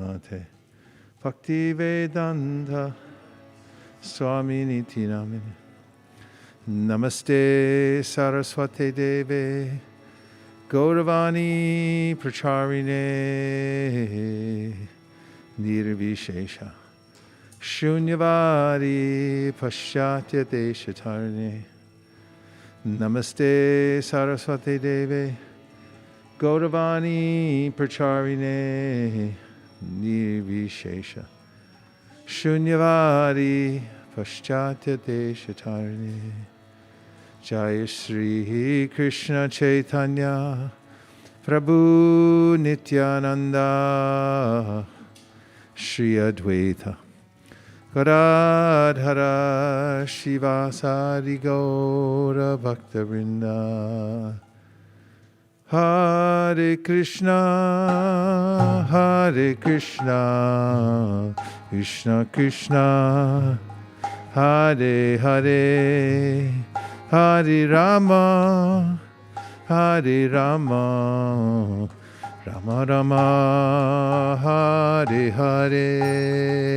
Mate Bhaktivedanta Swami Niti Namine Namaste Saraswate Deve Gauravani Pracharine Nirvishesha Shunyavadi Paschatya Deshatarne Namaste Saraswate Deve Gauravani Pracharine Nirvishesha Shunyavadi Paschatya Deshatarne Jaya Shri Krishna Chaitanya Prabhu Nityananda Shri Advaita Gadadhara Shivasari Gaura Bhakta-vrinda Hare Krishna Krishna Krishna Hare Hare Hare Rama Rama Rama Hare Hare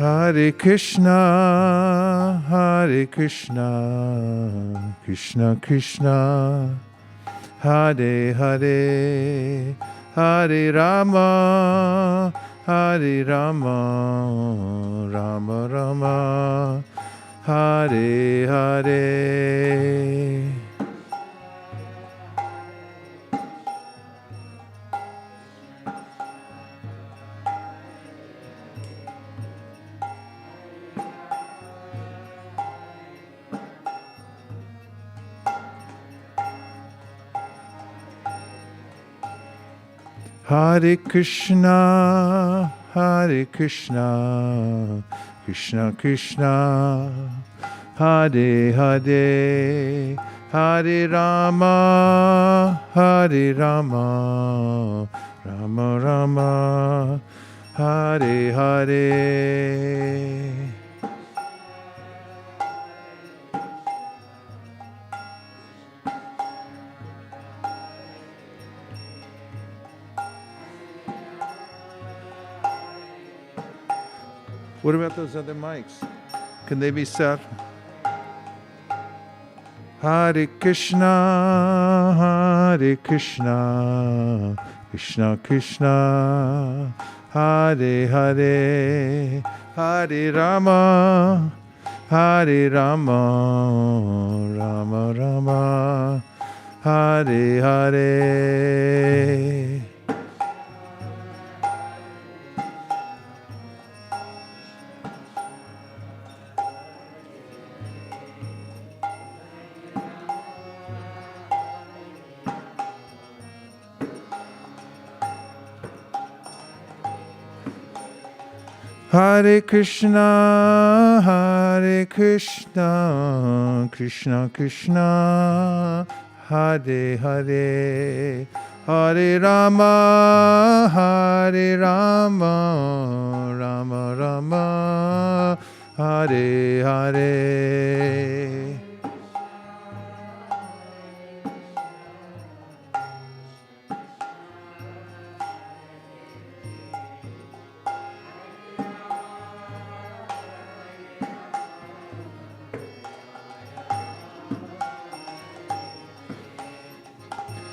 Hare Krishna, Krishna Krishna, Hare Hare, Hare Rama, Rama Rama, Hare Hare. Hare Krishna, Krishna Krishna, Hare Hare, Hare Rama, Rama Rama, Hare Hare. What about those other mics? Can they be set? Hare Krishna, Krishna Krishna, Hare Hare, Hare Rama, Rama Rama, Hare Hare. Hare Krishna, Krishna Krishna, Hare Hare, Hare Rama, Rama Rama, Hare Hare.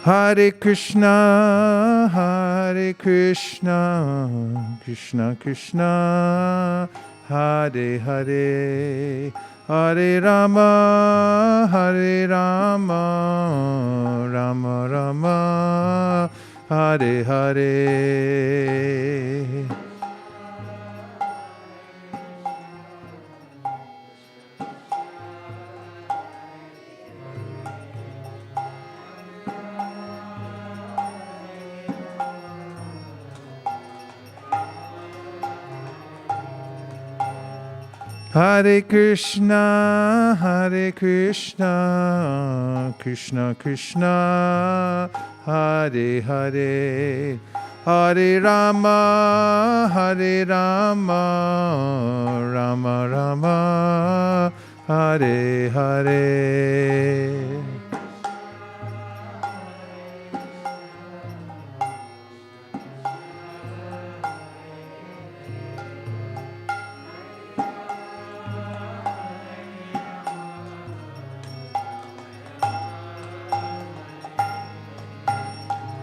Hare Krishna, Krishna Krishna, Hare Hare, Hare Rama, Rama Rama, Hare Hare. Hare Krishna, Hare Krishna, Krishna Krishna, Hare Hare, Hare Rama, Hare Rama, Rama Rama, Hare Hare.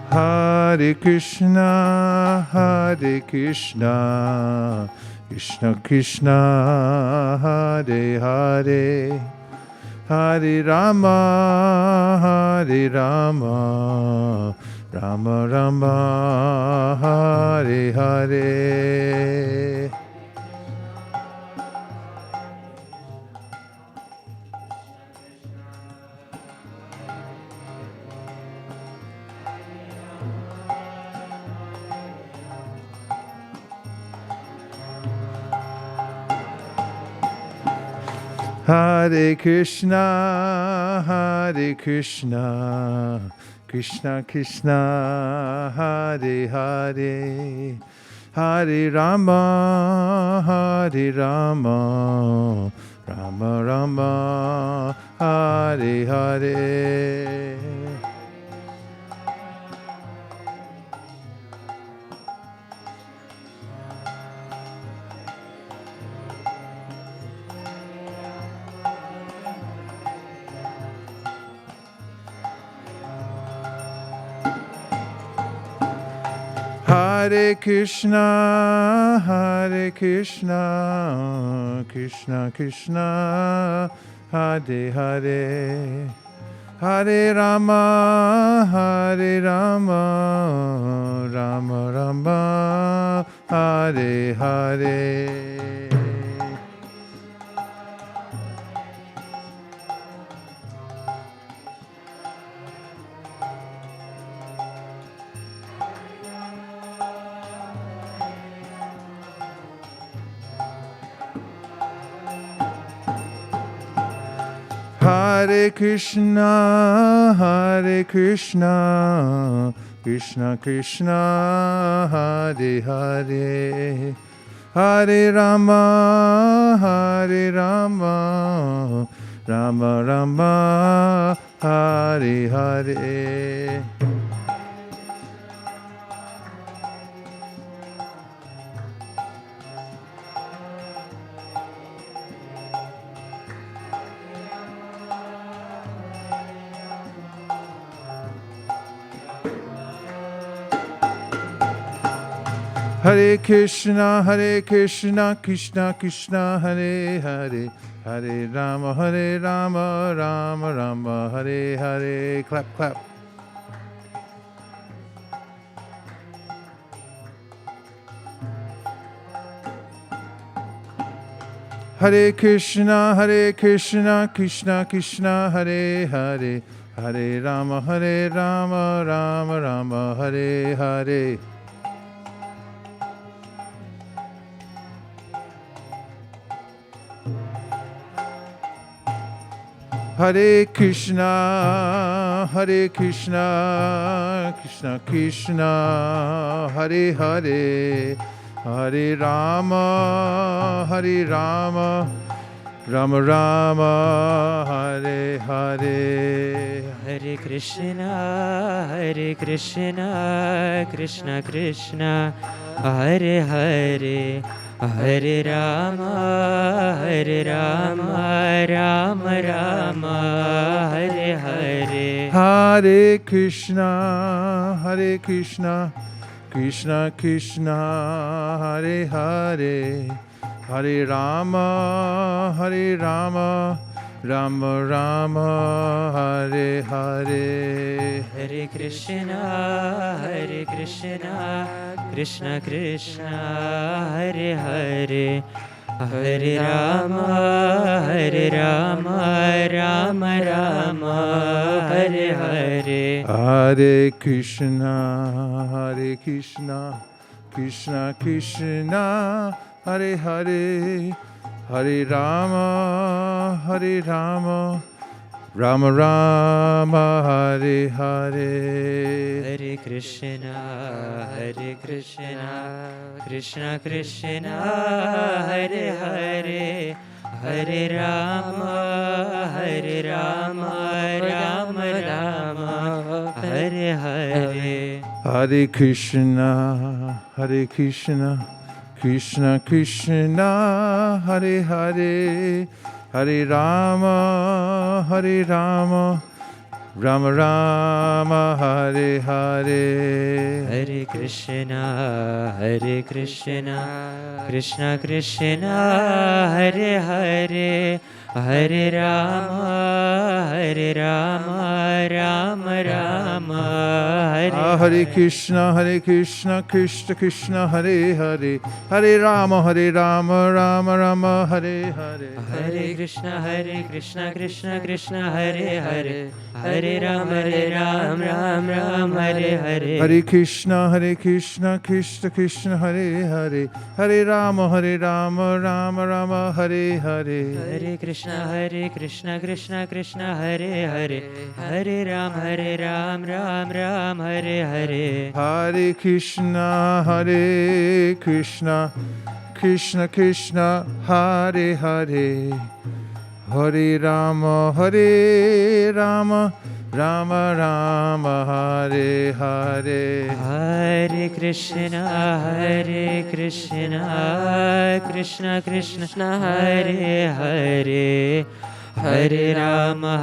Hare Krishna, Hare Krishna, Krishna Krishna, Hare Hare, Hare Rama, Hare Rama, Rama Rama, Hare Hare. Hare Krishna, Hare Krishna, Krishna Krishna, Hare Hare, Hare Rama, Hare Rama, Rama Rama, Hare Hare. Hare Krishna, Hare Krishna, Krishna Krishna, Hare Hare, Hare Rama, Hare Rama, Rama Rama, Hare Hare. Hare Krishna, Hare Krishna, Krishna Krishna, Hare Hare, Hare Rama, Hare Rama, Rama Rama, Hare Hare. Hare Krishna, Krishna Krishna, Hare Hare, Hare Rama, Rama Rama, Hare Hare. Clap, clap. Hare Krishna, Krishna Krishna, Hare Hare, Hare Rama, Rama Rama, Hare Hare. Hare Krishna, Krishna Krishna, Hare Hare, Hare Rama, Rama Rama, Hare Hare. Hare Krishna, Krishna Krishna, Hare Hare, Hare Rama, Rama Rama, Hare Hare. Hare Krishna, Krishna Krishna, Hare Hare, Hare Rama, Rama Rama, Hare Hare. Hare Krishna, Krishna Krishna, Hare Hare, Hare Rama, Rama Rama, Hare Hare. Hare Krishna, Krishna Krishna, Hare Hare, Hare Rama, Hare Rama, Rama Rama, Hare Hare. Hare Krishna, Krishna Krishna, Hare Hare, Hare Rama, Rama Rama, Hare Hare. Hare Krishna, Krishna Krishna, Hare Hare, Hare Rama, Rama Rama, Hare Hare. Hare Krishna, Krishna Krishna, Hare Hare, Hare Rama, Rama Rama, Hare Hare Krishna, Krishna Krishna, Hare Hare, Hare Rama, Rama Rama, Hare Hare. Hare Krishna, Krishna Krishna, Hare Hare, Hare Ram, Ram, Hare Hare. Hare Krishna, Krishna Krishna, Hare Hare, Hare Rama, Rama Rama, Hare Hare. Hare Krishna, Krishna Hare Hare, Hare Ram, Ram, Hare Hare. Hare Krishna, Krishna Krishna, Hare Hare, Hare Rama, Rama Rama, Hare Hare. Hare Krishna, Krishna Krishna, Hare Hare, Hare Rama,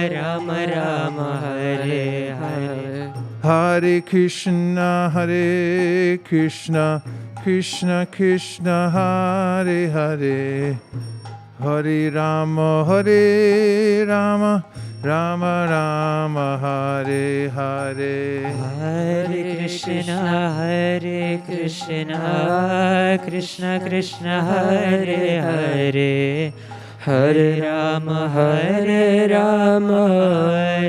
Rama Rama, Hare Hare. Hare Krishna, Krishna Krishna, Hare Hare, Hare Rama, Rama Rama, Hare Hare. Hare Krishna, Krishna Krishna, Hare Hare, Hare Rama,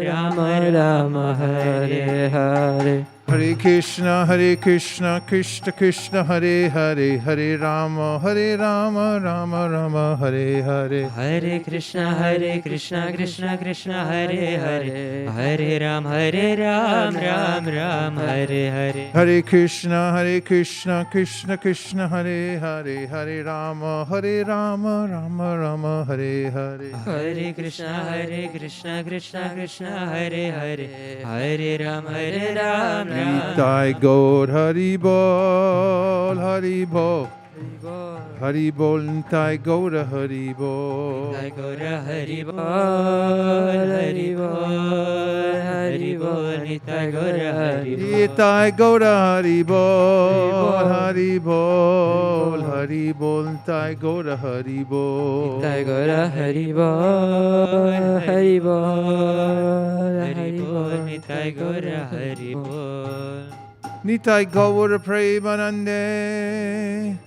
Rama Rama, Hare Hare. Hare Krishna, Krishna Krishna, Hare Hare, Hare Rama, Rama Rama, Hare Hare. Hare Krishna, Krishna Krishna, Hare Hare, Hare Ram, Ram, Hare Hare. Hare Krishna, Krishna Krishna, Hare Hare, Hare Rama, Rama Rama, Hare Hare. Hare Krishna, Krishna, Hare Hare, Hare Ram, Nitai Gaur Hari Bol, Hari Bol, Hari Bol, Nitai Gaur Hari Bol. Nitai Gaura Hari Bol, Hari Bol, Hari Bol, Nitai Gaura Hari Bol. Nitai Gaur Hari Bol, Hari Bol, Hari Bol, Nitai Gaur Hari Bol. Nitai Gaura Hari Bol, Hari Bol, Hari Bol, Nitai Gaura Hari Bol. Nitai Gaur Premanande,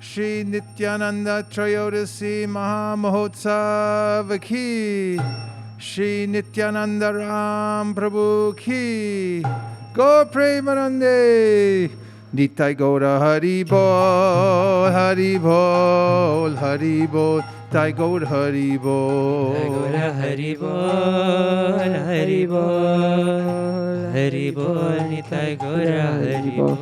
Shri Nityananda Trayodasi Mahamahotsav Ki, Shri Nityananda Ram Prabhu Ki, Gaur Premanande. Nitai Gaura Hari Bol, Hari Bol, Hari Bol, Nitai Gaur Hari Bol. Nitai Gaura Hari Bol, Hari Bol, Hari Bol, Nitai Gaura Hari Bol.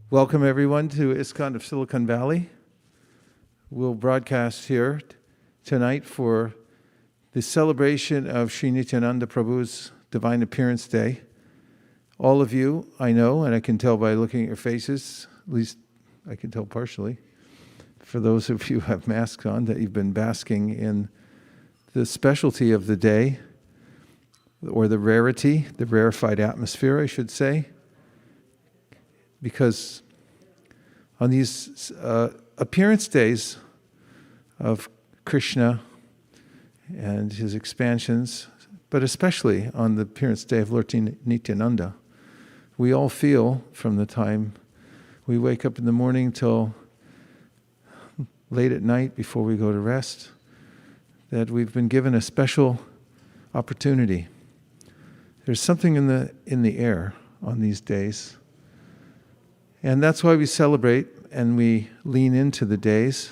Welcome everyone to ISKCON of Silicon Valley. We'll broadcast here tonight for the celebration of Sri Nityananda Prabhu's Divine Appearance Day. All of you, I know, and I can tell by looking at your faces, at least I can tell partially, for those of you who have masks on, that you've been basking in the specialty of the day, or the rarity, the rarefied atmosphere, I should say, because on these appearance days of Krishna and his expansions, but especially on the appearance day of Lord Nityananda, we all feel from the time we wake up in the morning till late at night before we go to rest, that we've been given a special opportunity. There's something in the air on these days. And that's why we celebrate and we lean into the days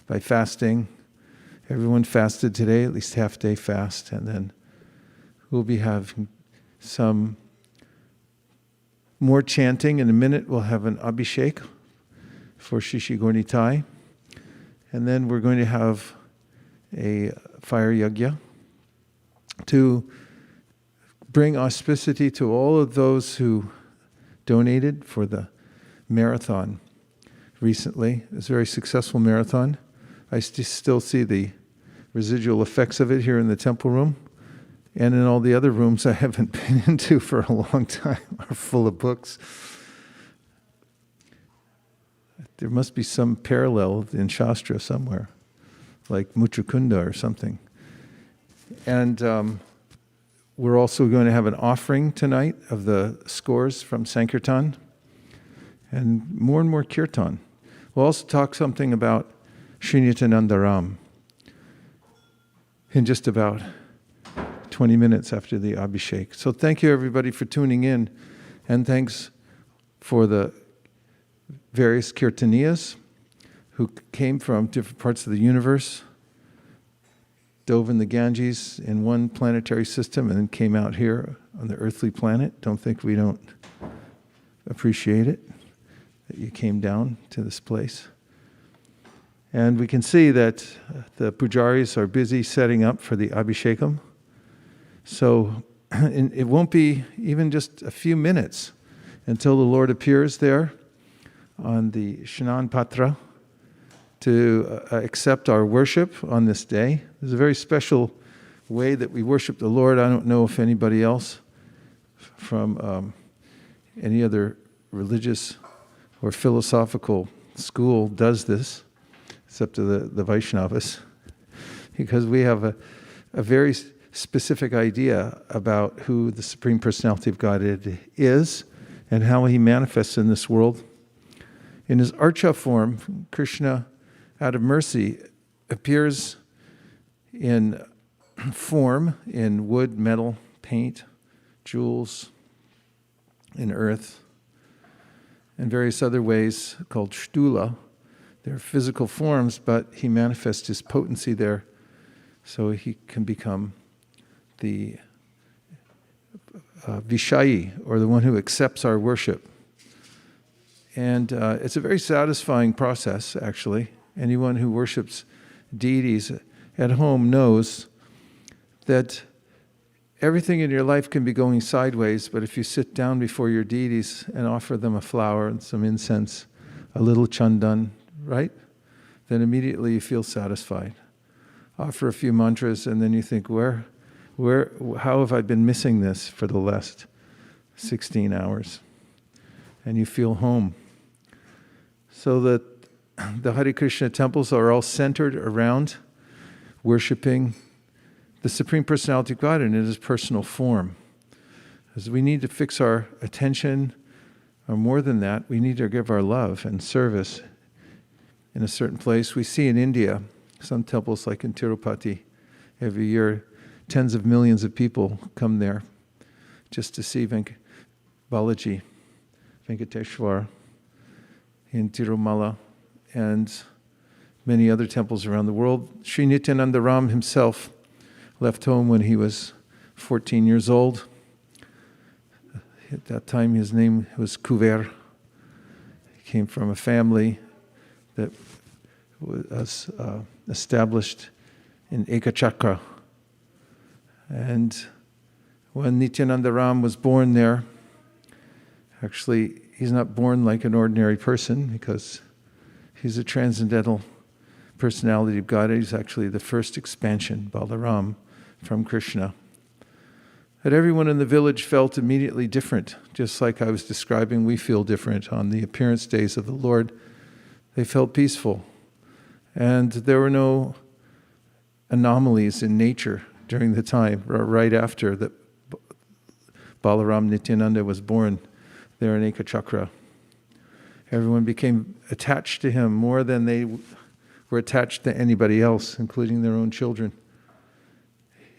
by fasting. Everyone fasted today, at least half-day fast, and then we'll be having some more chanting. In a minute, we'll have an Abhishek for Shishi Gornitai. And then we're going to have a fire yagya to bring auspicity to all of those who donated for the marathon recently. It was a very successful marathon. I still see the residual effects of it here in the temple room. And in all the other rooms I haven't been into for a long time are full of books. There must be some parallel in Shastra somewhere, like Muchukunda or something. And we're also going to have an offering tonight of the scores from Sankirtan and more kirtan. We'll also talk something about Sri Nityananda in just about 20 minutes after the Abhishek. So thank you everybody for tuning in, and thanks for the various kirtaniyas who came from different parts of the universe, dove in the Ganges in one planetary system and then came out here on the earthly planet. Don't think we don't appreciate it, that you came down to this place. And we can see that the pujaris are busy setting up for the Abhishekam. So it won't be even just a few minutes until the Lord appears there on the Shnan Patra to accept our worship on this day. There's a very special way that we worship the Lord. I don't know if anybody else from any other religious or philosophical school does this, except to the Vaishnavas, because we have a very specific idea about who the Supreme Personality of Godhead is and how he manifests in this world. In his Archa form, Krishna, out of mercy, appears in form in wood, metal, paint, jewels, in earth, and various other ways called shtula. They're physical forms, but he manifests his potency there so he can become the Vishayi, or the one who accepts our worship. And it's a very satisfying process, actually. Anyone who worships deities at home knows that everything in your life can be going sideways, but if you sit down before your deities and offer them a flower and some incense, a little chandan, right? Then immediately you feel satisfied. Offer a few mantras and then you think, how have I been missing this for the last 16 hours? And you feel home. So that the Hare Krishna temples are all centered around worshiping the Supreme Personality of God in his personal form. Because we need to fix our attention, or more than that, we need to give our love and service in a certain place. We see in India, some temples like in Tirupati, every year, tens of millions of people come there just to see Balaji, Venkateshwar, in Tirumala, and many other temples around the world. Sri Nityananda himself left home when he was 14 years old. At that time, his name was Kuver. He came from a family that was established in Ekachakra. And when Nityananda was born there, actually, he's not born like an ordinary person because he's a transcendental personality of God. He's actually the first expansion, Balaram, from Krishna. That everyone in the village felt immediately different, just like I was describing, we feel different on the appearance days of the Lord. They felt peaceful. And there were no anomalies in nature during the time, right after that Balaram Nityananda was born there in Ekachakra. Everyone became attached to him more than they were attached to anybody else, including their own children.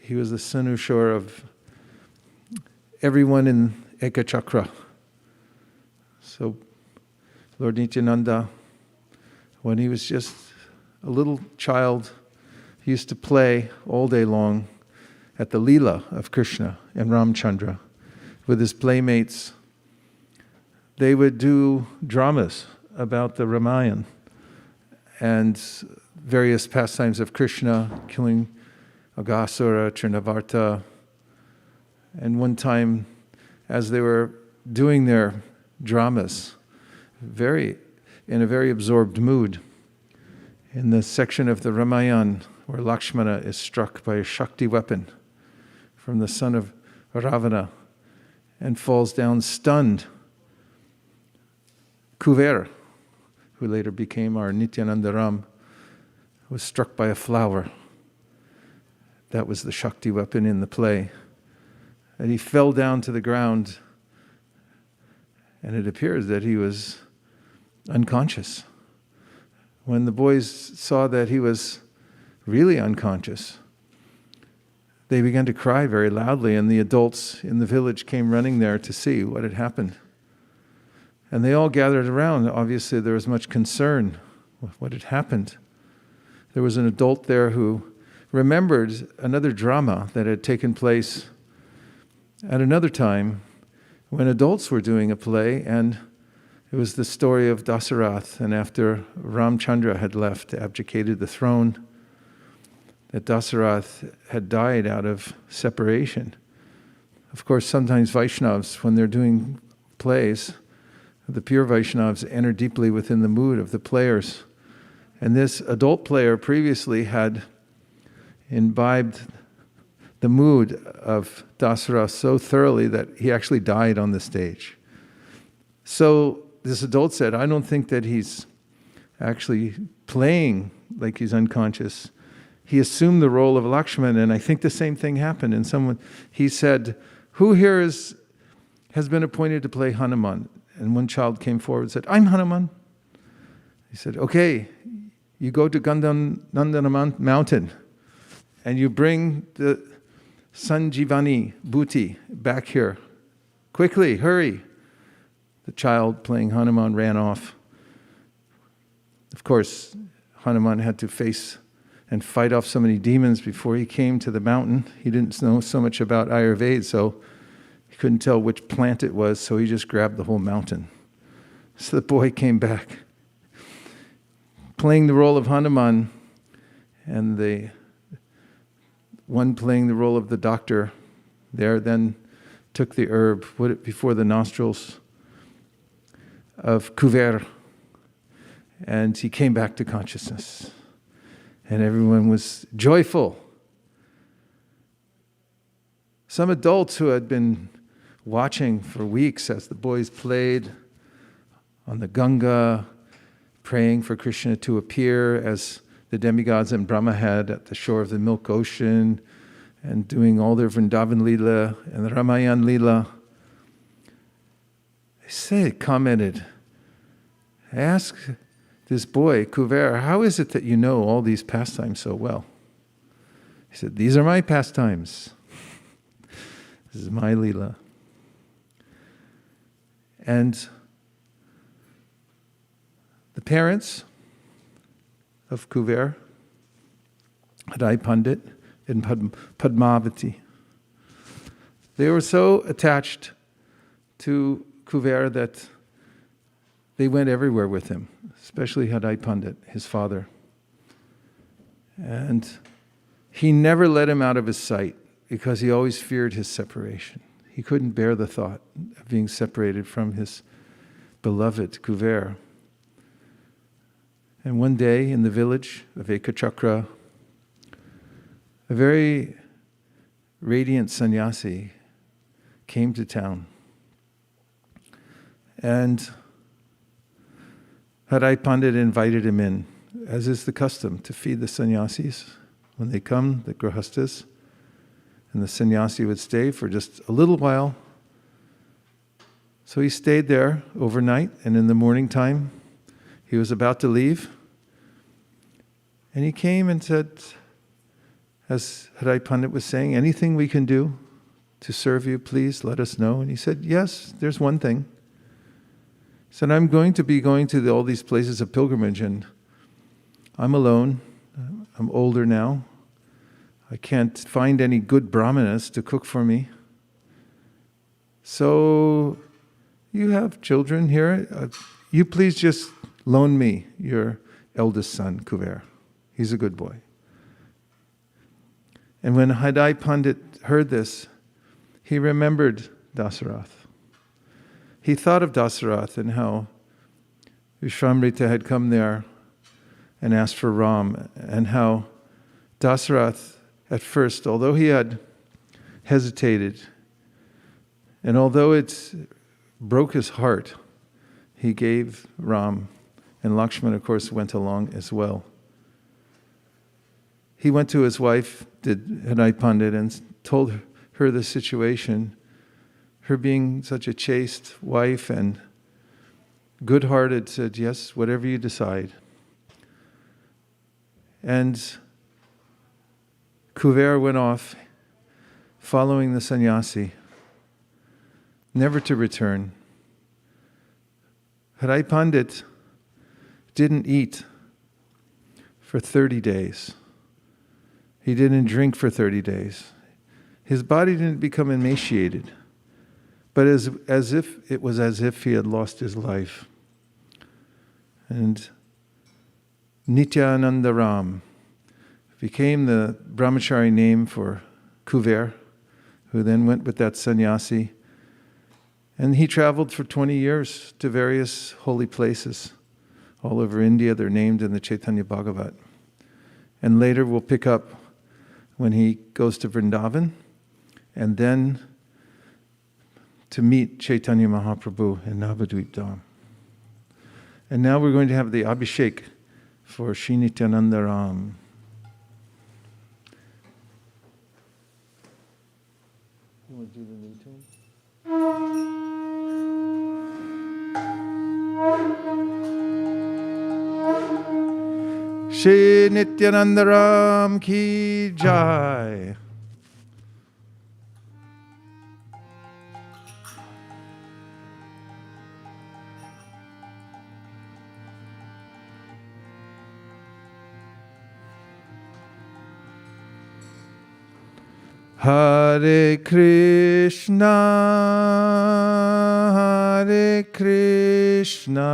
He was the Sanushar of everyone in Ekachakra. So Lord Nityananda, when he was just a little child, he used to play all day long at the Leela of Krishna and Ramchandra with his playmates. They would do dramas about the Ramayana and various pastimes of Krishna, killing Aghasura, Trinavarta. And one time, as they were doing their dramas, in a very absorbed mood, in the section of the Ramayana where Lakshmana is struck by a Shakti weapon from the son of Ravana and falls down stunned, Kuver, who later became our Nityananda Ram, was struck by a flower. That was the Shakti weapon in the play. And he fell down to the ground, and it appears that he was unconscious. When the boys saw that he was really unconscious, they began to cry very loudly, and the adults in the village came running there to see what had happened. And they all gathered around. Obviously, there was much concern with what had happened. There was an adult there who remembered another drama that had taken place at another time when adults were doing a play, and it was the story of Dasarath, and after Ramchandra had left, abdicated the throne, that Dasarath had died out of separation. Of course, sometimes Vaishnavas, when they're doing plays, the pure Vaishnavas enter deeply within the mood of the players. And this adult player previously had imbibed the mood of Dasarath so thoroughly that he actually died on the stage. So this adult said, I don't think that he's actually playing like he's unconscious. He assumed the role of Lakshman, and I think the same thing happened. And he said, who here has been appointed to play Hanuman? And one child came forward and said, I'm Hanuman. He said, okay, you go to Gandhanandana mountain and you bring the Sanjivani booty back here. Quickly, hurry. The child playing Hanuman ran off. Of course, Hanuman had to face and fight off so many demons before he came to the mountain. He didn't know so much about Ayurveda, so he couldn't tell which plant it was, so he just grabbed the whole mountain. So the boy came back, playing the role of Hanuman, and the one playing the role of the doctor there then took the herb, put it before the nostrils of Kuver, and he came back to consciousness. And everyone was joyful. Some adults who had been watching for weeks as the boys played on the Ganga, praying for Krishna to appear as the demigods and Brahma had at the shore of the Milk Ocean, and doing all their Vrindavan Leela and the Ramayana Leela. They commented, I asked this boy, Kuver, how is it that you know all these pastimes so well? He said, these are my pastimes. This is my Leela. And the parents of Kuver, Hadai Pandit and Padmavati, they were so attached to Kuver that they went everywhere with him, especially Hadai Pandit, his father. And he never let him out of his sight because he always feared his separation. He couldn't bear the thought of being separated from his beloved Kuver. And one day in the village of Ekachakra, a very radiant sannyasi came to town. And Hadai Pandit invited him in, as is the custom, to feed the sannyasis. When they come, the grahastas, and the sannyasi would stay for just a little while. So he stayed there overnight, and in the morning time, he was about to leave. And he came and said, as Hadai Pandit was saying, anything we can do to serve you? Please let us know. And he said, yes, there's one thing. He said, I'm going to be going to all these places of pilgrimage, and I'm alone. I'm older now. I can't find any good brahmanas to cook for me. So you have children here. You please just loan me your eldest son, Kuver. He's a good boy. And when Hadai Pandit heard this, he remembered Dasarath. He thought of Dasarath and how Vishwamrita had come there and asked for Ram, and how Dasarath, at first, although he had hesitated, and although it broke his heart, he gave Ram, and Lakshman, of course, went along as well. He went to his wife, did Hadai Pandit, and told her the situation, her being such a chaste wife and good-hearted, said, yes, whatever you decide. And Kuver went off, following the sannyasi, never to return. Hadai Pandit didn't eat for 30 days. He didn't drink for 30 days. His body didn't become emaciated, but as if he had lost his life. And Nityananda Ram became the brahmachari name for Kuver, who then went with that sannyasi. And he traveled for 20 years to various holy places all over India. They're named in the Chaitanya Bhagavat. And later we'll pick up when he goes to Vrindavan, and then to meet Chaitanya Mahaprabhu in Navadvip Dham. And now we're going to have the Abhishek for Shri Nityananda Ram. You want to do the new tune? Shri Nityananda Ram ki jai. Hare Krishna, Hare Krishna,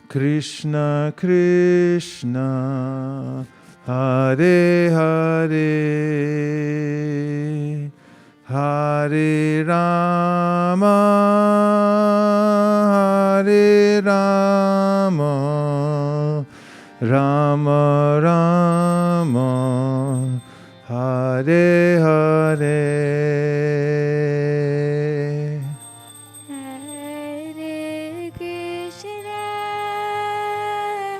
Krishna Krishna, Hare Hare, Hare Rama, Hare Rama, Rama Rama, Hare Hare. Hare Krishna,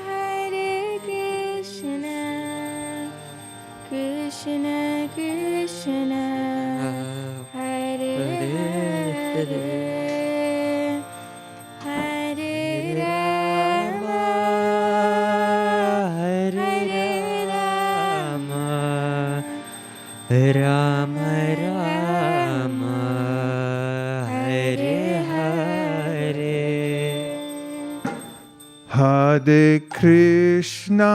Hare Krishna, Krishna Krishna, Hare Hare, Hare Rama, Hare Rama, Rama Rama, Hare Hare. Hare Krishna,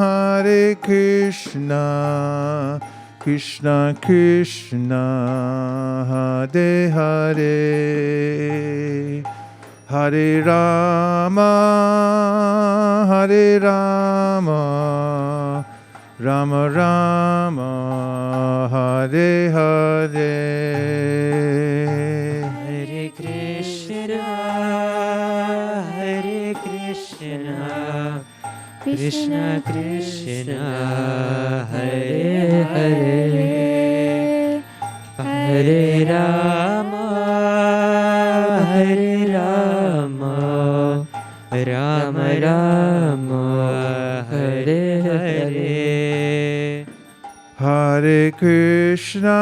Hare Krishna, Krishna Krishna, Hare Hare, Hare Rama, Hare Rama, Rama Rama, Hare Hare. Hare Krishna, Hare Krishna, Krishna Krishna, Hare Hare, Hare Rama, Hare Rama, Rama Rama, Hare Hare. Hare Krishna,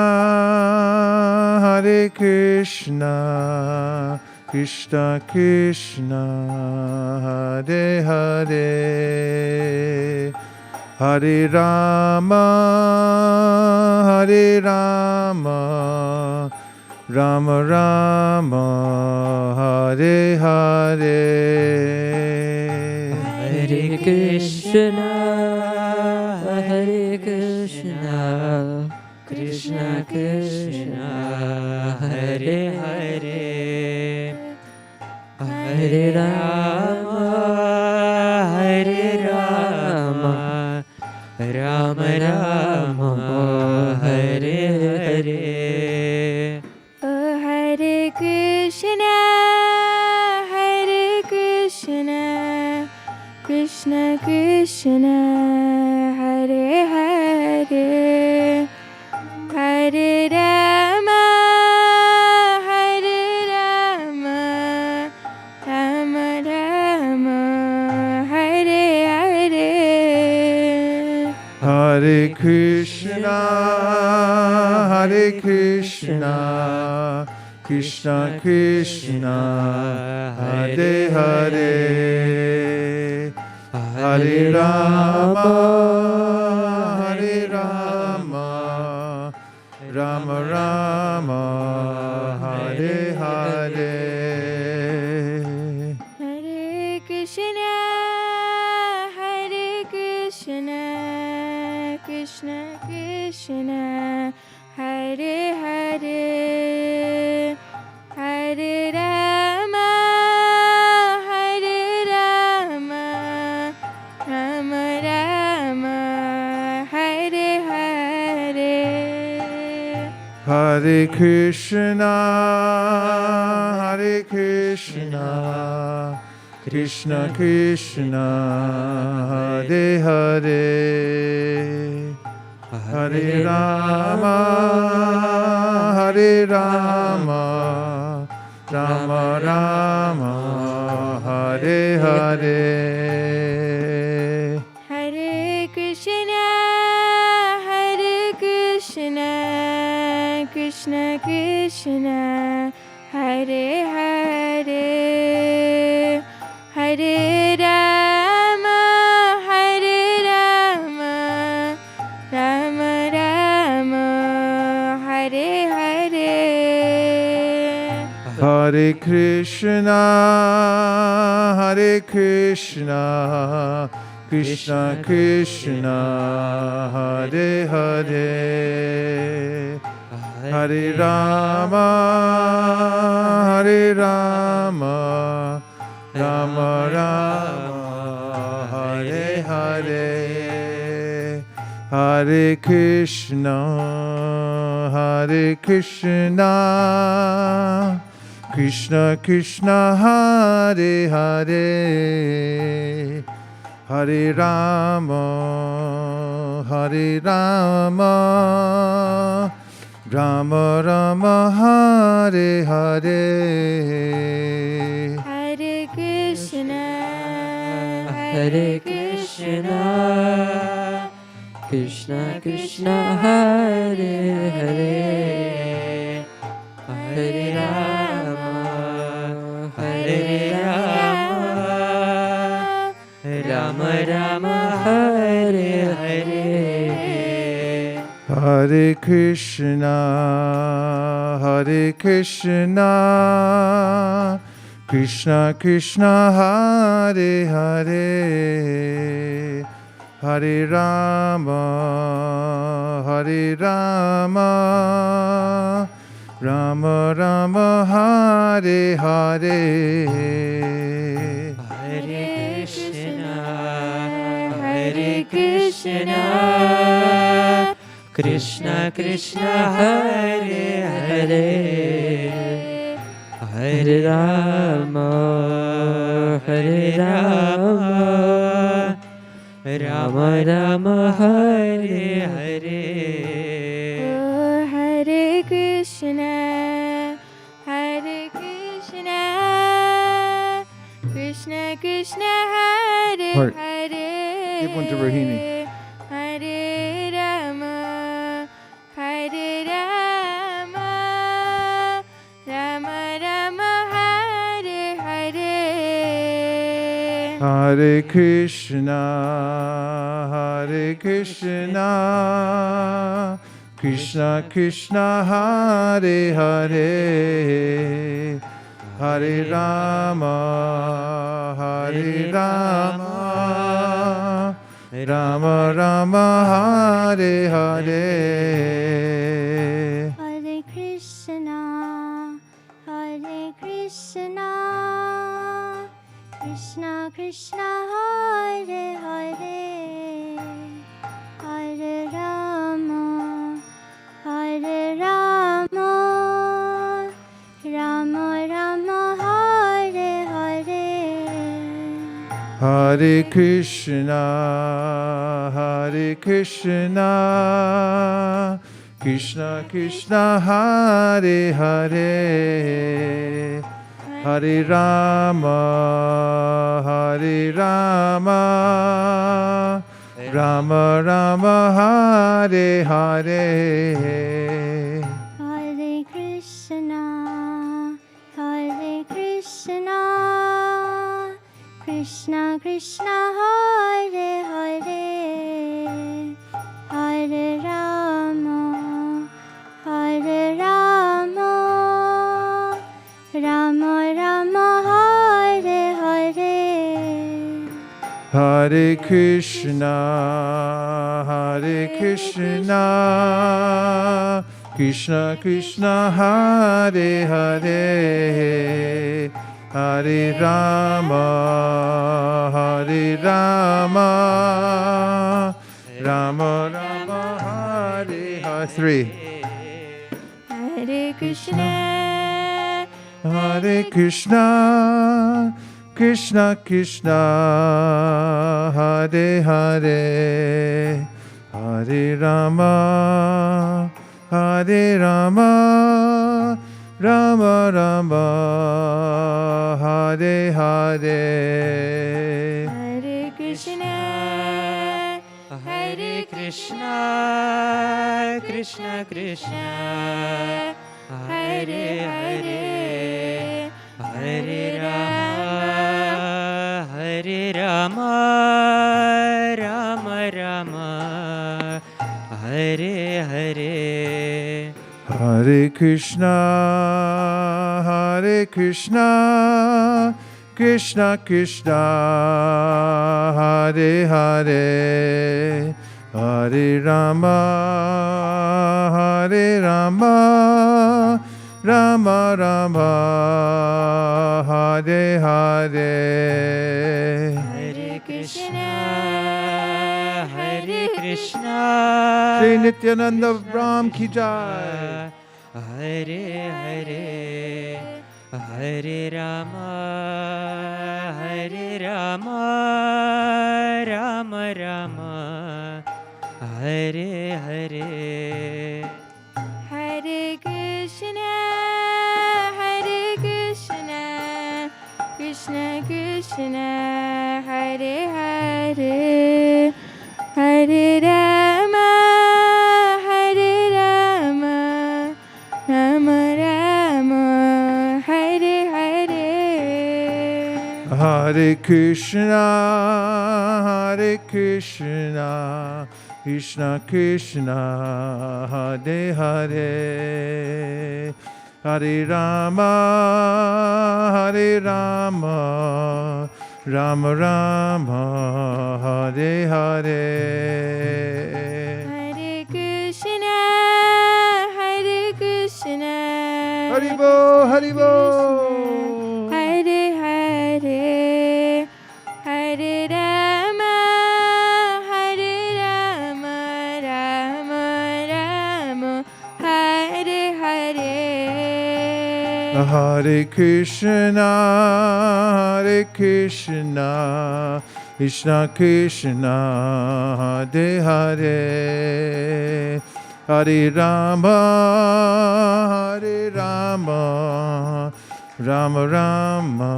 Hare Krishna, Krishna Krishna, Hare Hare, Hare Rama, Hare Rama, Rama Rama, Hare Hare. Hare Krishna, Hare Krishna, Krishna Krishna, Hare Hare, Hare Rama, Hare Rama, Rama Rama, Hare Hare. Oh, Hare Krishna, Hare Krishna, Krishna Krishna, Hare Hare, Hare Rama, Hare Rama, Rama Rama, Hare Hare. Hare Krishna, Hare Krishna, Krishna Krishna, Hare Hare, Hare Rama, Hare Rama, Rama Rama, Hare Hare. Hare Krishna, Hare Krishna, Krishna Krishna, Hare Hare, Hare Rama, Hare Rama, Rama Rama, Hare Hare. Hare Krishna, Hare Krishna, Krishna Krishna, Hare Hare, Hare Rama, Hare Rama, Rama Rama, Hare Hare. Hare Krishna, Hare Krishna, Krishna Krishna, Hare Hare, Hare Rama, Hare Rama, Rama Rama, Hare Hare. Hare Krishna, Hare Krishna, Krishna Krishna, Hare Hare, Hare Rama, Hare Rama, Rama Rama, Hare Hare. Hare Krishna, Hare Krishna, Krishna Krishna, Hare Hare, Hare Rama, Hare Rama, Rama Rama, Hare Hare. Hare Krishna, Hare Krishna, Krishna Krishna, Hare Hare, Hare Rama, Hare Rama, Rama Rama, Hare Hare. Hare Krishna, Hare Krishna, Krishna Krishna, Hare Hare, Hare Rama, Hare Rama, Rama Rama, Hare Hare. Hare Krishna, Hare Krishna, Krishna Krishna, Hare Hare, Hare Rama, Hare Rama, Rama Rama, Hare Hare. Oh, Hare Krishna, Hare Krishna, Krishna Krishna, Hare Heart. Hare. Give one to Rohini. Hare Rama, Hare Rama, Rama Rama, Hare Hare. Hare Krishna, Hare Krishna, Krishna Krishna, Hare Hare, Hare Rama, Hare Rama, Rama Rama, Hare Hare. Hare Krishna, Hare Krishna, Krishna Krishna, Hare Hare, Hare Rama, Hare Rama, Rama Rama, Hare Hare. Hare Krishna, Hare Krishna, Krishna Krishna, Hare Hare, Hare Rama, Hare Rama, Rama Rama, Hare Hare. Hare Krishna, Hare Krishna, Krishna Krishna, Hare Hare, Hare Rama, Hare Rama, Rama Rama, Hare Hare. Hare Krishna, Hare Krishna, Krishna Krishna, Hare Hare, Hare Rama, Hare Rama, Rama Rama, Hare Hare. Three. Hare Krishna, Hare Krishna, Krishna Krishna, Hare Hare, Hare Rama, Hare Rama, Rama Rama, Hare Hare. Hare Krishna, Hare Krishna, Krishna Krishna, Hare Hare, Hare Rama, Hare Rama, Rama Rama, Hare Hare. Hare Krishna, Hare Krishna, Krishna Krishna, Hare Hare, Hare Rama, Hare Rama, Rama Rama, Hare Hare. Hare Krishna, Hare Krishna, Shri Nityananda Ram Ki Jai. Hare Hare, Hare Rama, Hare Rama, Rama Rama, Hare Hare. Hare Krishna, Hare Krishna, Krishna Krishna, Hare Hare, Hare Rama, Hare Rama, Rama Rama, Hare Hare. Hare Krishna, Hare Krishna, Krishna Krishna, Hare Hare, Hare Rama, Hare Rama, Rama Rama, Hare Hare. Hare Krishna, Hare Krishna, Haribo, Haribo. Hare Hare, Hare Rama, Hare Rama, Rama Rama, Hare Hare. Hare Krishna, Hare Krishna, Krishna Krishna, Hare Hare, Hare Rama, Hare Rama, Rama Rama,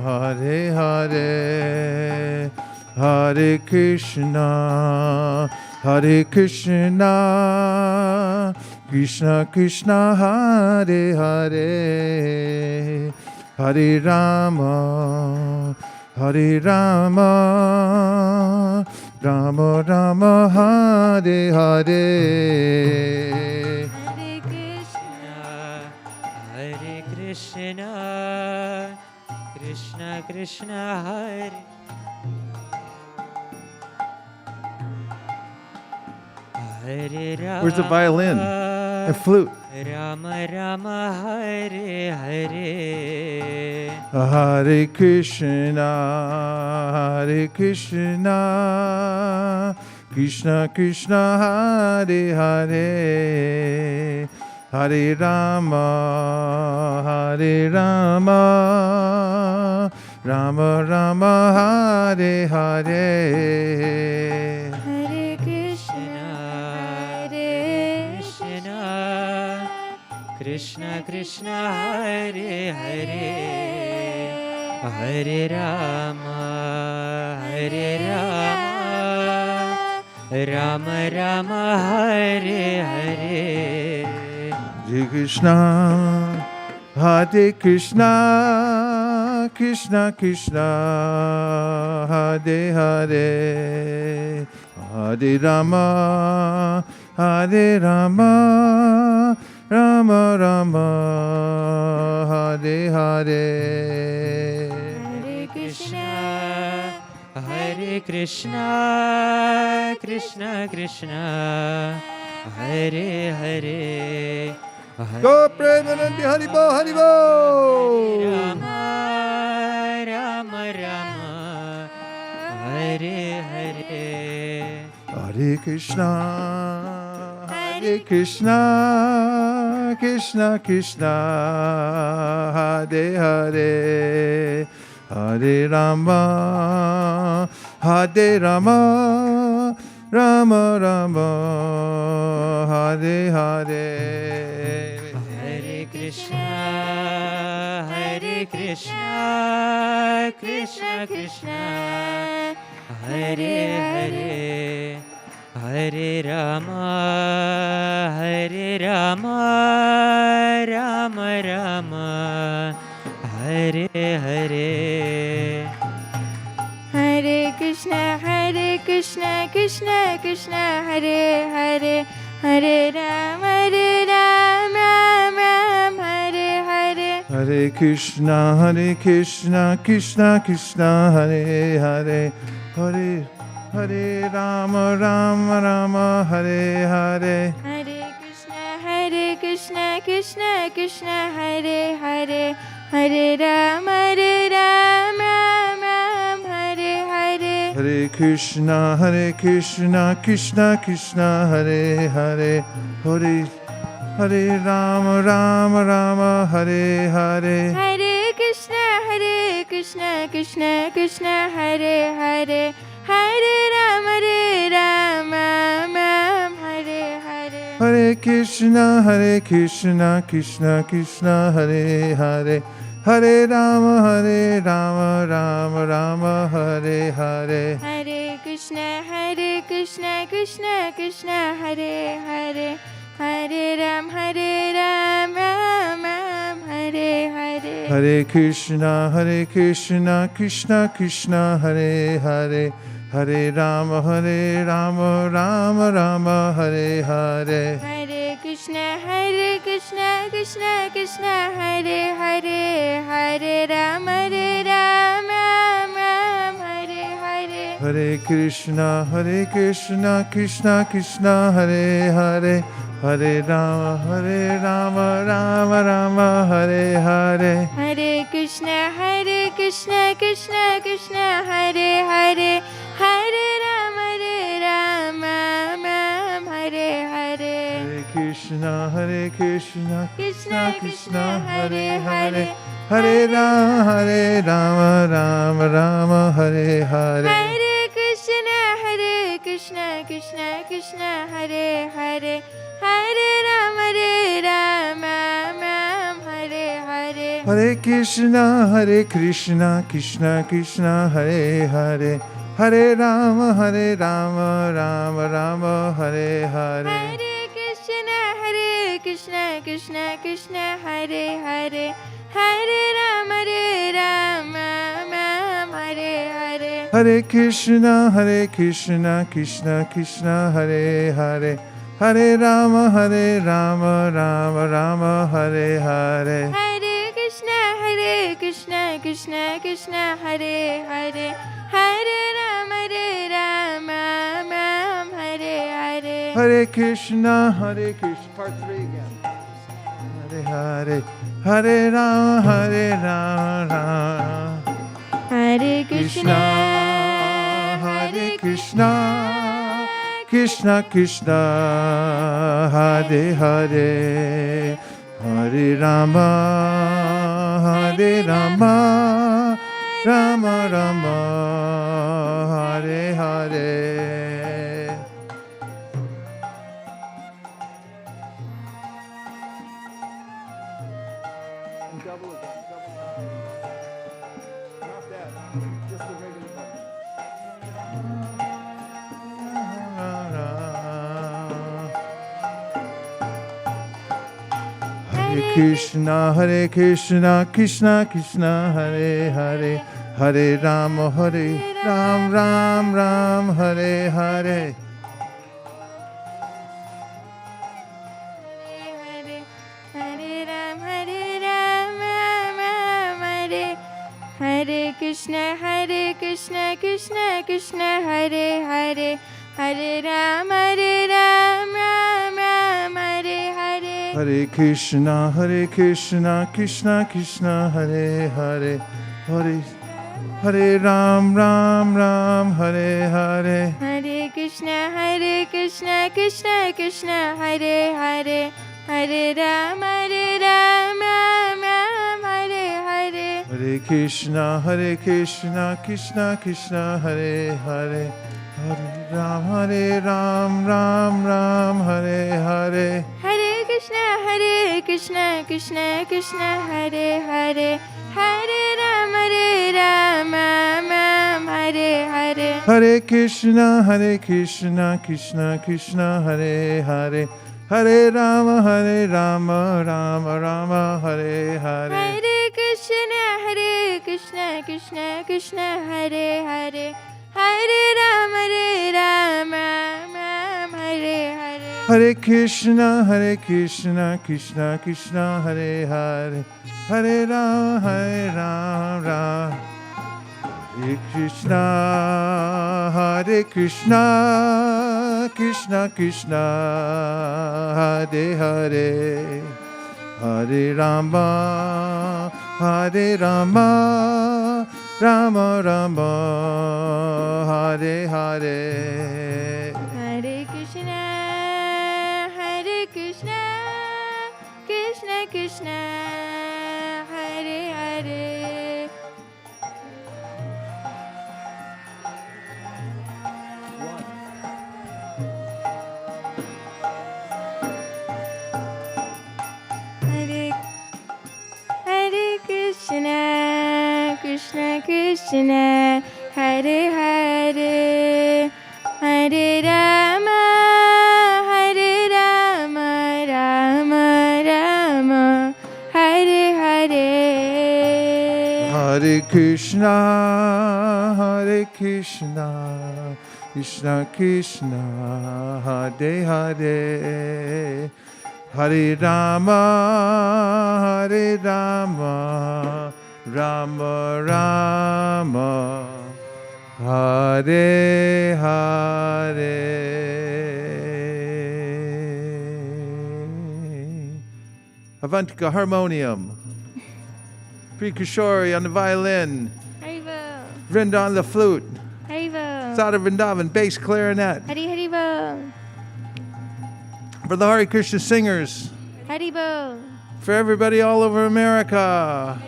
Hare Hare, Hare Krishna, Hare Krishna, Krishna Krishna, Hare Hare, Hare Rama, Hare Rama, Rama Rama, Hare Hare. Hare Krishna, Hare Krishna, Krishna Krishna Hare Hare Rama. Where's the violin and flute? Rama Rama Hare Hare. Hare Krishna, Hare Krishna, Krishna Krishna, Hare Hare. Hare Rama, Hare Rama, Rama Rama, Hare Hare. Hare Krishna, Hare Krishna, Krishna Krishna Hare Hare. Hare Rama, Hare Rama, Rama Rama, Hare Hare. Hare Krishna, Hare Krishna, Krishna Krishna, Hare Hare. Hare Rama, Hare Rama, Rama Rama, Hare Hare. Hare Krishna, Hare Krishna, Krishna Krishna, Hare Hare. Go Premanandi Haribo Haribo. Rama, Rama Rama, Hare Hare. Hare Krishna, Hare Krishna, Krishna Krishna, Hare Hare. Hare Rama, Hare Rama, Rama Rama, Hare Hare. Hare Krishna, Hare Krishna, Krishna Krishna, Hare Hare. Hare Rama, Hare Rama, Rama Rama, Hare Hare. Hare Krishna, Krishna Krishna, Hare Hare. Hare Rama, Ram Ram, Hare Hare. Hare Krishna, Krishna Krishna, Hare Hare. Hare Hare Rama, Rama, Hare Hare. Hare Krishna, Krishna Krishna, Hare Hare. Hare Rama, Ram Ram, Hare Hare. Hare Krishna, Krishna Krishna, Hare Hare. Hare Hare Rama, Rama, Hare Hare. Hare Krishna, Krishna Krishna, Hare Hare. Hare Rama, Ram Hare Hare. Hare Krishna, Krishna Krishna, Hare Hare. Hare Rama, Rama, Hare Hare. Hare Krishna, Krishna Krishna, Hare Hare. Hare Ram, Ram Hare Hare. Hare Krishna, Krishna Krishna, Hare Hare. Hare Rama, Rama, Hare Hare. Hare Krishna, Krishna Krishna, Hare Hare. Hare Ram, Ram Hare Hare. Hare Krishna, Krishna Krishna, Hare Hare. Hare Rama, Rama, Hare Hare. Hare Krishna, Krishna Krishna, Hare Hare. Hare Ram, Ram Hare Hare. Hare Krishna, Krishna Krishna, Hare Hare. Hare Rama, Rama, Hare Hare. Hare Krishna, Krishna Krishna, Hare Hare. Hare Ram, Ram Hare Hare. Hare Krishna, Krishna Krishna, Hare Hare. Hare Rama, Rama, Hare Hare. Hare Krishna, Krishna Krishna, Hare Hare. Hare Ram, Ram Hare Hare Hare. Hare Krishna, Krishna Krishna, Hare Hare. Hare Rama, Rama Rama, Hare Hare. Hare Krishna, Krishna Krishna, Hare Hare. Hare Rama, Ram, Hare Hare. Hare Krishna, part 3 again. Hare Hare. Hare Rama, Rama. Hare Krishna, Krishna Krishna Krishna, Hare Hare. Hare Rama, Rama Rama, Hare Hare. And double again, Not that, just the regular button. Hare Krishna, Krishna Krishna, Hare Hare. Hare Rama, Ram, Hare Hare. Hare Ram, Hare. Hare Krishna, Krishna Krishna, Hare Hare. Hare Ram, Ram, Hare Hare. Hare Krishna, Krishna Krishna, Hare Hare. Hare Ram, Hare Hare. Hare Krishna, Krishna Krishna, Hare Hare. Hare Ram, Ram, Hare Hare. Hare Krishna, Krishna Krishna, Hare Hare. Hare Ram, Ram, Hare Hare. Hare Krishna, Krishna Krishna, Hare Hare. Hare Ram, Hare Hare. Hare Krishna, Krishna Krishna, Hare Hare. Hare Rama, Rama, Hare Hare. Hare Krishna, Krishna Krishna, Hare Hare. Hare Ram, Hare Hare. Hare Krishna, Krishna Krishna, Hare Hare. Hare Rama, Rama. Hare Krishna, Krishna Krishna, Hare Hare. Hare Rama, Rama Rama, Hare Hare. Hare Krishna, Krishna Krishna, Hare Hare. Hare Krishna, Krishna Krishna, Hare Hare. Hare Rama, Rama Rama, Hare Hare. Hare Krishna, Krishna Krishna, Hare Hare. Hare Rama, Rama Rama, Hare Hare. Avantika harmonium. Pri Kishori on the violin. Haribo, Vrinda on the flute. Haribo. Sada Vrindavan, bass clarinet. Haribo, For the Hare Krishna singers. Haribo. For everybody all over America.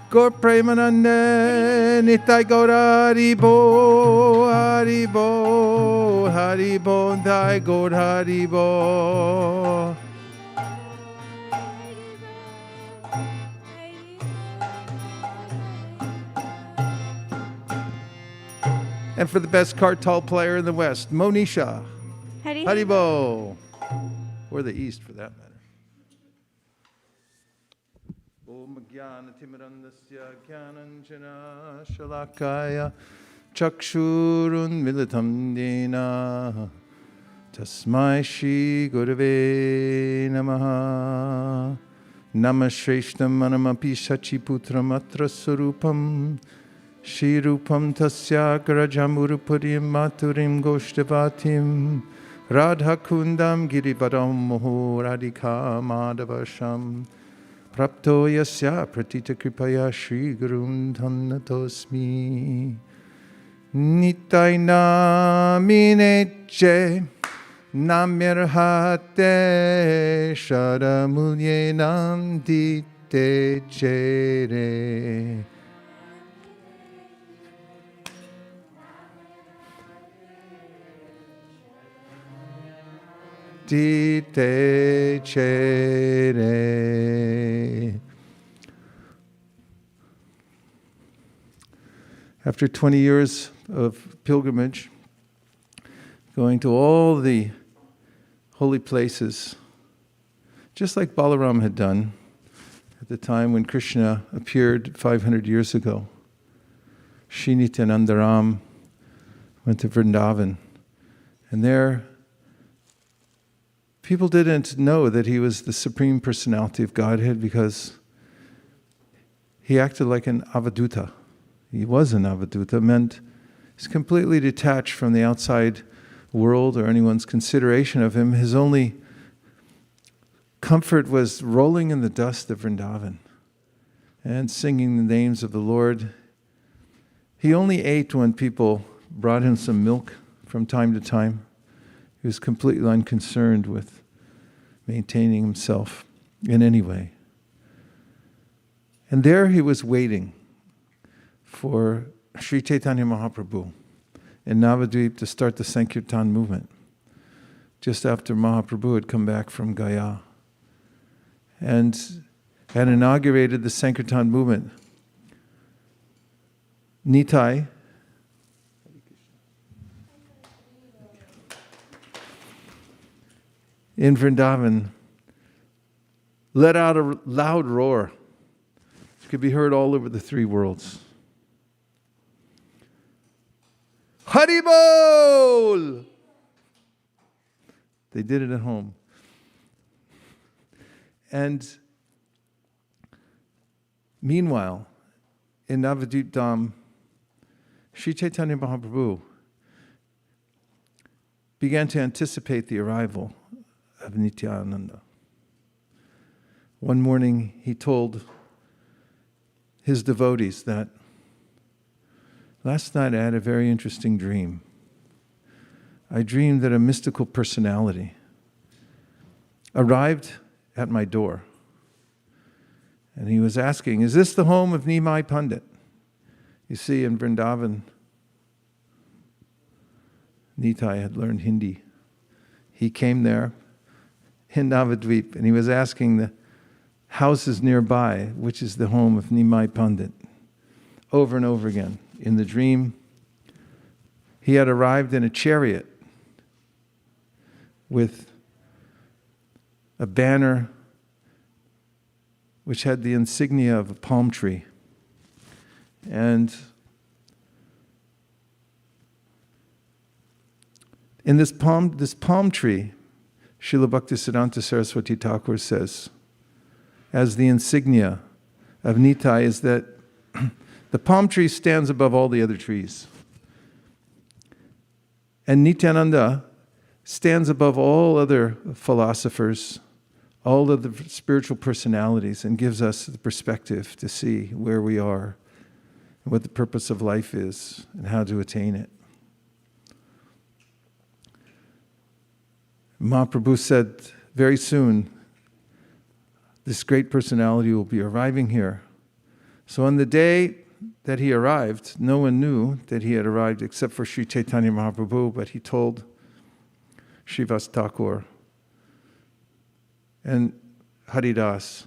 Gaur Premanande, Nitai Gaura Haribo, Haribo, Haribo, Nitai Gaur Haribo. And for the best kartal player in the West, Monisha. Haribo. Or the East, for that matter. Om Jnana Timirandasya Jnananjana Shalakaya Chakshurun Militam Dena Tasmai Shri Gurave Namaha Namah Shreshtam Manamapi Shachiputram Atra Surupam Shri Rupam Tasya Garajamurupurim Maturim Goshtavatim Radha Kundam Girivadam Moho Radhika Madhavasham Prapto Yasya Pratita Kripaya Shri Gurum Dhannatosmi Nitai Namineche Namirhate Sharamulye Nandite Chere Dite Chere. After 20 years of pilgrimage, going to all the holy places, just like Balaram had done at the time when Krishna appeared 500 years ago. Shri Nityananda went to Vrindavan, and there people didn't know that he was the Supreme Personality of Godhead because he acted like an avaduta. He was an avaduta, meant he's completely detached from the outside world or anyone's consideration of him. His only comfort was rolling in the dust of Vrindavan and singing the names of the Lord. He only ate when people brought him some milk from time to time. He was completely unconcerned with maintaining himself in any way. And there he was waiting for Sri Chaitanya Mahaprabhu in Navadvip to start the Sankirtan movement, just after Mahaprabhu had come back from Gaya and had inaugurated the Sankirtan movement. Nitai in Vrindavan let out a loud roar. It could be heard all over the three worlds. Haribol! They did it at home. And meanwhile, in Navadvip Dham, Sri Chaitanya Mahaprabhu began to anticipate the arrival of Nityananda. One morning he told his devotees that, last night I had a very interesting dream. I dreamed that a mystical personality arrived at my door. And he was asking, is this the home of Nimai Pandit? You see, in Vrindavan, Nitai had learned Hindi. He came there in Navadvip, and he was asking the houses nearby, which is the home of Nimai Pandit, over and over again. In the dream, he had arrived in a chariot with a banner which had the insignia of a palm tree. And in this palm tree, Srila Bhaktisiddhanta Saraswati Thakur says, as the insignia of Nitai, is that the palm tree stands above all the other trees. And Nityananda stands above all other philosophers, all of the spiritual personalities, and gives us the perspective to see where we are and what the purpose of life is and how to attain it. Mahaprabhu said, very soon, this great personality will be arriving here. So on the day that he arrived, no one knew that he had arrived except for Sri Chaitanya Mahaprabhu, but he told Srivas Thakur and Haridas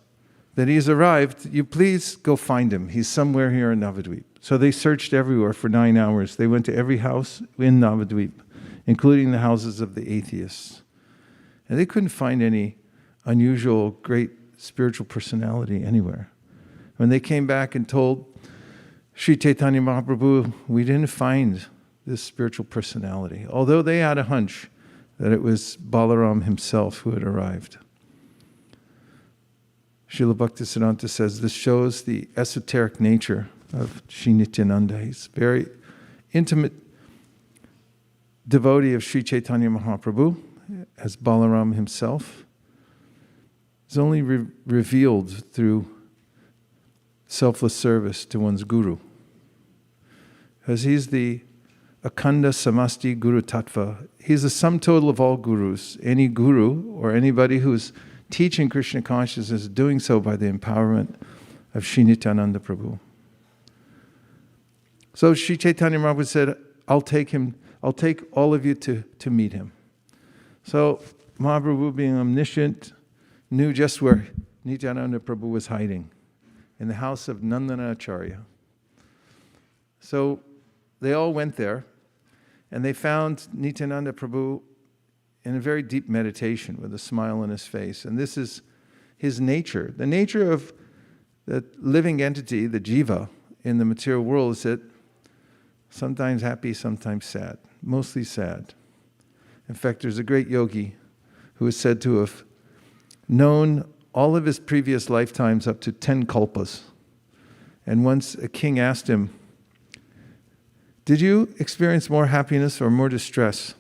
that he's arrived. You please go find him. He's somewhere here in Navadvip. So they searched everywhere for 9 hours. They went to every house in Navadvip, including the houses of the atheists. And they couldn't find any unusual, great spiritual personality anywhere. When they came back and told Sri Chaitanya Mahaprabhu, we didn't find this spiritual personality, although they had a hunch that it was Balaram himself who had arrived. Srila Bhaktisiddhanta says this shows the esoteric nature of Sri Nityananda. He's a very intimate devotee of Sri Chaitanya Mahaprabhu, as Balaram himself. It's only revealed through selfless service to one's guru. Because he's the Akhanda Samasti Guru Tattva. He's the sum total of all gurus. Any guru or anybody who's teaching Krishna consciousness is doing so by the empowerment of Sri Nityananda Prabhu. So Sri Chaitanya Mahaprabhu said, I'll take all of you to meet him. So Mahaprabhu, being omniscient, knew just where Nityananda Prabhu was hiding, in the house of Nandana Acharya. So they all went there, and they found Nityananda Prabhu in a very deep meditation with a smile on his face. And this is his nature. The nature of the living entity, the jiva, in the material world is that sometimes happy, sometimes sad, mostly sad. In fact, there's a great yogi who is said to have known all of his previous lifetimes up to 10 kalpas. And once a king asked him, did you experience more happiness or more distress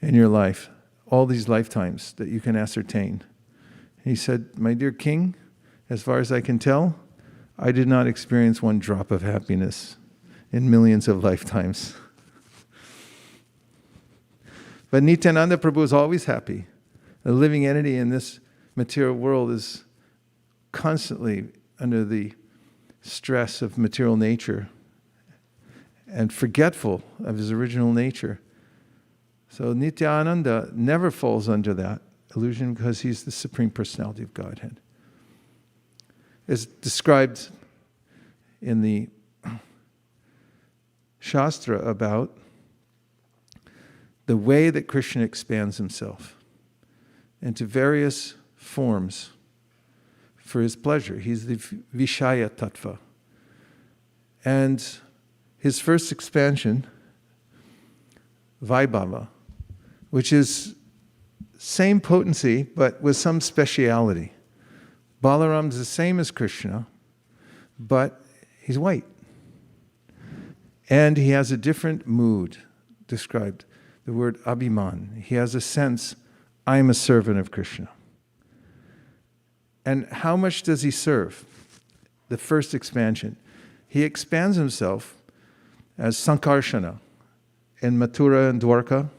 in your life, all these lifetimes that you can ascertain? He said, my dear king, as far as I can tell, I did not experience one drop of happiness in millions of lifetimes. But Nityananda Prabhu is always happy. The living entity in this material world is constantly under the stress of material nature and forgetful of his original nature. So Nityananda never falls under that illusion because he's the Supreme Personality of Godhead. It's described in the Shastra about the way that Krishna expands himself into various forms for his pleasure. He's the Vishaya Tattva. And his first expansion, Vaibhava, which is same potency but with some speciality. Balaram's the same as Krishna, but he's white. And he has a different mood described, the word abhiman. He has a sense, I'm a servant of Krishna. And how much does he serve? The first expansion. He expands himself as Sankarshana in Mathura and Dwarka.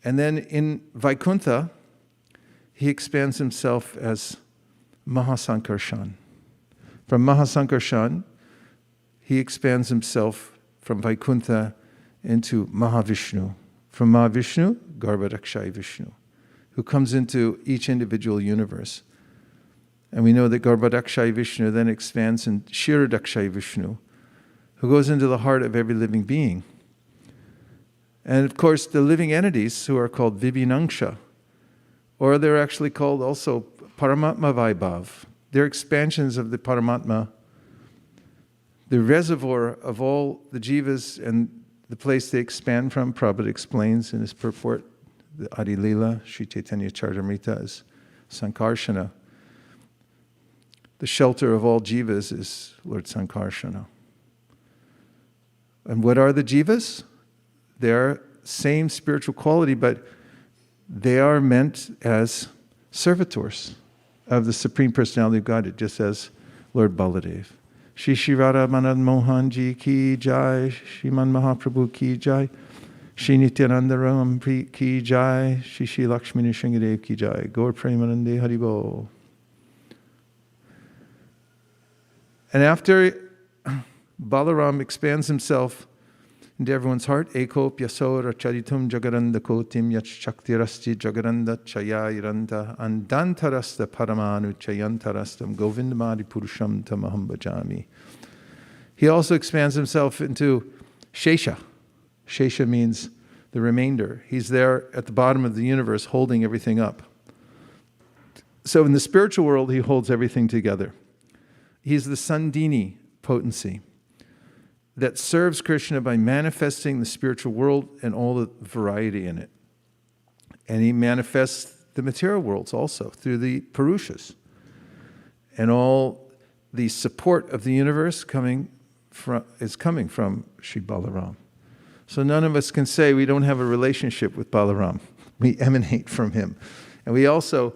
And then in Vaikuntha, he expands himself as Mahasankarshan. From Mahasankarshan, he expands himself from Vaikuntha into Mahavishnu. From Mahavishnu, Garbhadakshayi Vishnu, who comes into each individual universe. And we know that Garbhadakshayi Vishnu then expands in Kshiradakshayi Vishnu, who goes into the heart of every living being. And of course, the living entities who are called Vibhinangsha, or they're actually called also Paramatma Vaibhav. They're expansions of the Paramatma, the reservoir of all the jivas and the place they expand from. Prabhupada explains in his purport, the Adi Lila, Sri Chaitanya Charitamrita, is Sankarshana. The shelter of all jivas is Lord Sankarshana. And what are the jivas? They're same spiritual quality, but they are meant as servitors of the Supreme Personality of Godhead, just as Lord Baladev. Shri Shri Radha Madan Mohan Ji Ki Jai, Shriman Mahaprabhu Ki Jai, Shri Nityananda Ram Ki Jai, Shri Shri Lakshmi Nrsingadev Ki Jai, Gaur Premanande Haribo. And after Balaram expands himself into everyone's heart, Eko Pyasora Charitum Jagaranda Kotim Yach Shaktirasti Jagaranda Chayayiranda Andantarasta Paramanu Chayantarastam Govindamadi Purusham Tamaham Bhajami. He also expands himself into Shesha. Shesha means the remainder. He's there at the bottom of the universe holding everything up. So in the spiritual world, he holds everything together. He's the Sandini potency that serves Krishna by manifesting the spiritual world and all the variety in it. And he manifests the material worlds also through the Purushas. And all the support of the universe is coming from Sri Balaram. So none of us can say we don't have a relationship with Balaram. We emanate from him. And we also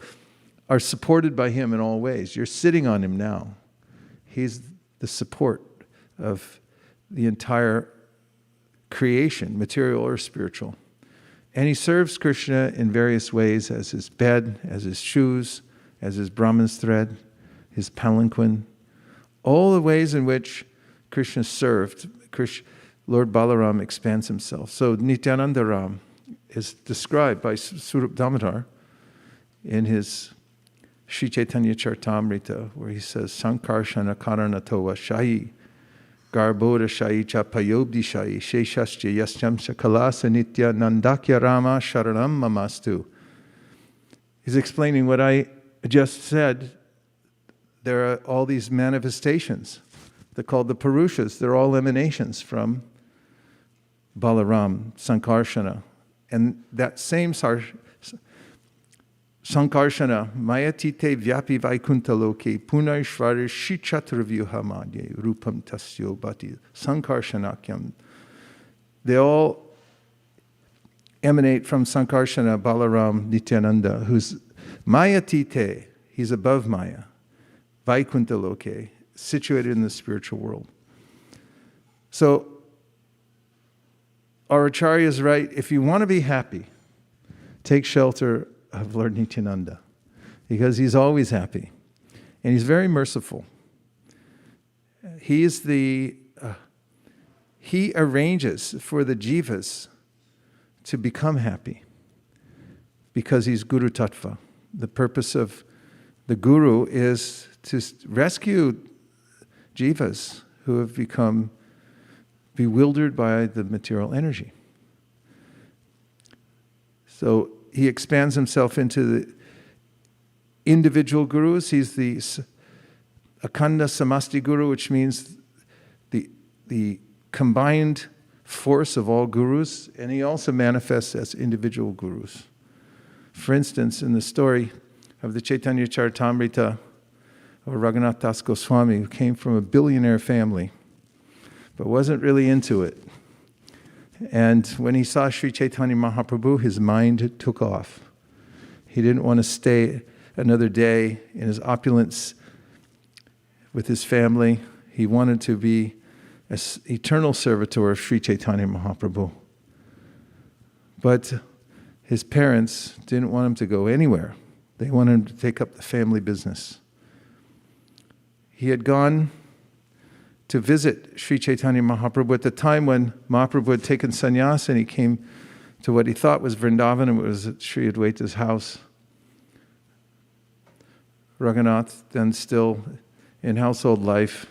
are supported by him in all ways. You're sitting on him now. He's the support of the entire creation, material or spiritual. And he serves Krishna in various ways, as his bed, as his shoes, as his Brahman's thread, his palanquin. All the ways in which Krishna served, Lord Balaram expands himself. So Nityananda Ram is described by Surup Damodar in his Sri Chaitanya Charitamrita, where he says, Sankarshana Karanatova Shahi, Garboda Shahi Chapayobdi Shahi, Sheshasya Yasyamsa Kalasa Nitya Nandakya Rama Sharanam Mamastu. He's explaining what I just said. There are all these manifestations. They're called the Purushas. They're all emanations from Balaram, Sankarshana. And that same Sankarshana, Mayatite Vyapi Vaikuntha Loke, Punaishvari Shichatravyuha Madhye, Rupam Tasyo Bhati, Sankarshanakyam. They all emanate from Sankarshana, Balaram, Nityananda, who's Mayatite, he's above Maya, Vaikuntha Loke, situated in the spiritual world. So, our Acharya is right. If you want to be happy, take shelter of Lord Nityananda, because he's always happy. And he's very merciful. He arranges for the jivas to become happy, because he's Guru Tattva. The purpose of the Guru is to rescue jivas who have become bewildered by the material energy. So he expands himself into the individual gurus. He's the Akhanda Samasti Guru, which means the combined force of all gurus, and he also manifests as individual gurus. For instance, in the story of the Chaitanya Charitamrita of Raghunath Das Goswami, who came from a billionaire family, but wasn't really into it. And when he saw Sri Chaitanya Mahaprabhu, his mind took off. He didn't want to stay another day in his opulence with his family. He wanted to be an eternal servitor of Sri Chaitanya Mahaprabhu. But his parents didn't want him to go anywhere. They wanted him to take up the family business. He had gone to visit Sri Chaitanya Mahaprabhu at the time when Mahaprabhu had taken sannyas, and he came to what he thought was Vrindavan, and it was at Sri Advaita's house. Raghunath, then still in household life,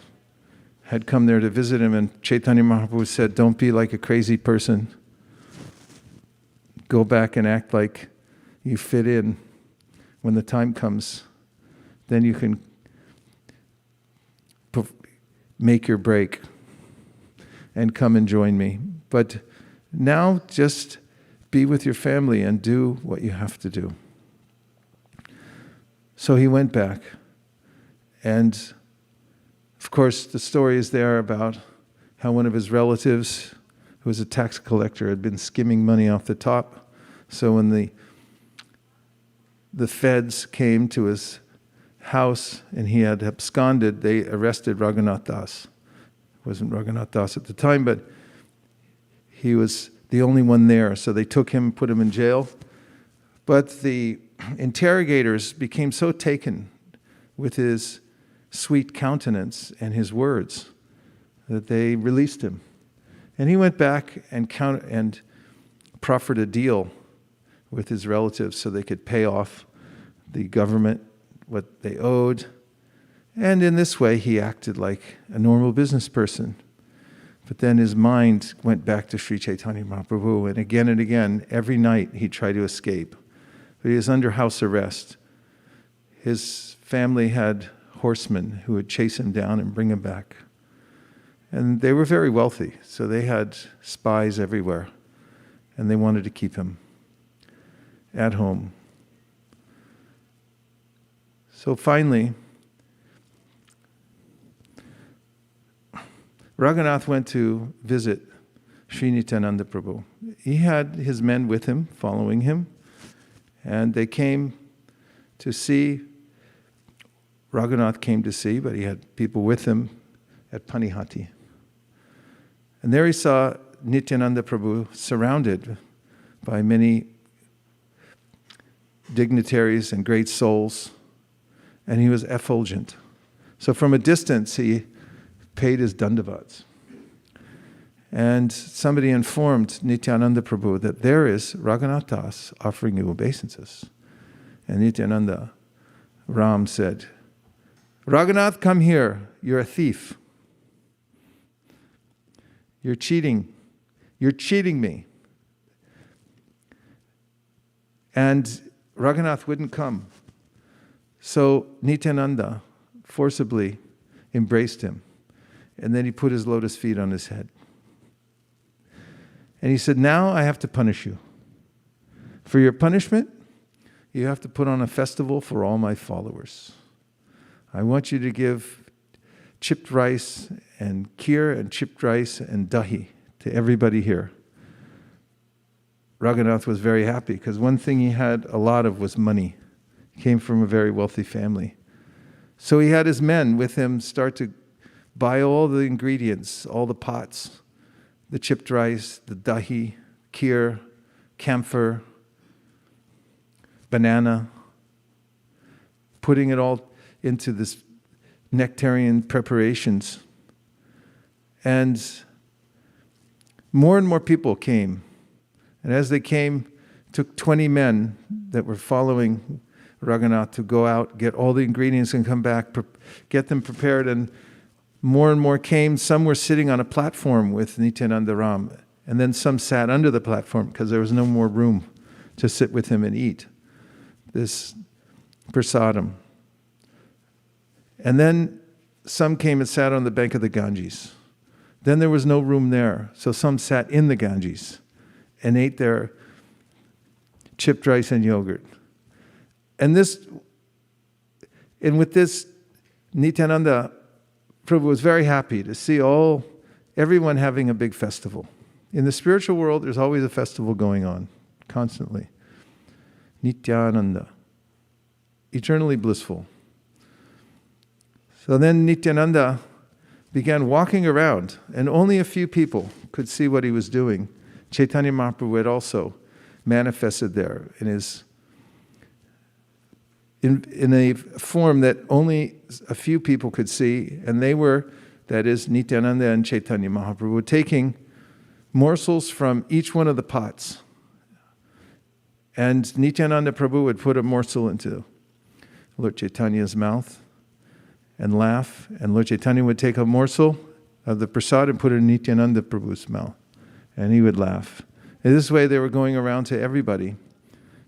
had come there to visit him, and Chaitanya Mahaprabhu said, "Don't be like a crazy person. Go back and act like you fit in. When the time comes, then you can make your break and come and join me. But now just be with your family and do what you have to do." So he went back. And of course, the story is there about how one of his relatives, who was a tax collector, had been skimming money off the top. So when the feds came to his house and he had absconded, they arrested Raghunath Das. It wasn't Raghunath Das at the time, but he was the only one there. So they took him, put him in jail. But the interrogators became so taken with his sweet countenance and his words that they released him. And he went back and proffered a deal with his relatives so they could pay off the government what they owed. And in this way, he acted like a normal business person. But then his mind went back to Sri Chaitanya Mahaprabhu, and again, every night he tried to escape. But he was under house arrest. His family had horsemen who would chase him down and bring him back. And they were very wealthy, so they had spies everywhere, and they wanted to keep him at home. So finally, Raghunath went to visit Sri Nityananda Prabhu. He had his men with him, following him, and they came to see. Raghunath came to see, but he had people with him at Panihati. And there he saw Nityananda Prabhu surrounded by many dignitaries and great souls, and he was effulgent. So from a distance, he paid his dandavats. And somebody informed Nityananda Prabhu that there is Raghunath Das offering you obeisances. And Nityananda Ram said, Raghunath, come here. You're a thief. You're cheating. You're cheating me. And Raghunath wouldn't come. So Nityananda forcibly embraced him. And then he put his lotus feet on his head. And he said, now I have to punish you. For your punishment, you have to put on a festival for all my followers. I want you to give chipped rice and kheer and chipped rice and dahi to everybody here. Raghunath was very happy because one thing he had a lot of was money. He came from a very wealthy family. So he had his men with him start to buy all the ingredients, all the pots, the chipped rice, the dahi, kheer, camphor, banana, putting it all into this nectarian preparations. And more people came. And as they came, it took 20 men that were following Raghunath to go out, get all the ingredients and come back, get them prepared. And more came. Some were sitting on a platform with Nityananda Ram. And then some sat under the platform because there was no more room to sit with him and eat this prasadam. And then some came and sat on the bank of the Ganges. Then there was no room there. So some sat in the Ganges and ate their chipped rice and yogurt. And with this, Nityananda Prabhu was very happy to see everyone having a big festival. In the spiritual world, there's always a festival going on, constantly. Nityananda, eternally blissful. So then Nityananda began walking around, and only a few people could see what he was doing. Chaitanya Mahaprabhu had also manifested there in a form that only a few people could see, and they were, that is, Nityananda and Chaitanya Mahaprabhu, taking morsels from each one of the pots. And Nityananda Prabhu would put a morsel into Lord Chaitanya's mouth and laugh, and Lord Chaitanya would take a morsel of the prasad and put it in Nityananda Prabhu's mouth, and he would laugh. In this way, they were going around to everybody,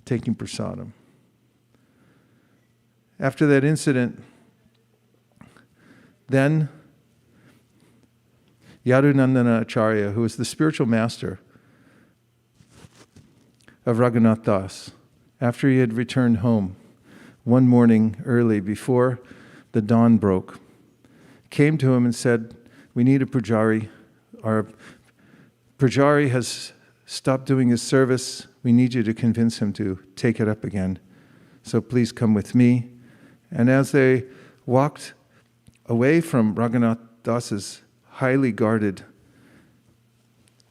taking prasadam. After that incident, then Yadunandana Acharya, who was the spiritual master of Raghunath Das, after he had returned home one morning early before the dawn broke, came to him and said, we need a pujari. Our pujari has stopped doing his service. We need you to convince him to take it up again. So please come with me. And as they walked away from Raghunath Das's highly guarded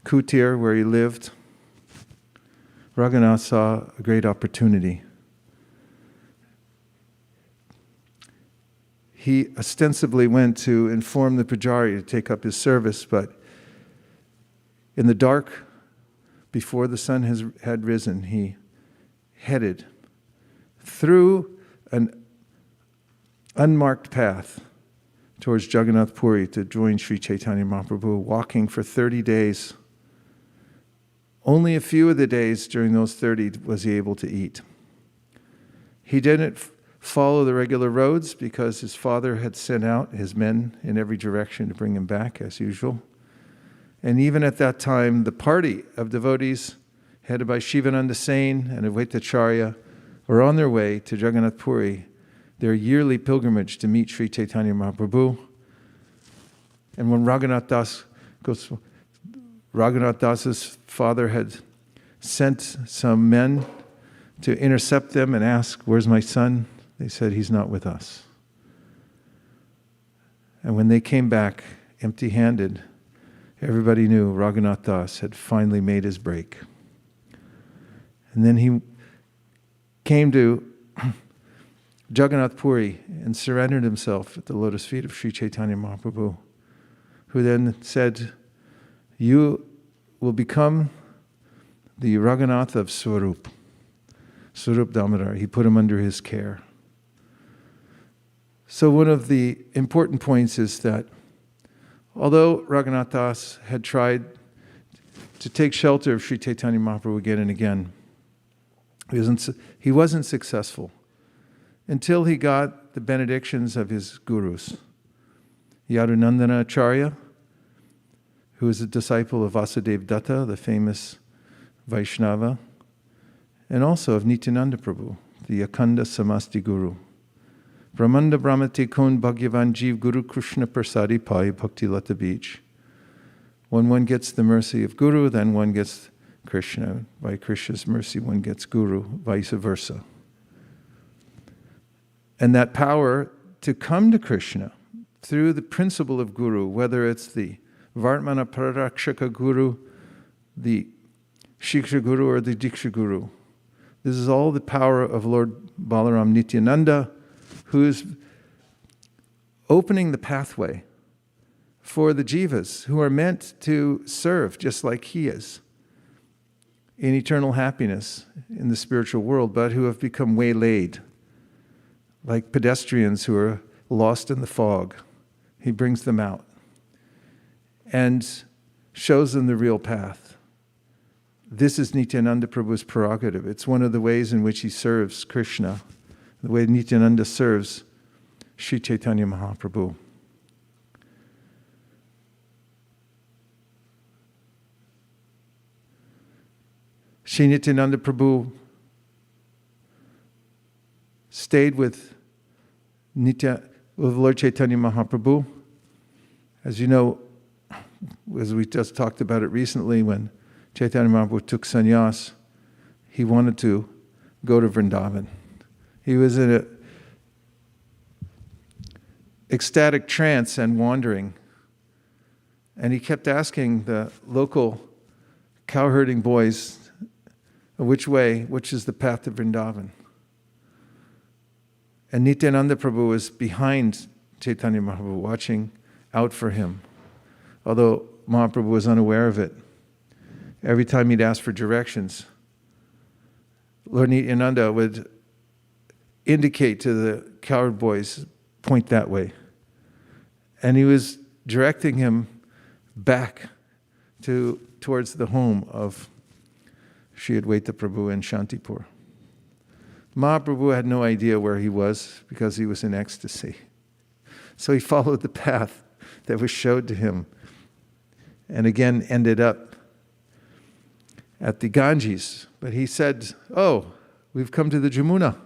kutir where he lived, Raghunath saw a great opportunity. He ostensibly went to inform the pujari to take up his service, but in the dark, before the sun had risen, he headed through an unmarked path towards Jagannath Puri to join Sri Chaitanya Mahaprabhu, walking for 30 days. Only a few of the days during those 30 was he able to eat. He did it follow the regular roads because his father had sent out his men in every direction to bring him back, as usual. And even at that time, the party of devotees, headed by Shivananda Sain and Advaitacharya, were on their way to Jagannath Puri, their yearly pilgrimage to meet Sri Chaitanya Mahaprabhu. And when Raghunath Das's father had sent some men to intercept them and ask, "Where's my son?" They said, "He's not with us." And when they came back empty-handed, everybody knew Raghunath Das had finally made his break. And then he came to Jagannath Puri and surrendered himself at the lotus feet of Sri Chaitanya Mahaprabhu, who then said, "You will become the Raghunath of Swarup Damodar." He put him under his care. So one of the important points is that although Raghunath Das had tried to take shelter of Sri Chaitanya Mahaprabhu again and again, he wasn't successful until he got the benedictions of his gurus. Yadunandana Acharya, who was a disciple of Vasudev Datta, the famous Vaishnava, and also of Nityananda Prabhu, the Akhanda Samasti Guru. Brahmanda Brahmati Kun Bhagyavan Jeev Guru Krishna Prasadi Pai Bhakti Lata Beach. When one gets the mercy of Guru, then one gets Krishna. By Krishna's mercy, one gets Guru, vice versa. And that power to come to Krishna through the principle of Guru, whether it's the Vartmana Parakshaka Guru, the Shiksha Guru, or the Diksha Guru. This is all the power of Lord Balaram Nityananda, who is opening the pathway for the jivas who are meant to serve just like he is in eternal happiness in the spiritual world, but who have become waylaid, like pedestrians who are lost in the fog. He brings them out and shows them the real path. This is Nityananda Prabhu's prerogative. It's one of the ways in which he serves Krishna, the way Nityananda serves Sri Chaitanya Mahaprabhu. Sri Nityananda Prabhu stayed with Lord Chaitanya Mahaprabhu. As you know, as we just talked about it recently, when Chaitanya Mahaprabhu took sannyas, he wanted to go to Vrindavan. He was in an ecstatic trance and wandering. And he kept asking the local cow-herding boys, which is the path to Vrindavan? And Nityananda Prabhu was behind Chaitanya Mahaprabhu, watching out for him, although Mahaprabhu was unaware of it. Every time he'd ask for directions, Lord Nityananda would indicate to the cowherd boys, point that way. And he was directing him back towards the home of Sri Advaita Prabhu in Shantipur. Mahaprabhu had no idea where he was because he was in ecstasy. So he followed the path that was showed to him and again ended up at the Ganges. But he said, "Oh, we've come to the Jamuna."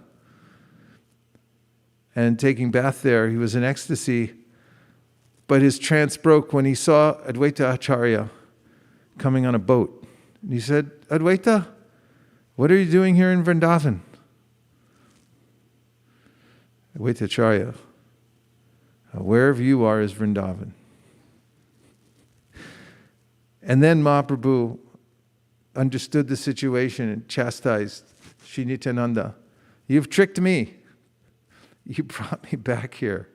And taking bath there, he was in ecstasy. But his trance broke when he saw Advaita Acharya coming on a boat. And he said, "Advaita, what are you doing here in Vrindavan?" Advaita Acharya, "Wherever you are is Vrindavan." And then Mahaprabhu understood the situation and chastised Sri Nityananda. "You've tricked me. You brought me back here."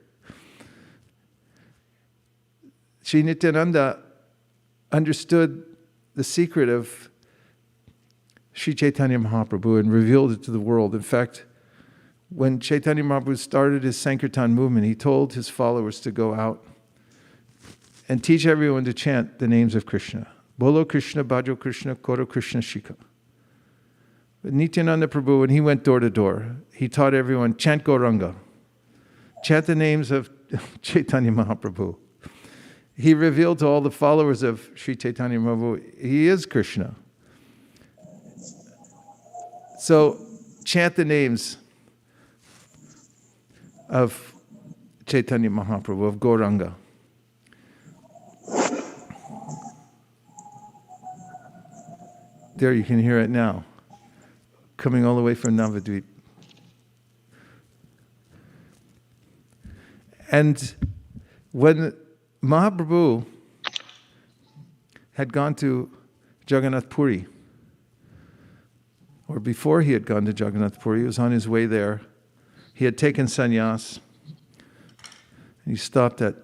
Sri Nityananda understood the secret of Sri Chaitanya Mahaprabhu and revealed it to the world. In fact, when Chaitanya Mahaprabhu started his Sankirtan movement, he told his followers to go out and teach everyone to chant the names of Krishna. Bolo Krishna, Bhajo Krishna, Koro Krishna Shikha. But Nityananda Prabhu, when he went door to door, he taught everyone, chant Gauranga. Chant the names of Chaitanya Mahaprabhu. He revealed to all the followers of Sri Chaitanya Mahaprabhu, he is Krishna. So chant the names of Chaitanya Mahaprabhu, of Gauranga. There, you can hear it now, coming all the way from Navadvip. And when Mahaprabhu had gone to Jagannath Puri, or before he had gone to Jagannath Puri, he was on his way there. He had taken sannyas. He stopped at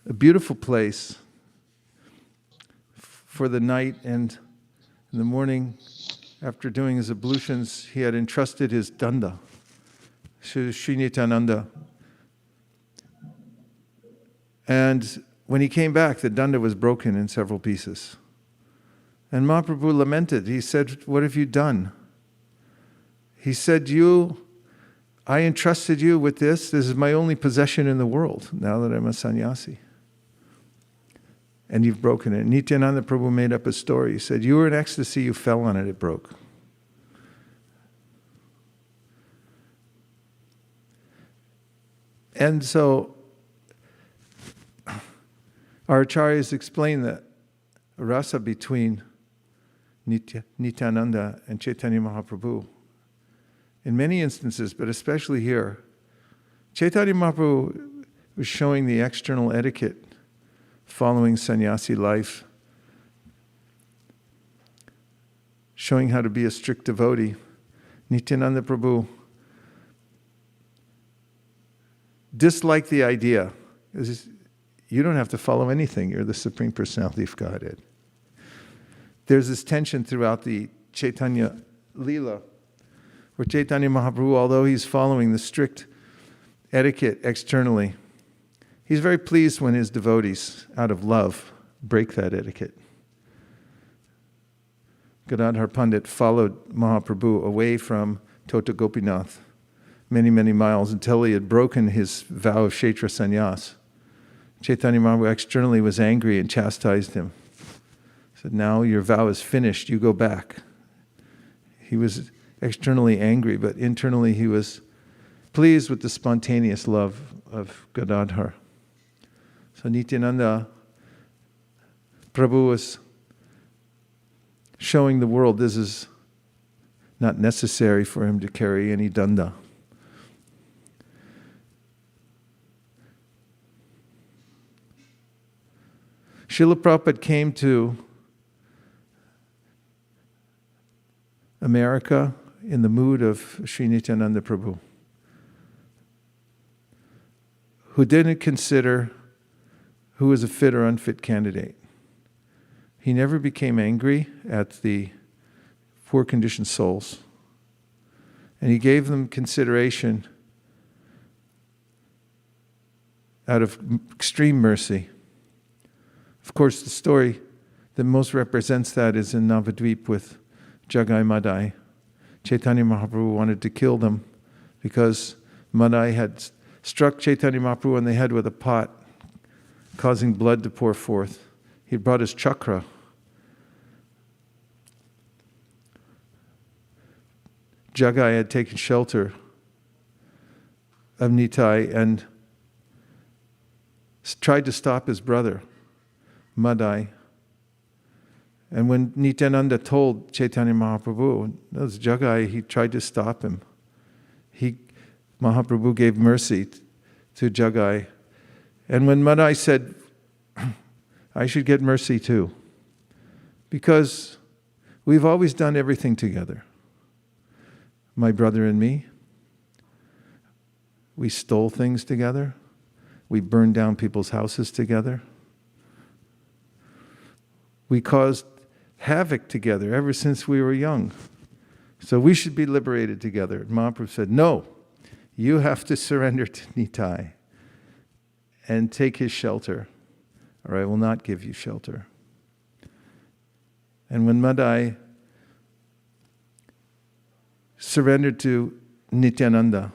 a beautiful place for the night, and in the morning, after doing his ablutions, he had entrusted his danda to Sri Nityananda. And when he came back, the danda was broken in several pieces. And Mahaprabhu lamented. He said, "What have you done?" He said, I entrusted you with this. This is my only possession in the world, now that I'm a sannyasi. And you've broken it. Nityananda Prabhu made up a story. He said, you were in ecstasy, you fell on it, it broke. And so, our acharyas explain that rasa between Nityananda and Chaitanya Mahaprabhu, in many instances, but especially here, Chaitanya Mahaprabhu was showing the external etiquette following sannyasi life, showing how to be a strict devotee. Nityananda Prabhu disliked the idea. You don't have to follow anything. You're the Supreme Personality of Godhead. There's this tension throughout the Chaitanya Leela, where Chaitanya Mahaprabhu, although he's following the strict etiquette externally, he's very pleased when his devotees, out of love, break that etiquette. Gadadhar Pandit followed Mahaprabhu away from Tota Gopinath many, many miles until he had broken his vow of Kshetra Sannyas. Chaitanya Mahaprabhu externally was angry and chastised him. He said, now your vow is finished, you go back. He was externally angry, but internally he was pleased with the spontaneous love of Gadadhar. So Nityananda Prabhu was showing the world this is not necessary for him to carry any danda. Srila Prabhupada came to America in the mood of Sri Nityananda Prabhu, who didn't consider who was a fit or unfit candidate. He never became angry at the poor conditioned souls, and he gave them consideration out of extreme mercy. Of course, the story that most represents that is in Navadvip with Jagai Madai. Chaitanya Mahaprabhu wanted to kill them because Madai had struck Chaitanya Mahaprabhu on the head with a pot, causing blood to pour forth. He brought his chakra. Jagai had taken shelter of Nitai and tried to stop his brother, Madai. And when Nityananda told Chaitanya Mahaprabhu, that was Jagai, he tried to stop him. Mahaprabhu gave mercy to Jagai. And when Madai said, I should get mercy too, because we've always done everything together. My brother and me, we stole things together. We burned down people's houses together. We caused havoc together ever since we were young. So we should be liberated together. Mahaprabhu said, no, you have to surrender to Nitai and take his shelter, or I will not give you shelter. And when Madai surrendered to Nityananda.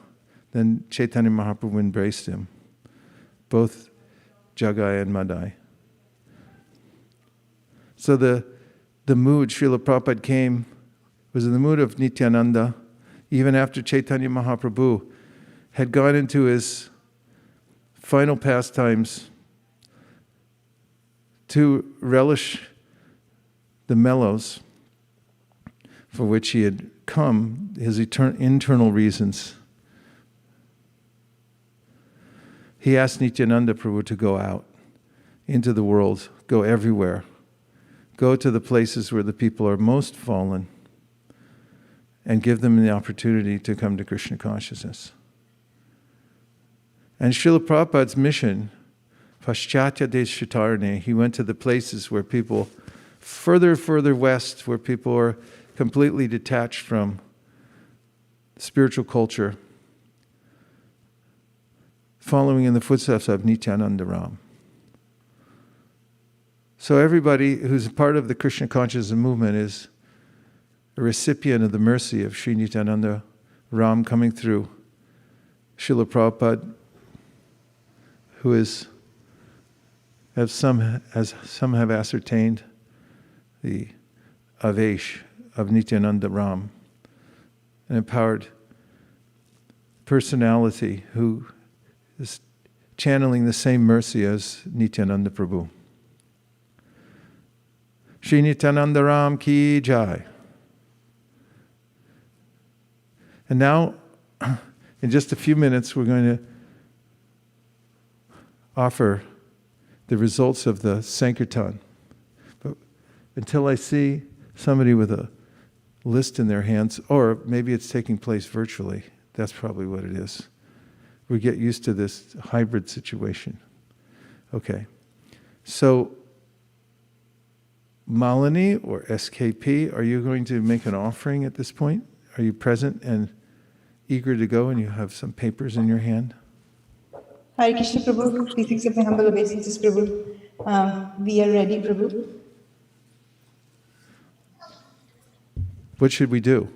Then Chaitanya Mahaprabhu embraced him, both Jagai and Madai. So the mood Srila Prabhupada came was in the mood of Nityananda, even after Chaitanya Mahaprabhu had gone into his final pastimes to relish the mellows for which he had come, his internal reasons. He asked Nityananda Prabhu to go out into the world, go everywhere, go to the places where the people are most fallen, and give them the opportunity to come to Krishna consciousness. And Srila Prabhupada's mission, Paschatya Deshatarne, he went to the places where people, further west, where people are completely detached from spiritual culture, following in the footsteps of Nityananda Ram. So everybody who's part of the Krishna consciousness movement is a recipient of the mercy of Sri Nityananda Ram coming through Srila Prabhupada, who is, as some have ascertained, the Avesh of Nityananda Ram, an empowered personality who is channeling the same mercy as Nityananda Prabhu. Shri Nityananda Ram ki jai. And now, in just a few minutes, we're going to offer the results of the sankirtan. But until I see somebody with a list in their hands, or maybe it's taking place virtually, that's probably what it is. We get used to this hybrid situation. Okay. So, Malini or SKP, are you going to make an offering at this point? Are you present and eager to go, and you have some papers in your hand? Hare Krishna Prabhu, please accept my humble obeisances, Prabhu. We are ready, Prabhu. What should we do?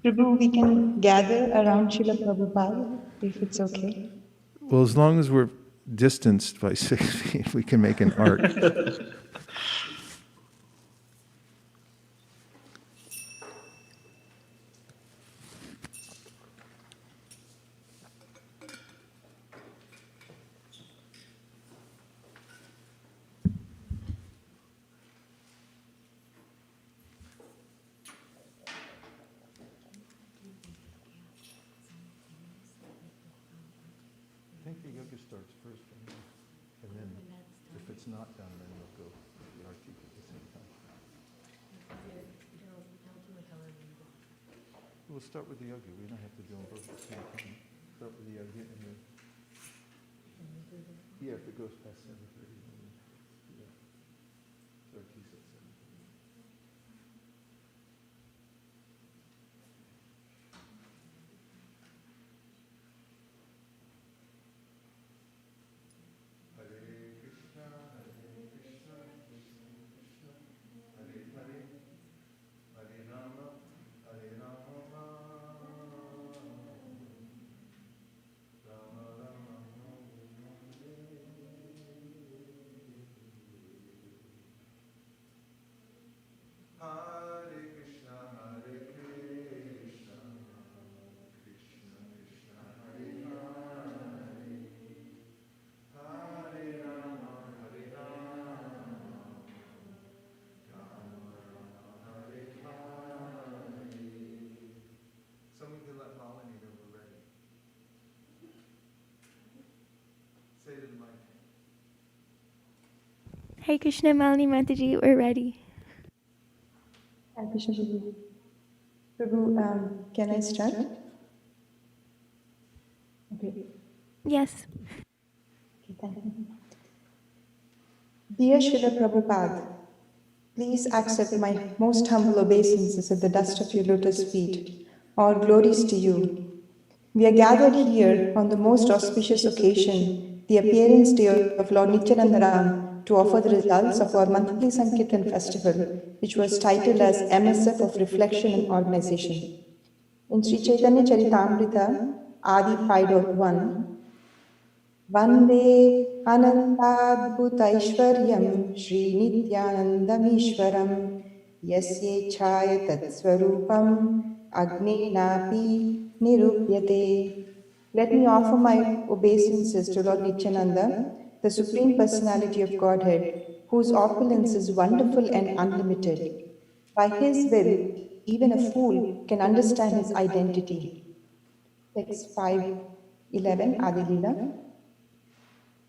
Prabhu, we can gather around Srila Prabhupada, if it's okay. Well, as long as we're distanced by 6 feet, we can make an arc. I think the yoga starts first, and then if it's not done, then we'll go to the arti at the same time. We'll start with the yoga. We don't have to do them both at the same time. Start with the yoga and then... Yeah, if it goes past 7:30, then yeah. So arti at 7:30. Someone can let Malini know we're ready. Say to the mic. Hare Krishna, Malini Mataji, we're ready. Hare Krishna Prabhu. Prabhu, can I start? Okay. Yes. Okay, thank you. Dear Srila Prabhupada, please accept my most humble obeisances at the dust of your lotus feet. All glories to you. We are gathered here on the most auspicious occasion, the appearance day of Lord Nityananda Ram, to offer the results of our monthly Sankirtan festival, which was titled as MSF of Reflection and Organization. In Sri Chaitanya Charitamrita, Adi 5.1, Vande Anantadbhutaishwaryam Sri Nityanandamishwaram Yasyechaya Tatswarupam Agnenapi Nirupyate. Let me offer my obeisances to Lord Nityananda, the Supreme Personality of Godhead, whose opulence is wonderful and unlimited. By His will, even a fool can understand His identity. Text 5.11 Adilila.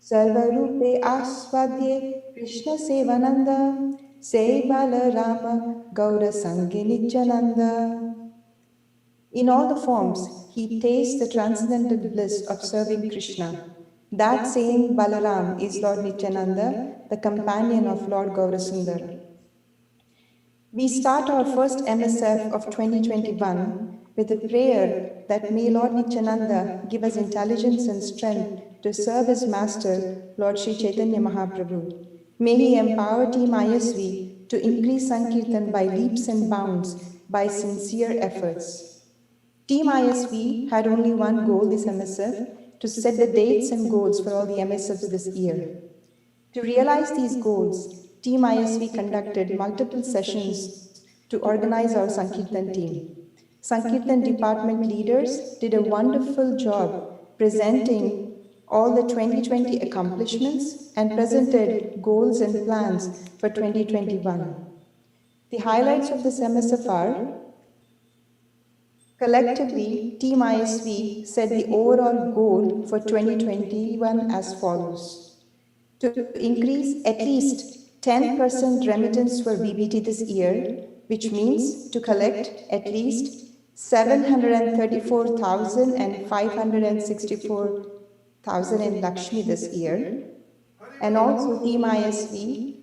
Sarvarupe Aswadye Krishna Sevananda Se Balarama Gaura Sangi Nityananda. In all the forms, he tastes the transcendental bliss of serving Krishna. That same Balaram is Lord Nityananda, the companion of Lord Gaurasundar. We start our first MSF of 2021 with a prayer that may Lord Nityananda give us intelligence and strength to serve his master, Lord Sri Chaitanya Mahaprabhu. May he empower Team ISV to increase Sankirtan by leaps and bounds by sincere efforts. Team ISV had only one goal this MSF, to set the dates and goals for all the MSFs this year. To realize these goals, Team ISV conducted multiple sessions to organize our Sankirtan team. Sankirtan department leaders did a wonderful job presenting all the 2020 accomplishments and presented goals and plans for 2021. The highlights of this MSF are: collectively, Team ISV set the overall goal for 2021 as follows: to increase at least 10% remittance for BBT this year, which means to collect at least 734,564,000 in Lakshmi this year. And also Team ISV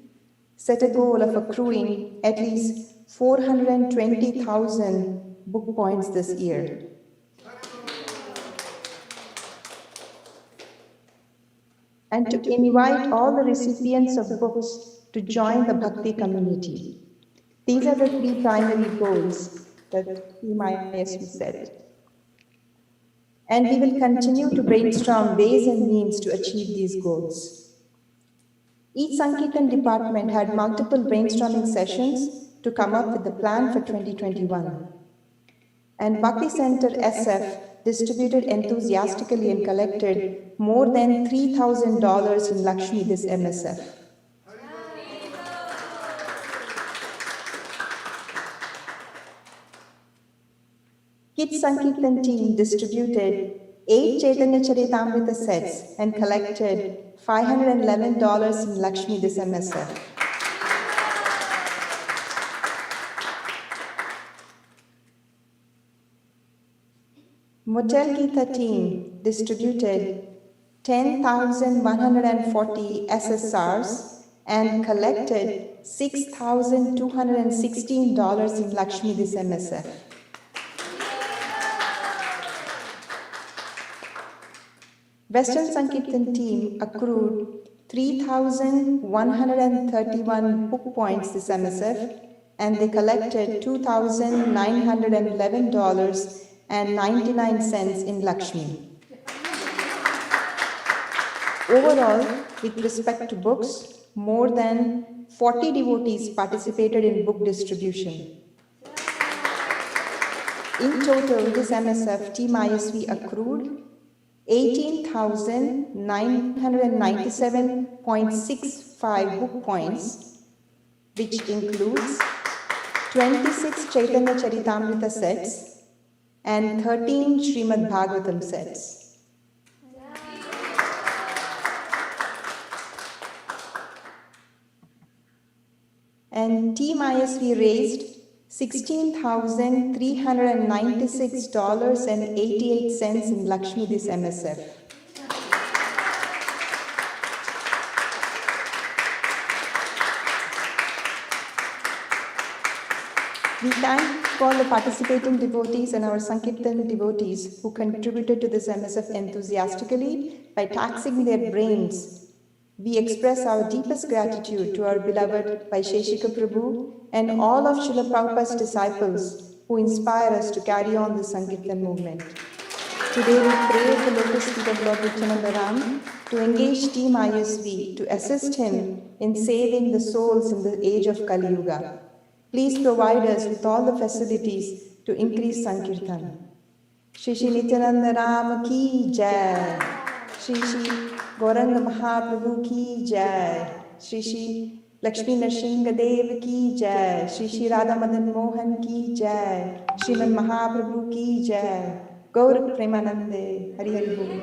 set a goal of accruing at least 420,000 book points this year. And to invite all the recipients of books to join the Bhakti community. These are the three primary goals that Team ISV set. And we will continue to brainstorm ways and means to achieve these goals. Each Sankirtan department had multiple brainstorming sessions to come up with the plan for 2021. And Bhakti Center SF distributed enthusiastically and collected more than $3,000 in Lakshmi this MSF. Kids Sankirtan team distributed 8 Chaitanya Charitamrita sets and collected $511 in Lakshmi this MSF. Motel Gita team distributed 10,140 SSRs and collected $6,216 in Lakshmi this MSF. Western Sankirtan team accrued 3,131 book points this MSF, and they collected $2,911.99 in Lakshmi. Overall, with respect to books, more than 40 devotees participated in book distribution. In total, this MSF Team ISV accrued 18,997.65 book points, which includes 26 Chaitanya Charitamrita sets and 13 Srimad Bhagavatam sets. And Team ISV raised $16,396.88 in Lakshmi this MSF. We thank all the participating devotees and our Sankirtan devotees who contributed to this MSF enthusiastically by taxing their brains We express our deepest gratitude to our beloved Vaisesika Prabhu and all of Srila Prabhupada's disciples who inspire us to carry on the Sankirtan movement. Today we pray the lotus feet of Lord Nityananda Ram to engage Team ISV to assist him in saving the souls in the age of Kali Yuga. Please provide us with all the facilities to increase Sankirtan. Shri Shri Nityananda Ram ki jai. Shri Shri Gauranga Mahaprabhu ki jai. Shri Shri Lakshmi Narsingha Dev ki jai. Shri Shri Radha Madan Mohan ki jai. Shriman Mahaprabhu ki jai. Gaur Premanande Hari Hari Bol.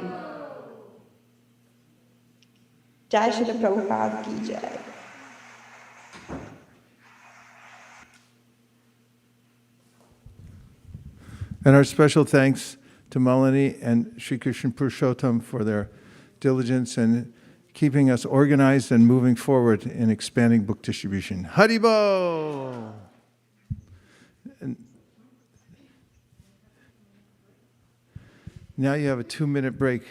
Jai Shri Prabhupada ki jai. And our special thanks to Malini and Sri Krishna Purushottam for their diligence and keeping us organized and moving forward in expanding book distribution. Haribo! Now you have a 2-minute break,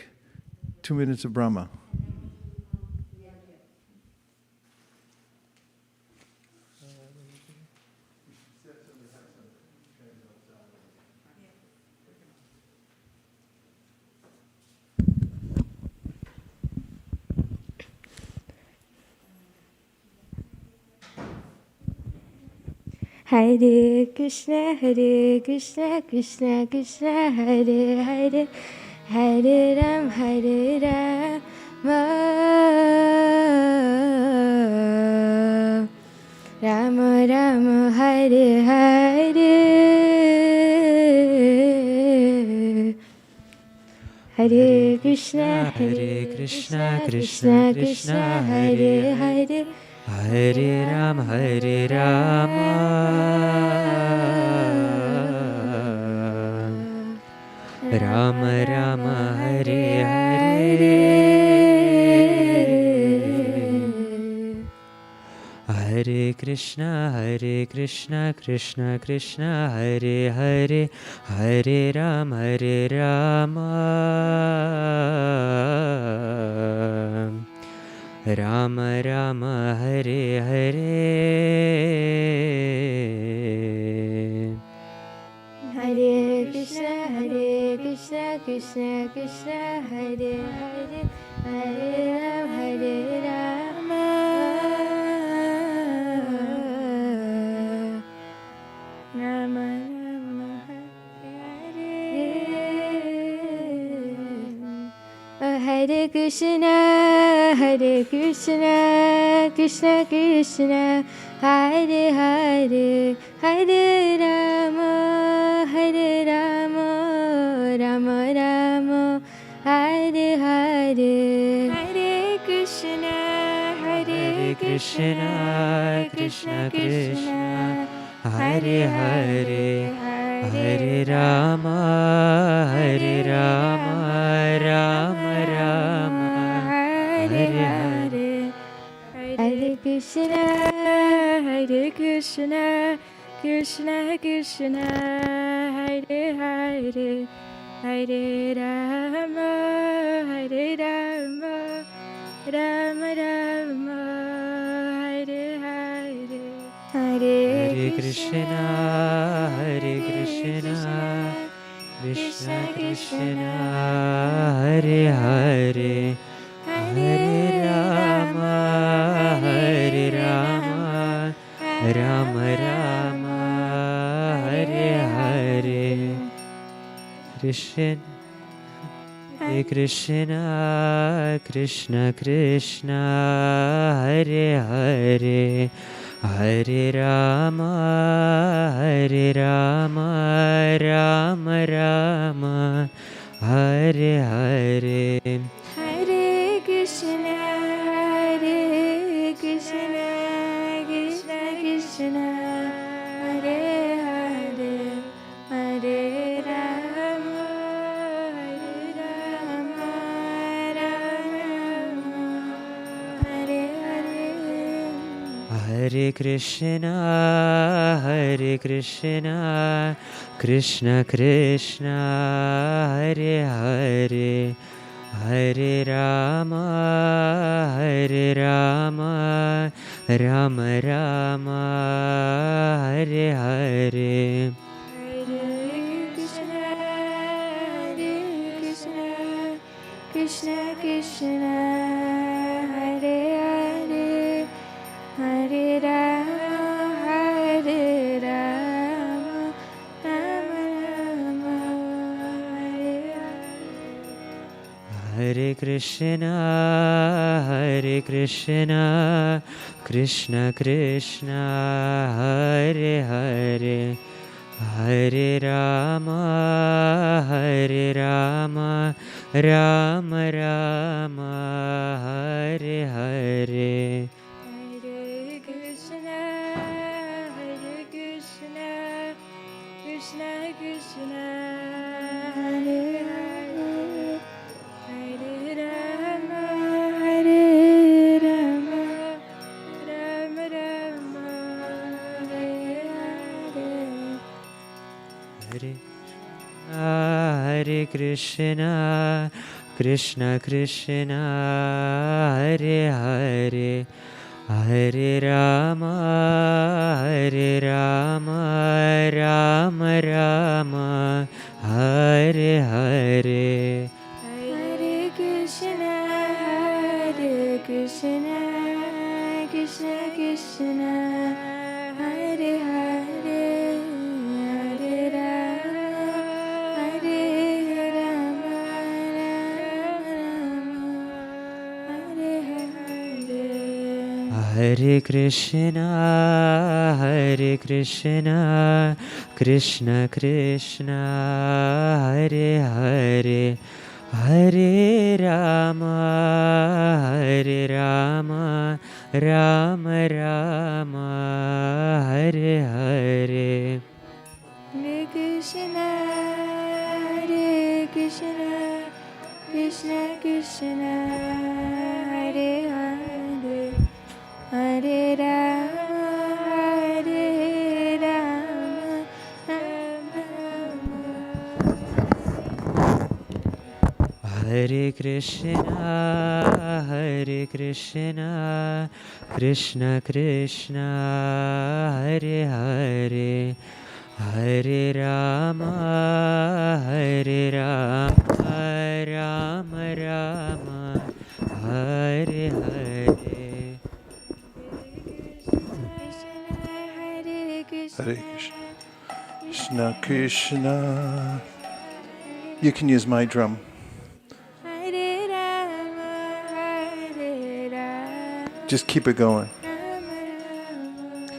2 minutes of Brahma. Hare Krishna, Krishna Krishna, Hare Hare, Hare Rama, Rama Rama, Hare Hare, Hare Krishna, Krishna Krishna, Hare Hare, Hare Rama, Rama Rama, Hare Hare, Hare Krishna, Krishna Krishna, Hare Hare, Hare Rama, Rama Rama, Hare Hare, Hare Krishna, Krishna Krishna, Hare Hare, Hare Rama, Rama Rama, Hare Hare. Hare Krishna, Krishna Krishna, Hare Hare, Hare Rama, Rama Rama, Hare Hare. Hare Krishna, Krishna Krishna, Hare Hare, Hare Rama, Rama Rama, Hare Hare. Hare Krishna, Krishna Krishna, Hare Hare, Hare Rama, Rama Rama, Hare Hare. Hare Krishna, Krishna Krishna, Hare Hare, Hare Rama, Rama Rama, Hare Hare. Hare Krishna, Krishna Krishna, Hare Hare, Hare Rama, Rama Rama, Hare Hare. Hare Krishna, Krishna Krishna, Hare Hare, Hare Rama, Rama Rama, Hare Hare. Hare Krishna, Krishna Krishna, Hare Hare, Hare Rama, Hare Rama, Rama Rama, Hare Hare. Hare Krishna, Krishna Krishna, Hare Hare, Hare Rama, Hare Rama, Rama Rama, Hare Hare. Hare Krishna, Krishna Krishna, Hare Hare, Hare Rama, Rama Rama, Hare Hare. Hare Krishna, Krishna Krishna, Hare Hare, Hare Rama, Rama Rama, Hare Hare. Hare Krishna, Krishna Krishna, Hare Hare, Hare Rama, Rama Rama, Hare Hare. Hare Krishna, Krishna Krishna, Hare Hare, Hare Rama, Hare Hare. Hare Krishna, Krishna Krishna, Hare Hare, Hare Rama, Rama Rama, Hare Hare. Hare Krishna, Krishna Krishna, Hare Hare, Hare Rama, Rama Rama. Hare Krishna, Krishna Krishna, Hare Hare, Hare Rama, Rama Rama, Hare Hare. Hare Krishna, Hare Krishna, Krishna. You can use my drum. Hare Rama, Hare Rama, Just keep it going. Rama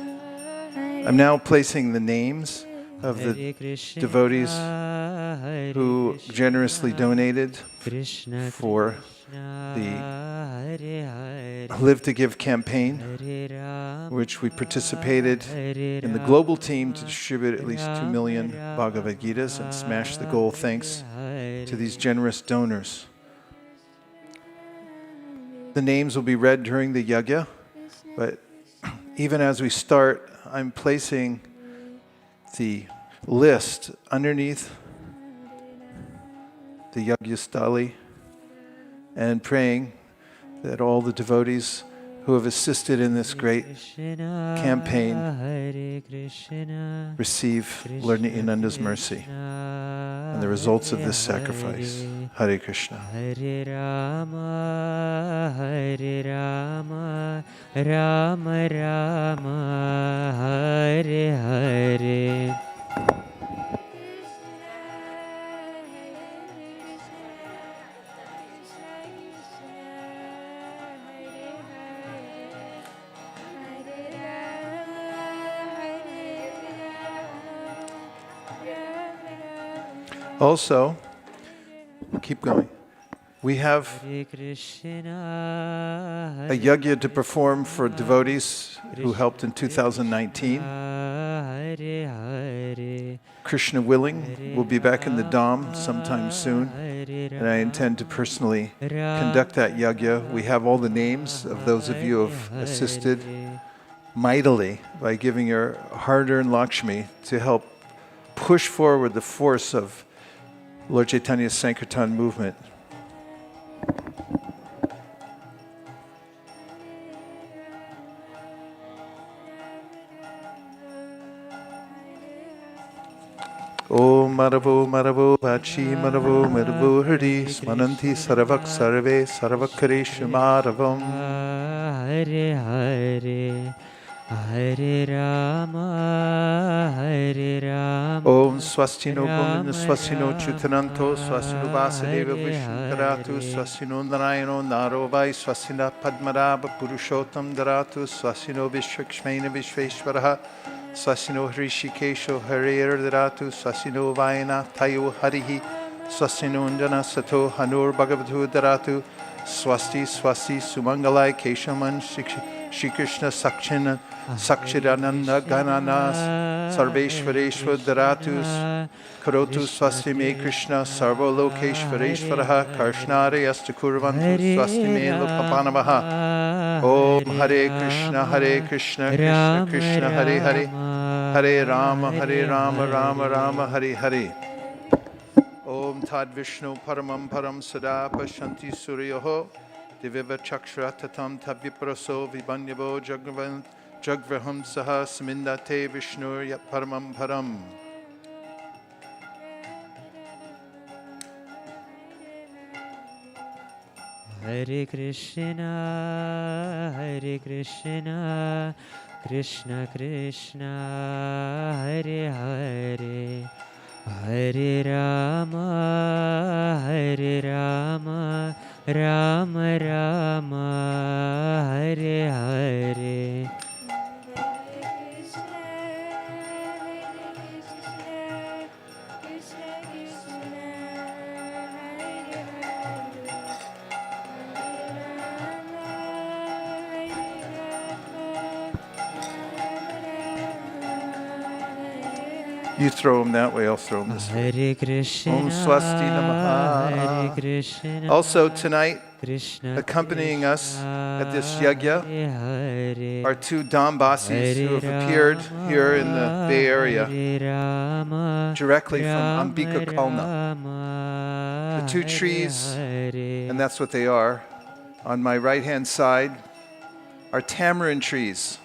Rama, I'm now placing the names of the Hare Krishna, devotees Hare who Krishna, generously donated Krishna for Krishna, the Hare Hare, Live to Give campaign, Hare Rama, which we participated Hare in the global team to distribute at least 2 million Bhagavad Gitas and smash the goal thanks to these generous donors. The names will be read during the yagya, but even as we start, I'm placing the list underneath the yagya stali and praying that all the devotees who have assisted in this great campaign receive Lord Nityananda's mercy and the results of this sacrifice. Hare Krishna. Hare Rama, Rama Rama, Hare Hare. Also, keep going. We have Hare Krishna, a yagya to perform for devotees who helped in 2019. Hare Hare. Krishna willing, we'll be back in the Dham sometime soon, and I intend to personally conduct that yagya. We have all the names of those of you who have assisted mightily by giving your hard-earned Lakshmi to help push forward the force of Lord Chaitanya's Sankirtan movement. Om Maravo Maravo Vachi Maravo Maravo Hari Smananti Saravak Sarve Saravakarisha Maravam. Hare Hare Hare Rama Om Swastino Govinda Swastino Chutananto Swastino Vasudeva Vishnukaratu Swastino Narayano Narovai Swastina Padmarabha Purushottam Daratu Swastino Vishwakshmena Vishveshwaraha Swastino Hrishikesho Harir Daratu Swastino Vayana Tayo Harihi Swastino Undana Sato Hanur Bhagavatu Daratu Swasti Swasti Sumangalai Keshaman Shri Krishna Sakshina Sakshirananda Gananas Sarveshwareshwar Daratus Karotu Swasti Me Krishna Sarvo Lokeshwareshwaraha Karshnare Astakurvantu Swasti Me Lokapanavaha. Om Hare Krishna Krishna Krishna Hare Hare Hare Rama Rama Rama Hare Hare. Om Tad Vishnu Paramam Param Sada Pashanti Suryoho Diviva Chakshra Tatam Tavipraso Vibanyavo Jagvraham Saha Samindate Vishnur Yat Paramam Param. Hare Krishna Krishna Krishna Hare Hare Hare Rama Rama Rama Hare Hare. You throw them that way, I'll throw them this way. Hare Krishna, Om Swasti Namaha. Hare Krishna, Also tonight, Krishna, accompanying us at this yagya Hare are two Dambasis who have appeared here in the Bay Area directly from Ambika Kalna. The two trees, and that's what they are, on my right-hand side are tamarind trees.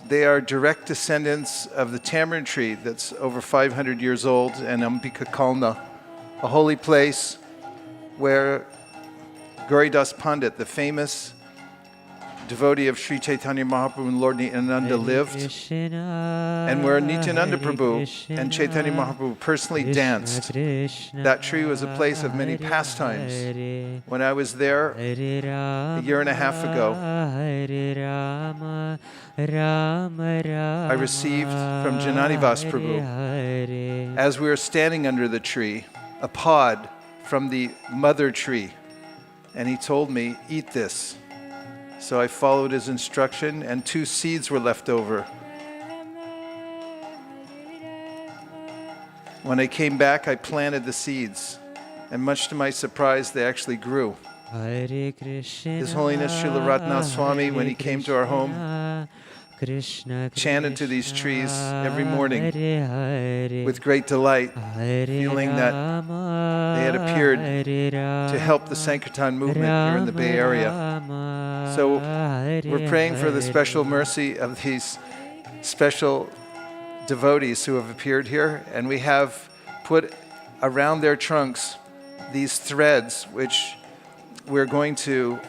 They are direct descendants of the tamarind tree that's over 500 years old in Ambika Kalna, a holy place where Gauridas Pandit, the famous devotee of Sri Chaitanya Mahaprabhu and Lord Nityananda lived, and where Nityananda Prabhu and Chaitanya Mahaprabhu personally danced. That tree was a place of many pastimes. When I was there a year and a half ago, I received from Jananivas Prabhu, as we were standing under the tree, a pod from the mother tree. And he told me, eat this. So I followed his instruction, and 2 seeds were left over. When I came back, I planted the seeds, and much to my surprise, they actually grew. His Holiness Srila Ratna Swami, when he came to our home, chanted to these trees every morning with great delight, feeling that they had appeared to help the Sankirtan movement here in the Bay Area. So we're praying for the special mercy of these special devotees who have appeared here, and we have put around their trunks these threads, which we're going to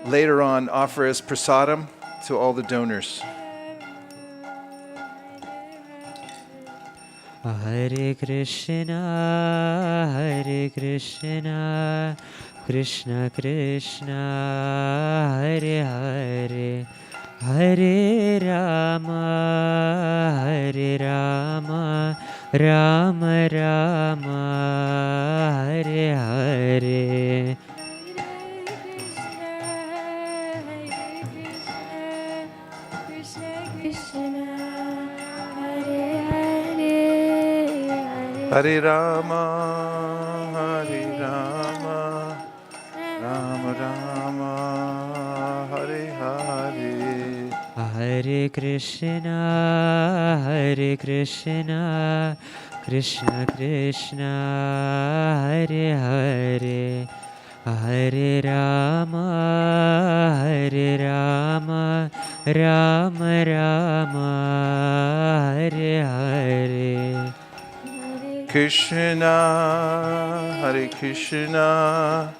later on offer as prasadam to all the donors. Hare Krishna, Krishna Krishna, Hare Hare, Hare Rama, Rama Rama, Hare Hare. Hare Rama, Rama Rama, Hare Hare. Hare Krishna, Krishna Krishna, Hare Hare, Hare Rama, Rama Rama Hare Hare Krishna Hare Krishna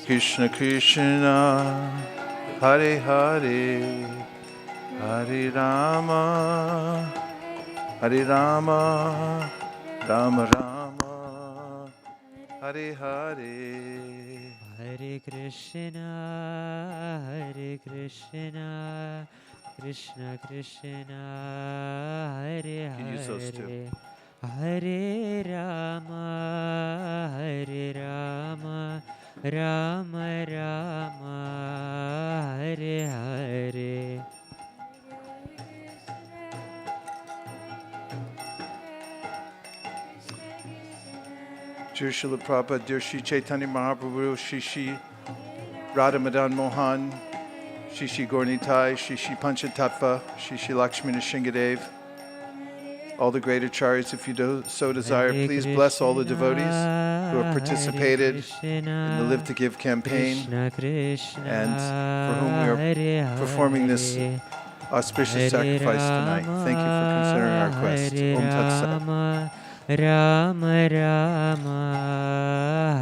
Krishna Krishna Hare Hare Hare Rama Hare Rama Rama Rama Hare Hare Hare Krishna Krishna Krishna Hare You can use those too. Hare Hare Rama Rama Rama Hare Hare Dear Srila Prabhupada, dear Shri Chaitanya Mahaprabhu, Shri Shri Radha Madan Mohan, Shri Shri Gaurnitai, Shri Shri Panchatattva, Shri Shri Lakshmi Nrsingadev, all the great acharyas, if you so desire, please bless all the devotees who have participated in the Live to Give campaign and for whom we are performing this auspicious sacrifice tonight. Thank you for considering our request. Om Tat Sat. Rama Rama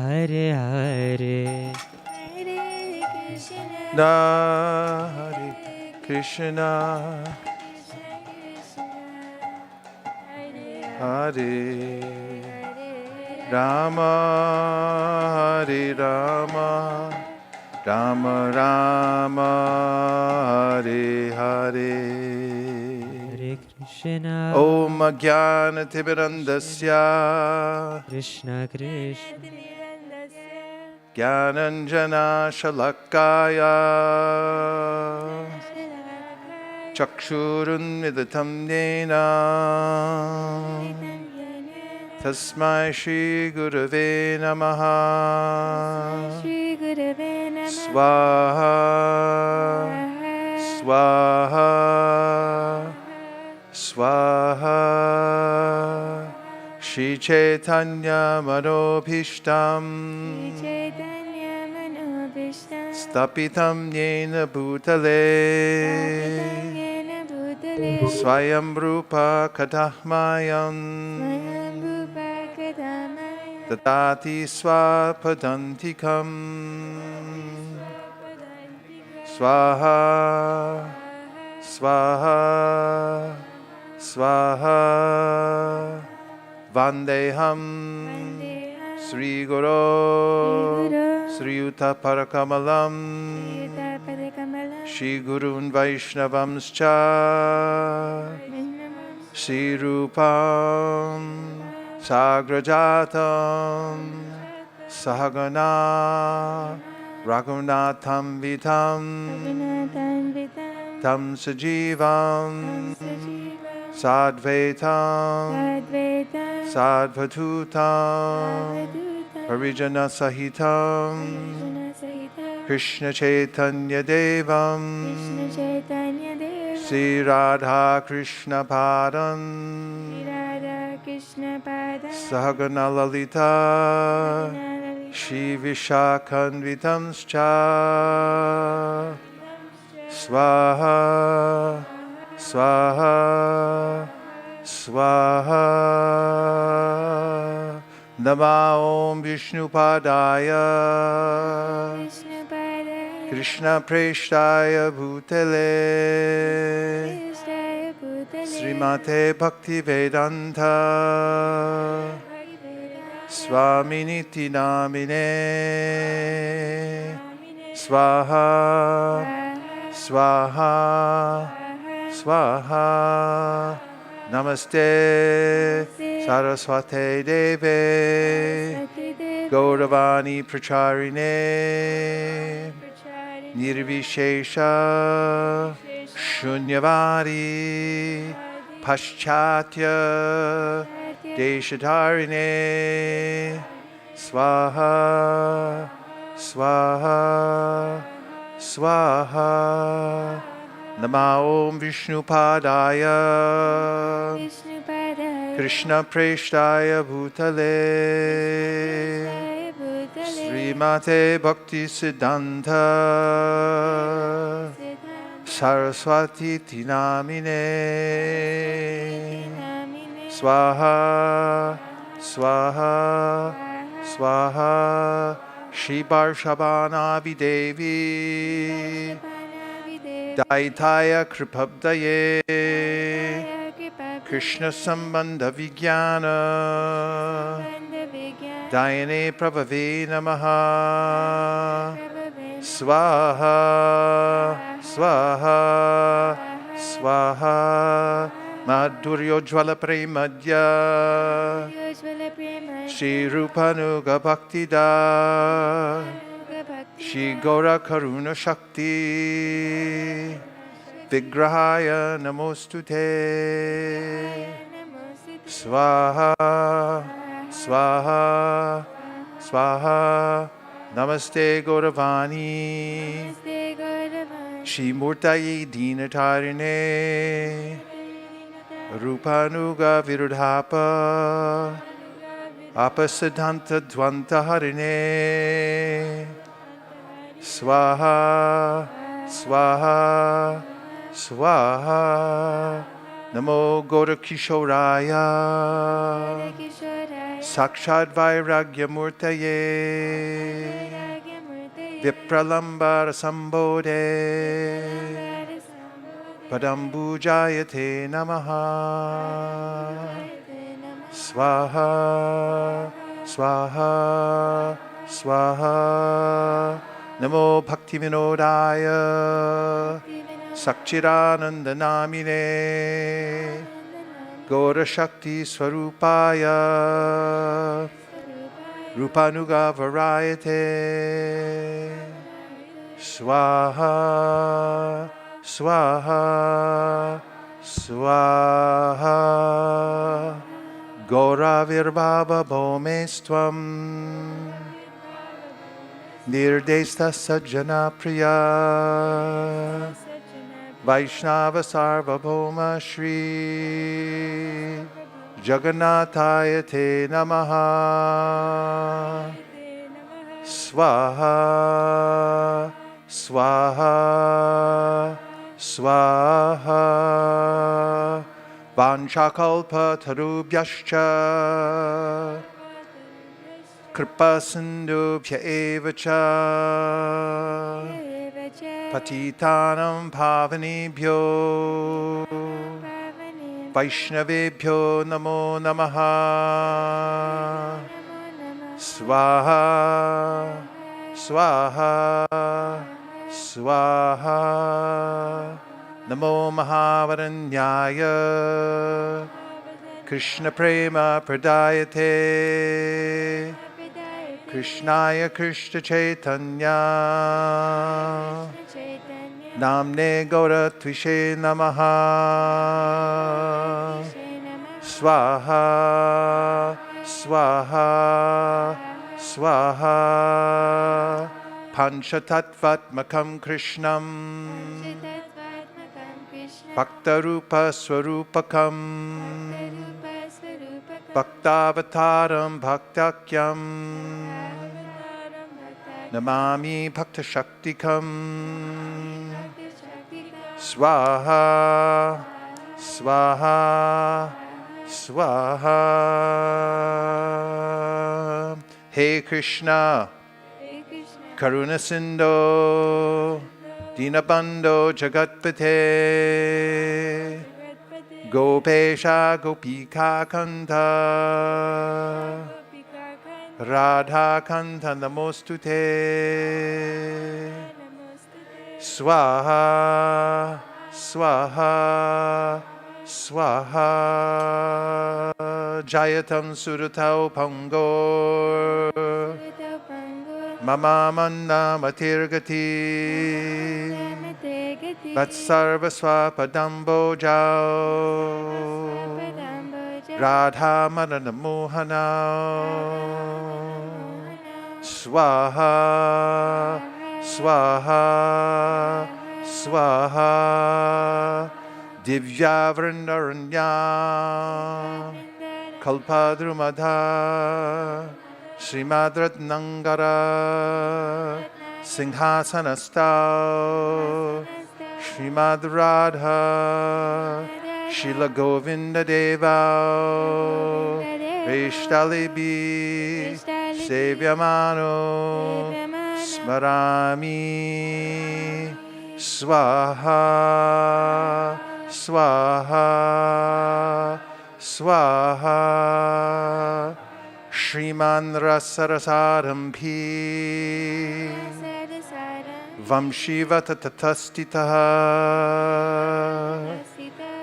Hare Hare Na Hare Krishna Hare Rama Hare Rama Rama Rama Hare Hare Krishna Om Jnana Timirandasya Krishna Krishna Jnananjana Shalakaya Chakshurun Vidatam Nena Tasmai Shri Gurave Namaha Swaha Swaha Swaha Shri Chaitanya Manobhishtam Stapitam Yena Bhutale Swayam Rupa Katahmayam Tatati Swapadantikam Swaha Swaha Swaha Vandeham Sri Guru Sri Yuta Parakamalam Shri Gurun Vaishnavamscha Shri Rupam Sagrajatam Sahagana Raghunatham Vitam Tam Sajivam Sadvaitam Sadvatutam Parijana Sahitam Krishna Chaitanya Devam Sri Radha Krishna Padam Sahagana Lalita Shri Vishakhanvitamscha Swaha Swaha Swaha Nama Om Vishnupadaya Krishna Preshtaya Bhutale Srimate Bhakti Vedanta Swaminiti Namine Swaha Swaha Swaha Namaste Saraswate Deve Gauravani Pracharine Nirvishesha Shunyavadi Paschatya Deshatarine Swaha Swaha Swaha Nama Om Vishnupadaya Krishna Preshtaya Bhutale Srimate Bhakti Siddhanta Saraswati Tinamine Namine Swaha Swaha Swaha Shri Barshabhana Videvi Daitaya Kripabdaye Krishna Sambandha Vijnana Dayane Prabhave Namaha Swaha Swaha Swaha Madhuryo Jvala Premadya Shri Rupanuga Bhaktida Shri Gora Karuna Shakti Vigrahaya Namostute Swaha Swaha Swaha Namaste Gauravani Shri Murtaye Dinatarine Rupanuga Virudhapa Apasiddhanta Dvantaharine Swaha Swaha Swaha Namo Gaurakishoraya Sakshad Vairagya Murtaye Vipralambara Sambodhe Padambujayate Namaha Swaha Swaha Swaha Namo Bhakti Vinodaya Sakchirananda Namine Gaura Shakti Swarupaya Rupanuga Varayate Swaha Swaha Swaha Gauravirbhava Bhomestvam Nirdesta Sajjana Priya Vaishnava Sarvabhauma Shri Jagannathaya Te Namaha Swaha Swaha Swaha Vanchakalpa Tarubhyascha Kripa Sindhubhya Evacha Patitanam Pavanebhyo Vaishnavebhyo Namo Namaha Swaha Swaha Swaha Namo Mahavaranyaya Krishna Prema Pradayate Krishnaya Krishna Chaitanya Namne Gaura Tvishe Namaha Swaha Swaha Swaha Panchatattvatmakam Krishnam Bhaktarupa Swarupakam Bhaktavataram Bhaktakyam Namami Bhakta Shaktikam Swaha Swaha Swaha Hey Krishna Karuna Sindho Dinabandho Jagatpate Gopesha Gopika Kanta Radha Kanta Namostute Swaha Swaha Swaha Jayatam Suratau Pangor Mama Manna Matirgati Vatsarva Swapadambo Jao Radha Madana Mohana Swaha Swaha Swaha Divya Vrindaranya Kalpadrumadha Srimad Nangara Singhasanastao Srimad Radha Shila Govinda Deva Reshtalibi Sevyamano Smarami Swaha Swaha Swaha Shriman Rasarasarampi Vamshiva Tatatastitaha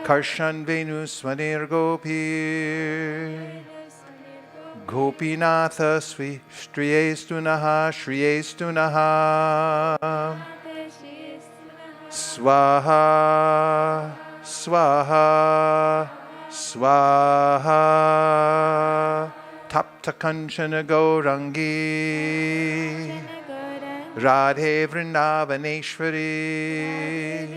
Karshan Venu Swanir Gopi Gopinatha Svi Shriyestunaha Shriyestunaha Swaha Swaha Swaha Tapta Kanchana Gaurangi Radhe Vrindavaneshwari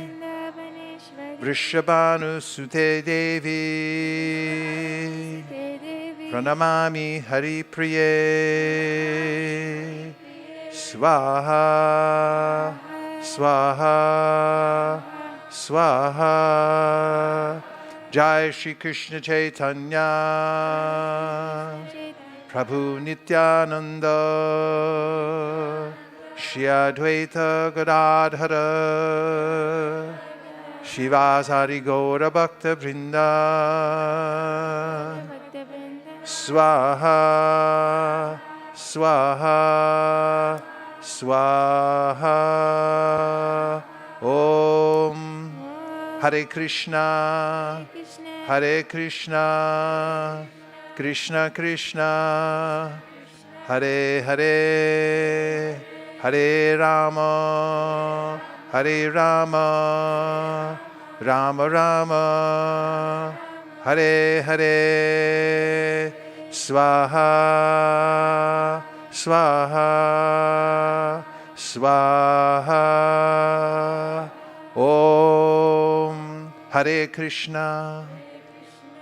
Vrishabhanu Sute Devi Pranamami Hari Priye Swaha Swaha Swaha Jai Shri Krishna Chaitanya Prabhu Nityananda Shri Advaita Gadadhara Shivasari Gaura Bhakta Vrinda Swaha Swaha Swaha Om Hare Krishna Hare Krishna Krishna Krishna Hare Hare Hare Rama Hare Rama Rama Rama Hare Hare Swaha Swaha Swaha Om Hare Krishna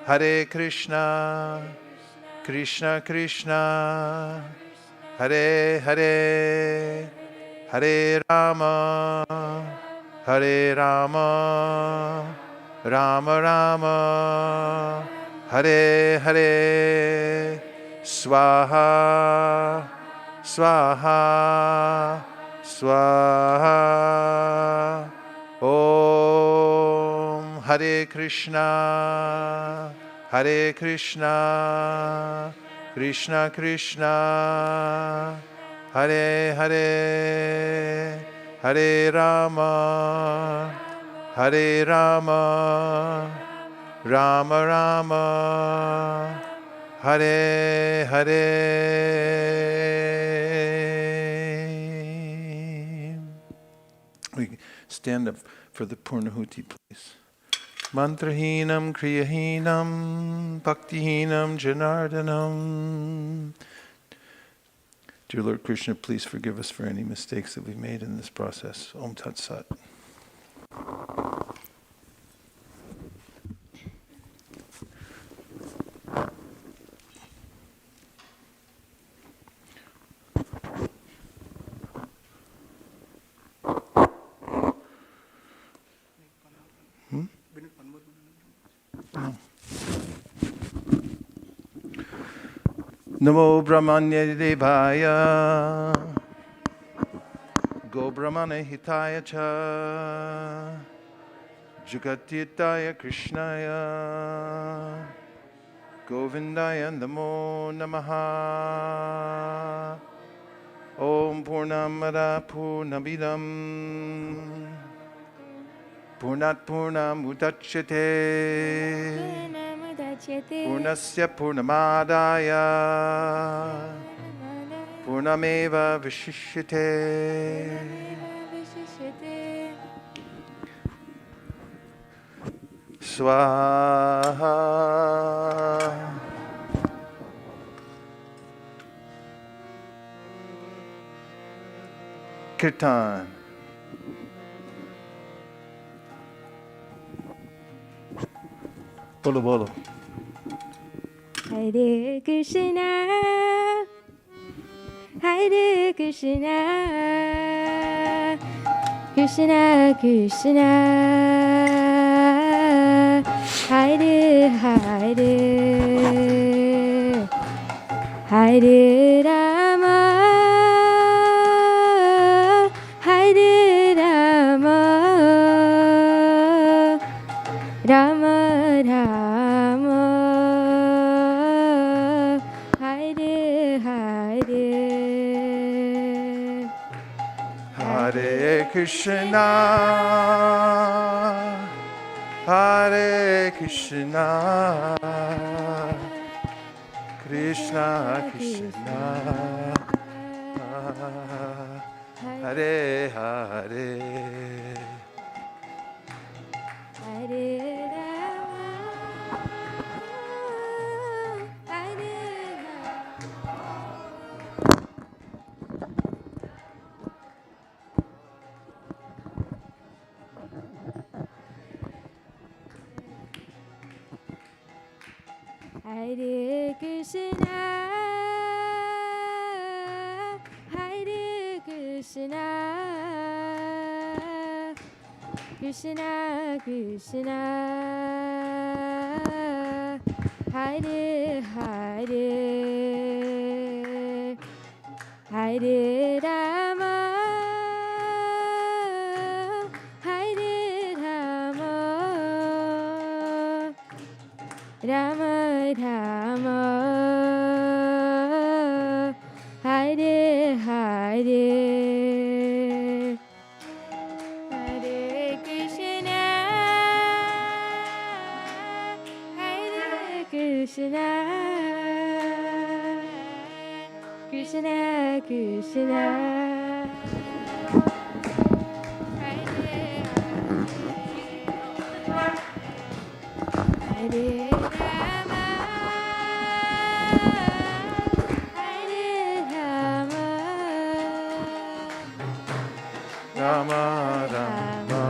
Hare Krishna Krishna Krishna Hare Hare Hare Rama Hare Rama Rama Rama Hare Hare Swaha Swaha Swaha Om Hare Krishna Hare Krishna Krishna Krishna Hare Hare Hare Rama Hare Rama Rama Rama Hare Hare. We stand up for the Purnahuti, please. Mantrahinam kriyahinam bhaktihinam janardanam. Dear Lord Krishna, please forgive us for any mistakes that we've made in this process. Om Tat Sat. Namo Brahmanya Devaya Go Brahmana Hitaya Cha Jugatitaya Krishnaya Govindaya Namo Namaha Om Purnamada Purnamidam Purnat Purnam Udachyate Purnasya Purnamadaya Purnameva Vishishyate. Swaha. Kirtan. Bolo bolo. Hare Krishna, Hare Krishna, Krishna Krishna Hare Hare Hare Rama Hare Rama Rama Rama Hare Hare Hare Krishna, Hare Krishna, Krishna Krishna, Hare Hare. Hare Rama Hare Hare Krishna Hare Krishna Krishna Krishna Hare Hare Hare Rama Hare Rama Rama Rama Hare Hare Hare Krishna Hare Krishna Krishna Krishna Hare Rama Hare Rama Rama Rama,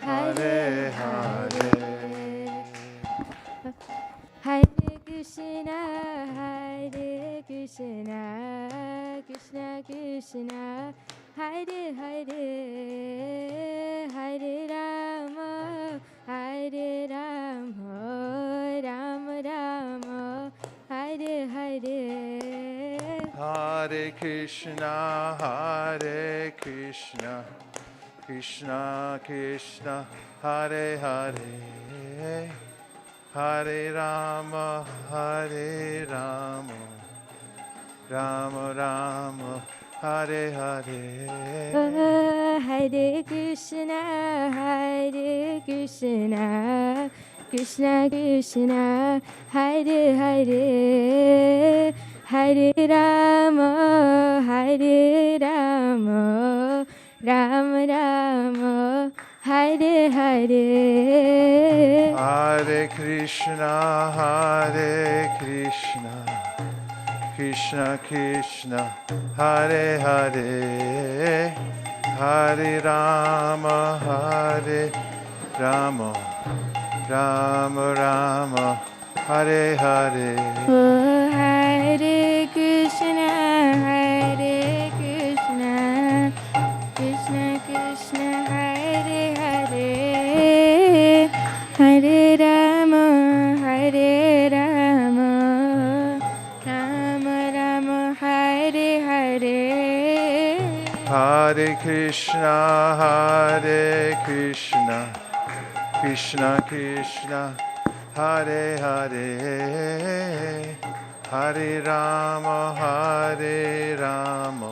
Hare Hare. Hare Krishna Krishna Krishna Hare Hare Hare Rama Rama Rama Hare Hare Hare Krishna, Krishna Krishna, Hare Hare, Hare Rama, Rama Rama, Hare Hare. Hare Krishna Krishna Krishna Hare Hare Hare Rama Rama Rama Hare Hare Hare Krishna, Krishna Krishna, Hare Hare, Hare Rama, Rama Rama, Hare Hare. Hare Krishna Krishna Krishna Hare Hare Hare Rama Rama Rama Hare Hare Hare Krishna, Krishna Krishna, Hare Hare, Hare Rama,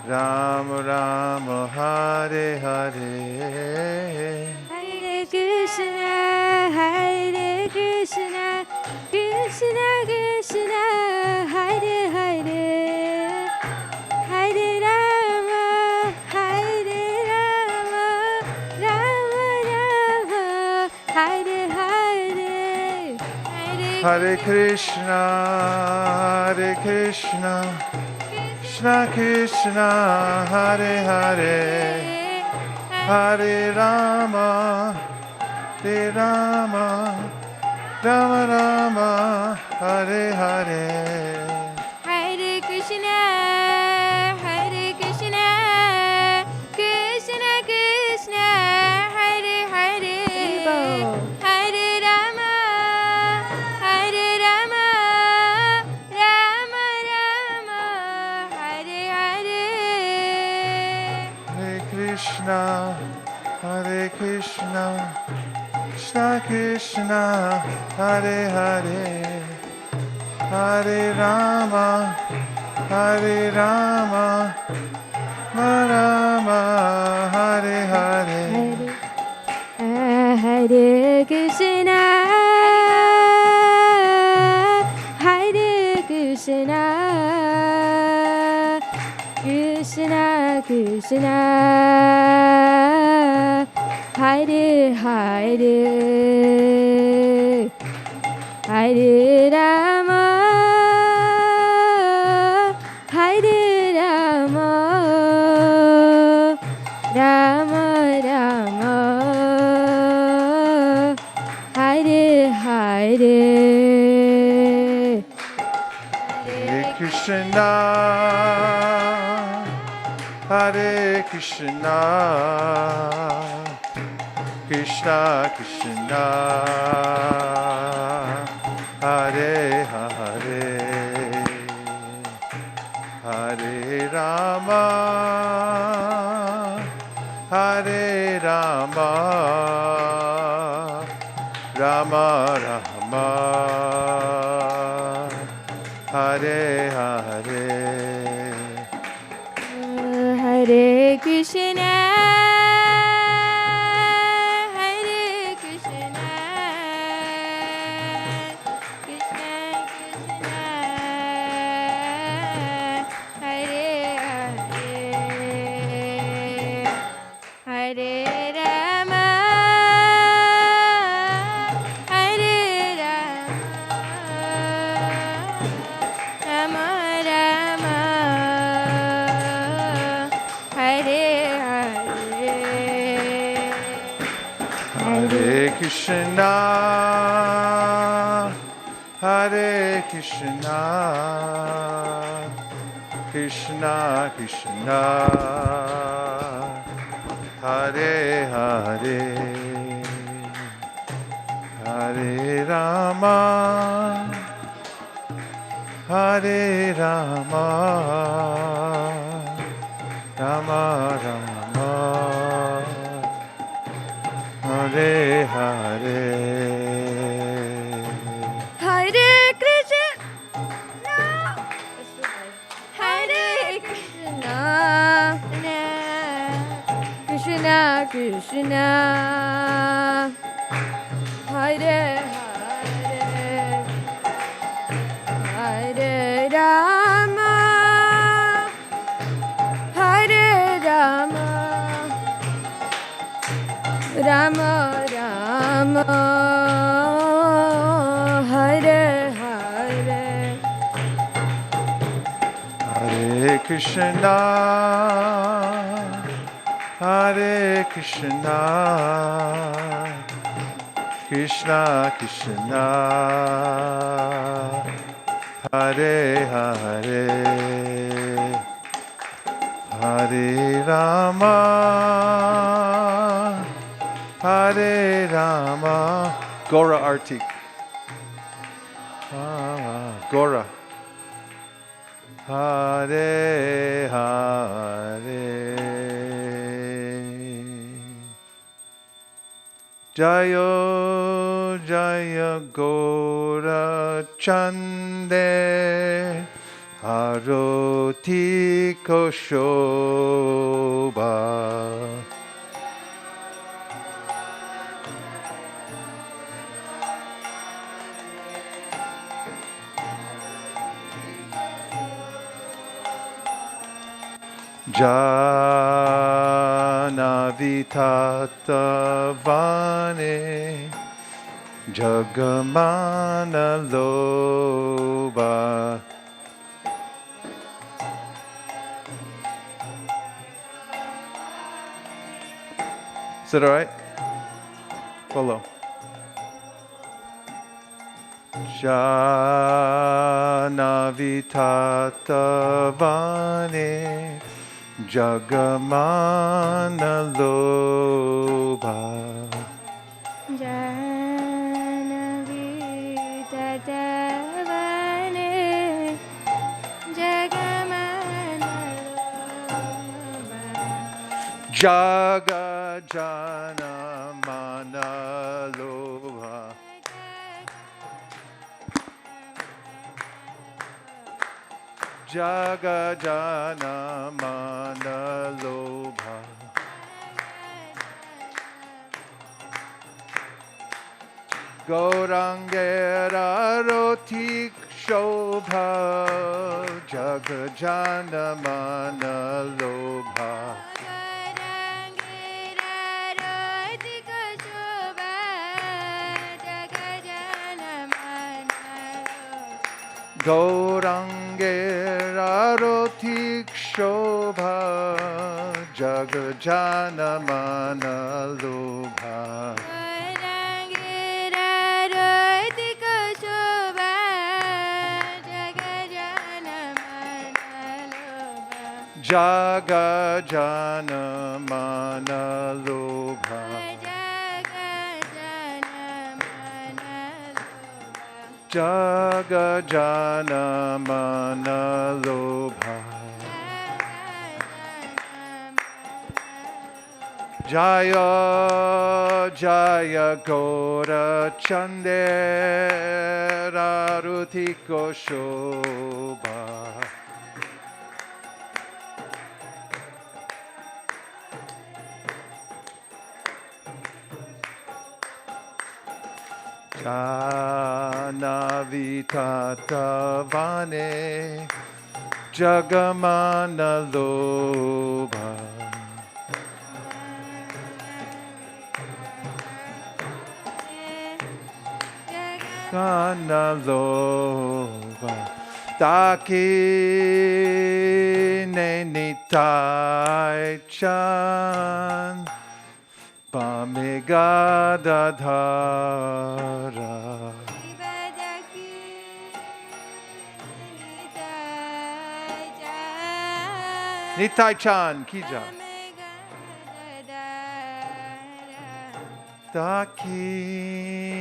Rama Rama, Hare Hare. Hare Krishna Krishna Krishna Hare Hare Hare Rama Rama Rama Hare Hare Hare Krishna, Krishna Krishna, Hare Hare, Hare Rama, Rama Rama, Hare Hare. Hare Krishna Krishna, Krishna Krishna, Hare Hare, Hare Rama, Hare Rama, Rama Hare Hare. Hare Krishna, Hare Krishna, Krishna Krishna, Hare Hare, Hare Rama, Hare Rama, Rama Rama, Hare Hare. Hare Krishna, Hare Krishna, Krishna Krishna, Hare Hare, Hare Rama, Hare Rama, Rama Rama, Hare Hare. Hare Krishna, Hare Krishna, Krishna Krishna, Hare Hare, Hare Rama, Hare Rama, Rama Rama, Hare Hare. Hare Krishna, Hare Krishna, Krishna Krishna, Hare Hare, Hare Rama, Hare Rama, Rama Rama, Hare Hare. Hare Krishna, Hare Krishna, Krishna Krishna, Hare Hare, Hare Rama, Hare Rama, Rama Rama, Hare Hare. Hare Krishna, Hare Krishna, Krishna Krishna, Hare Hare, Hare Rama, Hare Rama. Gora Arti. Gora. Hare Hare. Jayo Jaya Gora Chande Haroti Koshoba. Janavitatavane Jagamana Loba. Is that all right? Follow. Janavitatavane Jagamana Loba. Janavitatavane Jagamana Loba. Jaga jana mana lobha jaga jana mana lobha Gaurangera rotik shobha jaga jana mana lobha Gaurangera rotik shobha jaga jana mana lobha Jaga jana mana lobha Jaga jana mana lobha Jaya Jaya Gora Chandera Rutiko Shobha Jana Vitata Vane Jagamana Lobha Kana Lobha Taki Nitai Chan Pamegadadhara Nitai Chan Kija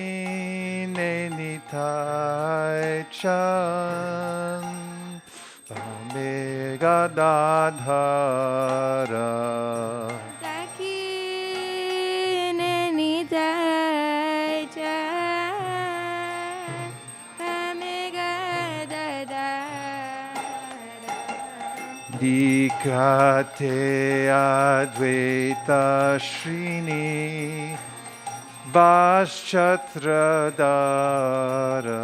Dakine Nitai Chan Pamegadadhara Dikate Advaita Shrini Vaschatradara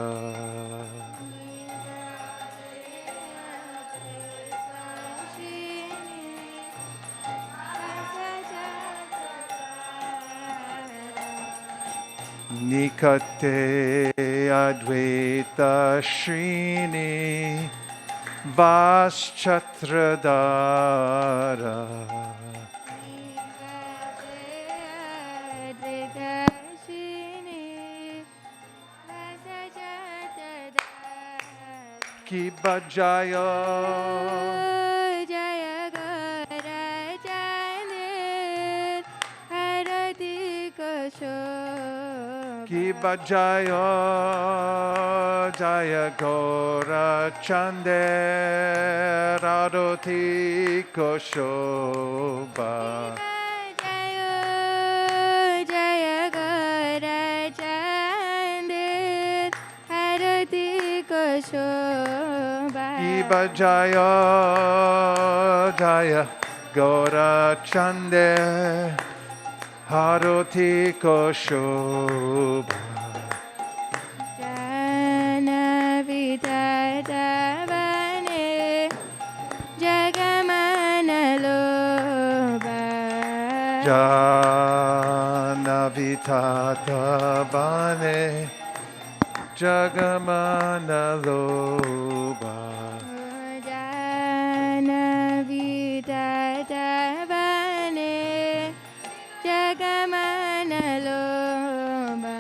Nikate Advaita Shrini Vaschatradara Ki Bajaya Jaya Gora Chandra Harati Kosho Ki Bajaya Jaya Gora Chandra Raroti Koshoba Jaya Gora Chandra Harati Kosho Ki Bajaya Jaya Gora Chandra Haroti Koshoba Jana Vidata Vane Jagamana Loba Jana Vitata Vane Jagamana Loba Jana Vidata Vane Jagamana Loba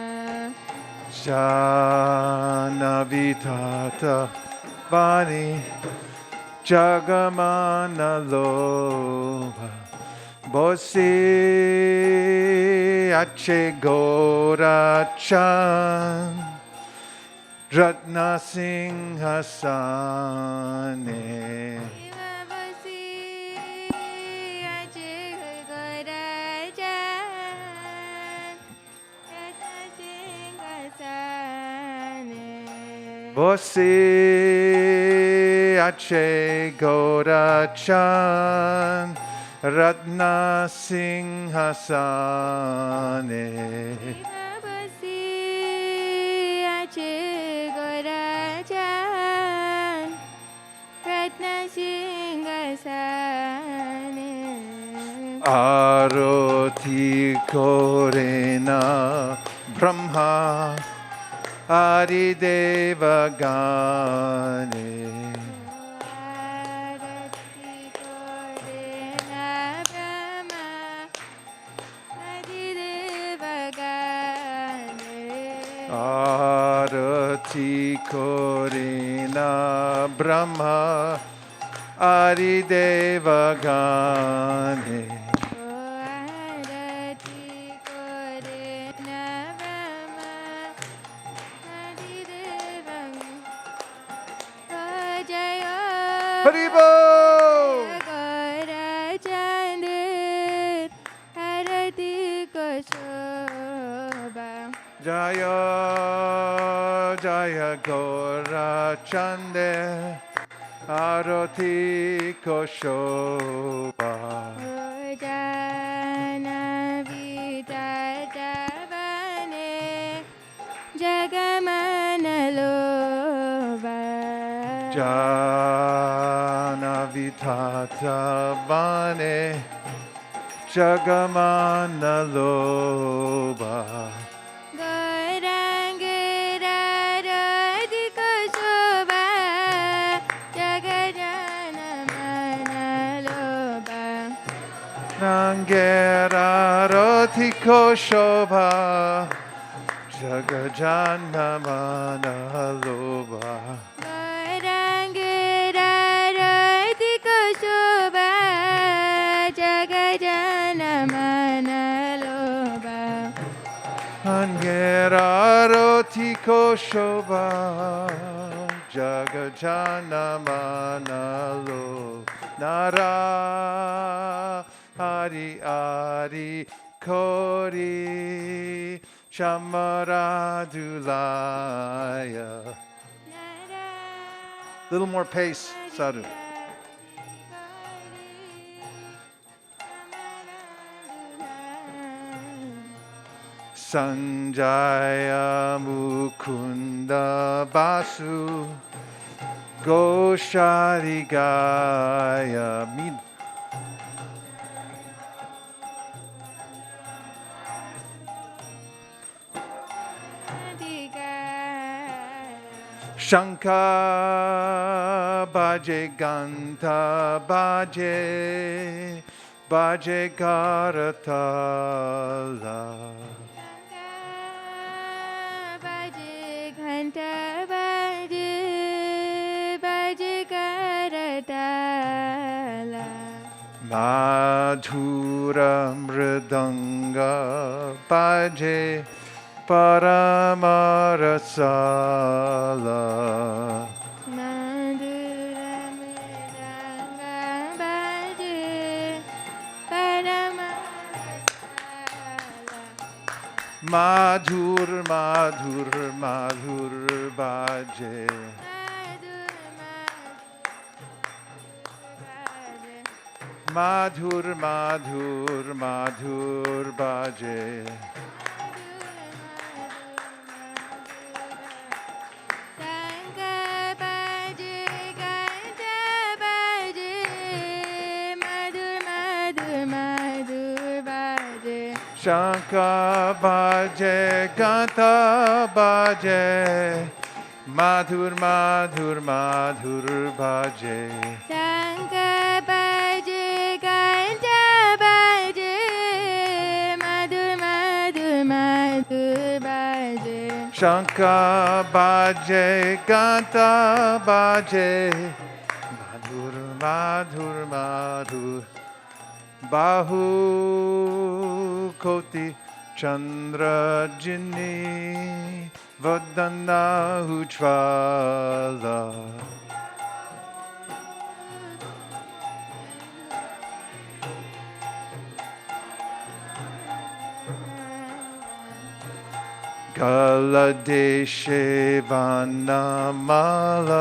Jana Vitata Vani Jagamana Loba Bosi Ache Gora Chan Ratna Singhasane Bosi Ache Gorachan Ratna Singhasane Basi ache gorajan Ratna Singhasane Aroti Korena Brahma Adi Devagane Arati Korena Brahma Adidevagane Arati Korena Brahma Adi Devagane Arati Korena Brahma Adidevagane Jaya Haribo! Gora Chandir Arati ko shobha Jaya Jaya Gora Chande Arati Koshobha Jana Vitatavane Jagamana Loba Jana Vitata Vane Jagamana Loba Gauranga Radhika Shobha Jagajana Manaloba Nangera Rati Koshobha Jagajana Manaloba Gauranga Radhika Shobha Jagajana Manaloba Angera Roti Koshobha Jagajana Manalo Nara Hari Hari Kori Chamaradulaya. Little more pace, Sadhu. Sanjaya Mukunda Basu Gosharigaya Min. Shankha Baje Ganta Baje Baje Karatala Baje Ghanta Baje Baje Karatala Madhura Mridanga Baje Paramarasala Madhura Mridanga Baje Paramasala Madhur Madhur Madhur Baje Madhur Madhur Madhur Baje Shankha Baje Ganta Baje Madhur Madhur Madhur Baje Shankha Baje Ghanta Baje Madhur Madhur Madhur Baje Shankha Baje Ganta Baje Madhur Madhur Madhur Bahu Koti Chandra Jini Vadana Ujvala Kaladeshe Vanamala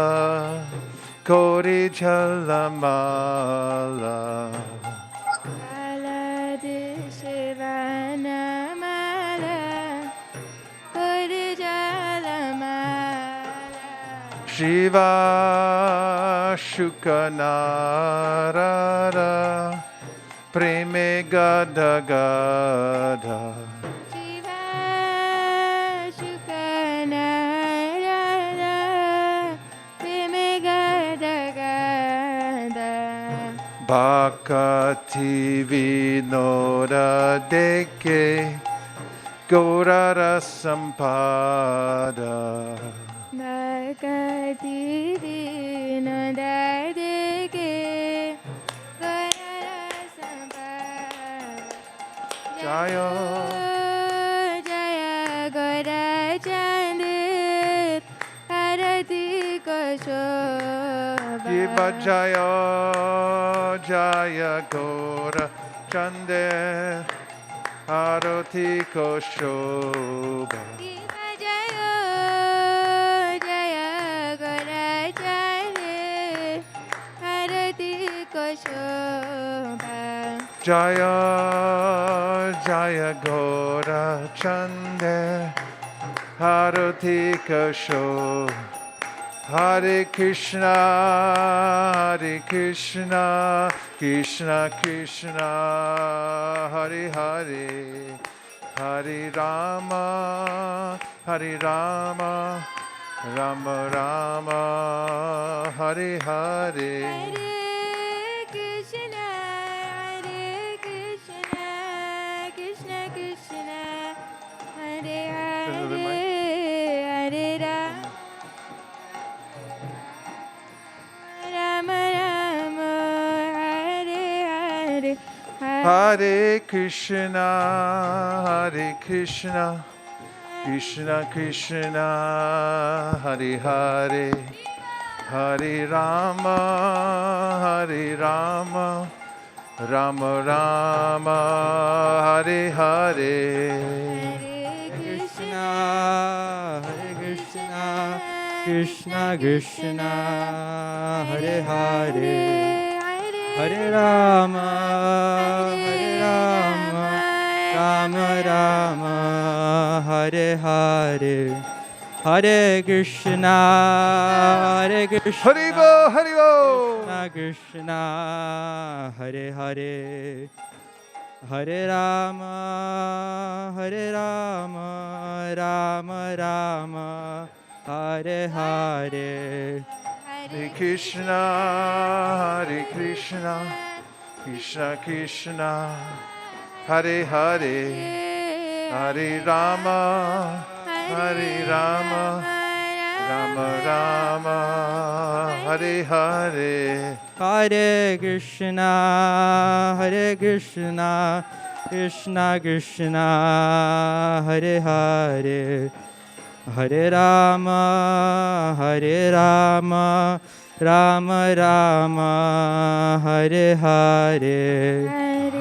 Kori Jalamala Aladi Shivanamala Purijalamala Shiva Shukanarara Preme Gada Gada Shiva Shukanarada Vimigada Bhakati Vinoda Deke Gaurara Sampada Bhakati Vinodadeke Gora Sampada Jaya Jaya Gora Chandir Arati Ko Shobha Jiva Jaya Jaya Gaura Chande Arati Koshobha Shiva Jaya Jaya Gora Chandir Arati Ko Shobha Jaya Jaya Gaura Chande Arati Koshobha Hare Krishna, Krishna Krishna, Hare Hare, Hare Rama, Rama Rama, Hare Hare. Hare Krishna, Krishna Krishna, Hare Another Hare, mic. Hare Rama, Rama, Hare Hare, Hare Krishna, Krishna Krishna, Hare Hare, Hare Rama, Rama Rama, Hare Hare. Krishna, Hare Krishna, Krishna Krishna, Hare Hare, Hare Rama, Rama Rama, Hare Hare, Hare Krishna, Haribo, Haribo. Krishna, Hare Hare, Hare Rama, Rama Rama, Hare Hare. Hare Krishna, Krishna Krishna, Hare Hare, Hare Rama, Rama Rama, Hare Hare. Hare Krishna, Krishna Krishna, Hare Hare, Hare Rama, Rama Rama, Hare Hare.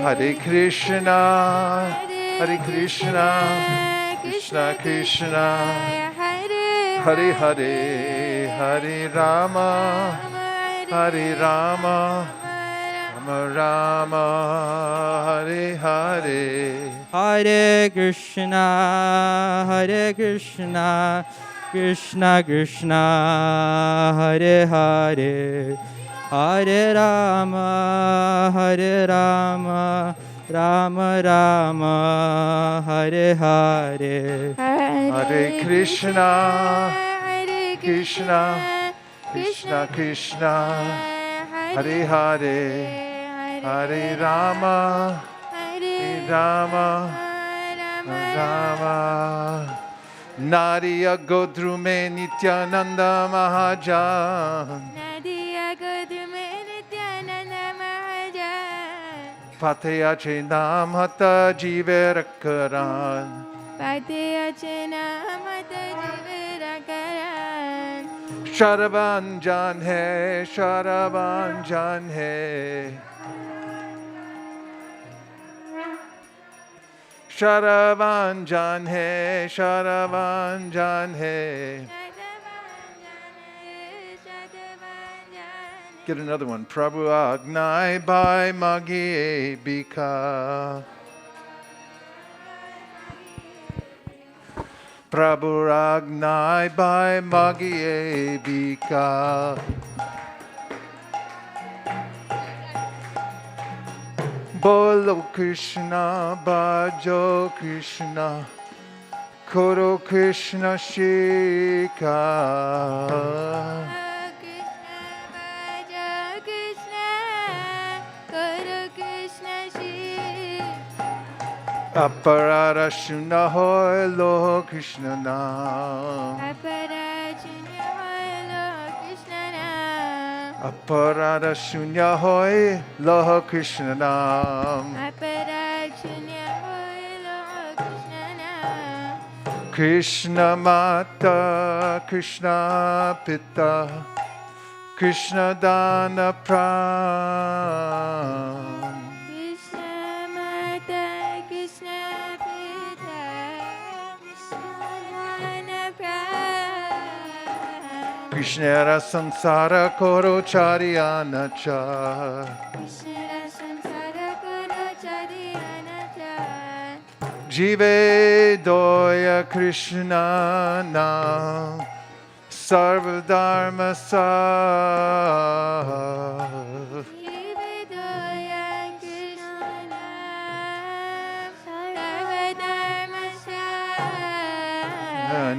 Hare Krishna, Krishna Krishna, Hare Hare, Hare Rama, Rama Rama, Hare Hare. Hare Krishna, Krishna Krishna, Hare Hare, Hare Rama, Rama Rama, Hare Hare. Hare Krishna, Krishna Krishna, Hare Hare, Hare Rama, Rama Nadiya Godrume Nityananda Mahajan Nadiya Godrume Nityananda Mahajan Pateya Chenam Hata Jiverakaran Pateya Chenam Hata Jiverakaran Sharabanjan hai Sharavanjan he, Sharavanjan he. Get another one. Prabhu Agnai by Magi Bika. Prabhu Agnai by Magi Bika. Bolo Krishna, Bhajo Krishna, Koro Krishna Shika. Aparara Shuna Hoy Lo Krishna Nam. Aparada Shunya Hoy Lo Krishna Nam. Krishna Mata, Krishna Pita, Krishna Dana Pran. Krishnara Sansara Koro Charyana Cha. Jive Doya Krishna Nam Sarva Dharma Sa.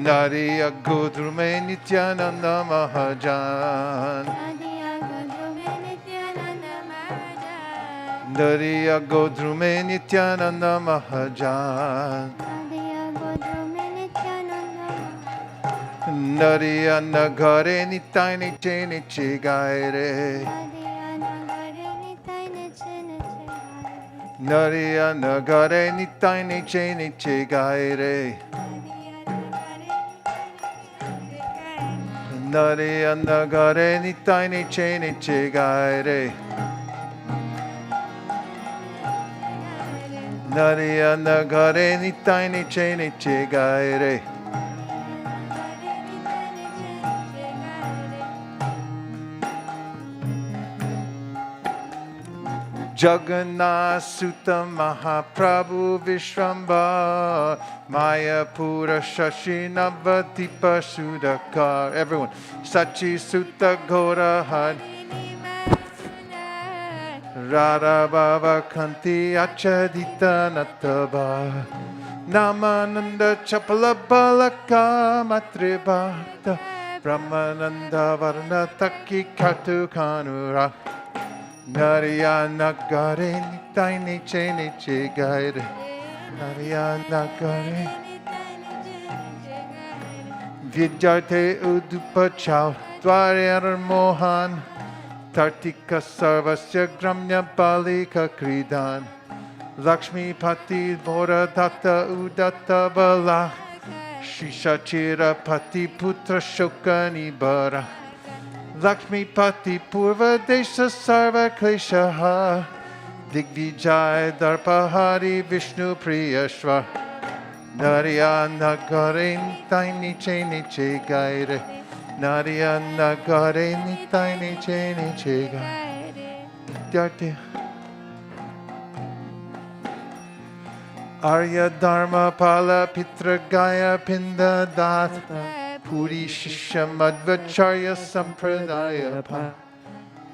Nariya Godrume Nityananda Mahajan. Nariya Godrume Nityananda Mahajan. Nariya Nagare Nitai Niche Niche Gaire. Nariya Nagare Nitai Niche Niche Gaire. Nariya Nagare Nitai Niche Niche Gaire. Nariya Nagare Nitai Niche Niche Gaire. Jagannath Sutta Mahaprabhu Vishwambar Mayapura Shashi Navadipa Sudakar. Everyone. Sachi Sutta Gaurahad Radha Baba Kanti Achadita Nataba Namananda Chapala Balaka Matribhakta Brahmananda Varna Taki Katu Kanura. Nariya Nagare Nitai Niche Niche Gaire. Nariya Nagare Vidyarte Udupa Chau Dwaryar Mohan Tartika Sarvasya Gramya Balika Kridan Lakshmi Pati Bora Datta Udatta Bala Shishachira Pati Putra Shokani Bara Lakshmi Pati Purva Desha Sarva Kleshaha Digvijay Darpahari Vishnu Priyashva Nariya Nagare Nitai Niche Niche Gaire. Nariya Nagare Nitai Niche Niche Gaire. Arya Dharma Pala Pitra Gaya Pinda Dat Puri Shishya Madhvacharya Sampradaya Pa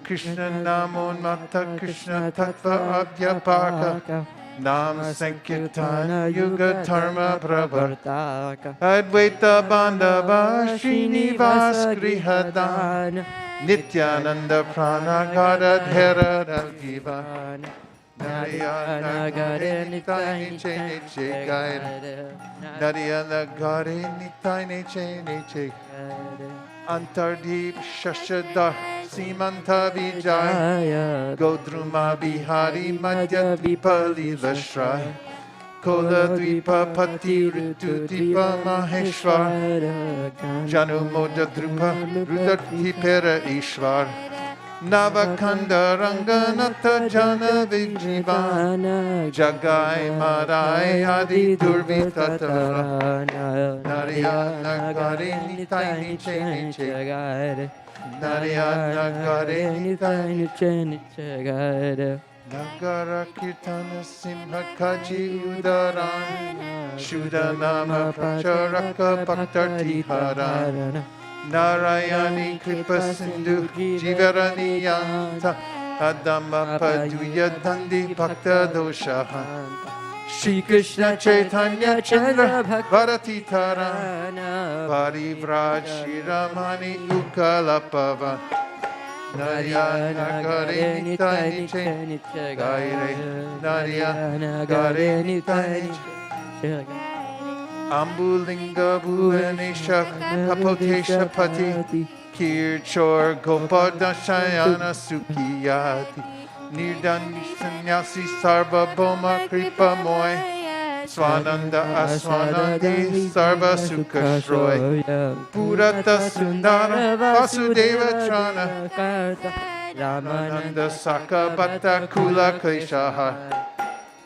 Krishna Namon Mata Krishna Tattva Adhyapaka Nam Sankirtana Yuga Dharma Pravartaka Advaita Bandhava Srinivas Grihadan Nityananda Prana Gadadhara Dalgiva Narayana Gare Nitai Niche Niche Gaire. Narayana Gare Nitai Niche Niche Antardip Shashadar Simanta Vijay Godruma Bihari Madhya Vipali Lashrai Kola Dvipa Pati Ritu Dipa Maheshwar Janu Moja Drupa Rudat Hipera Ishwar Navakanda Ranganatha Jana Vijivana Jagai Marai Adi Durvitatara Narayana Gare Nitai Niche Niche Narayana Gare Nitai Nagara Kirtana Simha Kaji Udaran Shudanama Pracharaka Bhaktarti Haran Narayani Kripa Sindhu Jivarani Yanta Adama Paduya Dandi Bhakta Doshahan Shri Krishna Chaitanya Chandra Bharati Tarana Parivraj Shiramani Ukalapava Narayana Gare Nitai Niche Gaire Narayana Gare Nitai Niche Ambulinga Bhuvanesha Kapotesha Pati Kirchor Gopadashayana Sukiyati Nirdani Sanyasi Sarva Boma Kripa Moy Swananda Aswanandi Sarva Sukashroy Purata Sundara Vasudeva Chana Ramananda Saka Bhatta Kula Kleshaha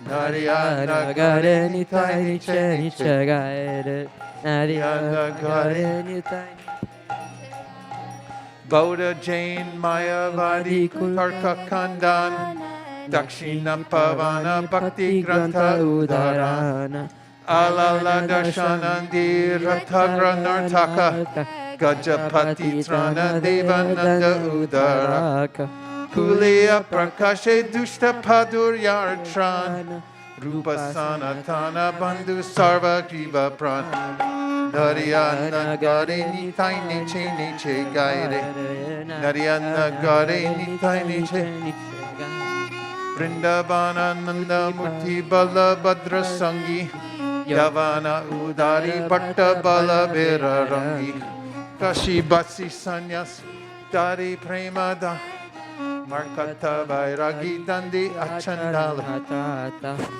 Narayana Gare Nitai Niche Niche Gaire Narayana Gare Nitai Bauddha Jain Mayavadi Tarka Kandan Dakshina Pavana Bhakti Grantha Udarana Alala Darshanandi Rathagra Nartaka Gajapati Trana Devananda Udaraka Kuleya Prakashe Dushta Padur Yartran Rupa Sanatana Bandhu Sarva Kriva Pran Narayana Gare Nitai Niche Niche Gaire Narayana Gare Nitai Niche Vrindavana Nanda Murti Bala Badra Sangi Yavana Udari Bhatta Bala Vera Rangi Kashi Basi Sanyas Dari Premada Markata Vairagi Dandi Achandala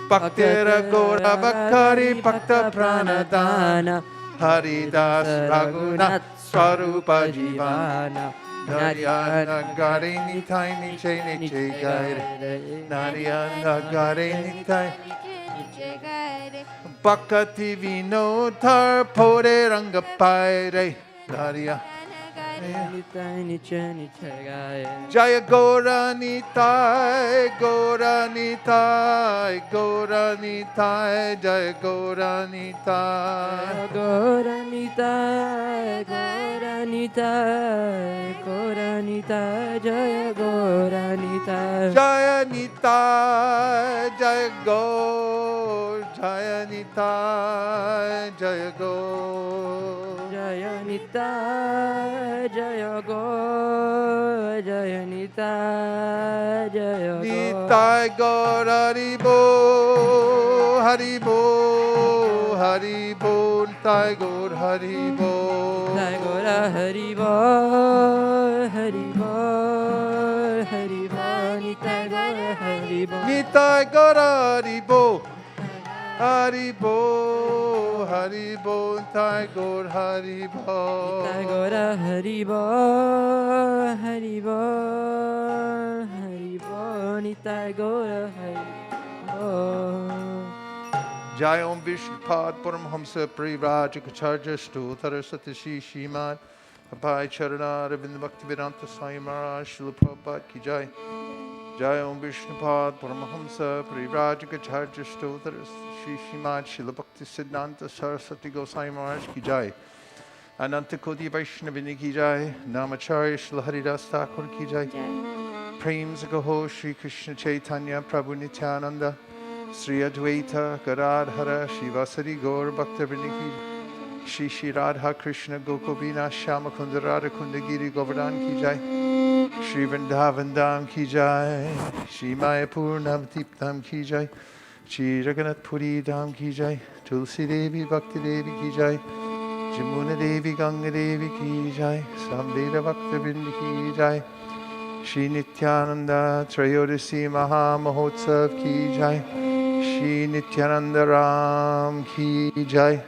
Bhaktira Gora Bhakkari Bhakta Pranadana Haridas Raghunath Swarupa Jivana Narayana Gare Nitai Niche Niche Gaire Narayana Gare Nitai Bhakati Vinodhar Pore Rangapaire Narayana Jaya Gora Nitai, Gora Nitai, Gora Nitai, Jaya Gora Nitai, Gora Nitai, Gora Nitai, Gora Nitai, Jaya Gora Nitai, Jaya Nitai, Jaya Go, Jaya Nitai, Jaya Go, Jaya Nitai, Jaya Go, Jaya Nitai, Jaya Go, Nitai Gaur Haribo, Haribo, Haribo, Nitai Gaur Haribo, Nitai Gaur Haribo, Haribo, Haribo, Nitai Gaur Haribo, Nitai Gaur Haribo, Haribo, Haribo, Nitai Gaur Haribo, Nitai Gaur Haribo, Haribo, Haribo, Nitai Gaur Haribo. Jai Om Vishnupad Paramhamsa Parivrajakacharya Stothara Satashi Shiman Apai Charana Ravinda Bhaktivedanta Swami Maharaj Srila Prabhupada Ki Jai. Jai Om Vishnupad Paramhamsa Parivrajakacharya Stothara Satashi Shiman Srila Bhakti Siddhanta Saraswati Goswami Maharaj Ki Jai. Ananta Koti Vaishnavini Ki Jai. Namacharya Srila Haridas Thakur Ki Jai. Prem Sagaho Shri Krishna Chaitanya Prabhu Nityananda Sri Advaita Gadadhara Shivasari Gaur Bhakta Vriniki Shri Shri Radha Krishna Gokobina Shyamakunda Radha Kundagiri Govardhan Ki Jai Shri Vrindavan Dham Ki Jai Shri Mayapur Navadiptam Ki Jai Shri Raghunath Puri Dham Ki Jai Tulsi Devi Bhakti Devi Ki Jai Jamuna Devi Ganga Devi Ki Jai Samveda Bhakta Vrinda Ki Jai Shri Nityananda Trayodasi Maha Mahotsav Ki Jai Shri Nityananda Ram Ki Jai.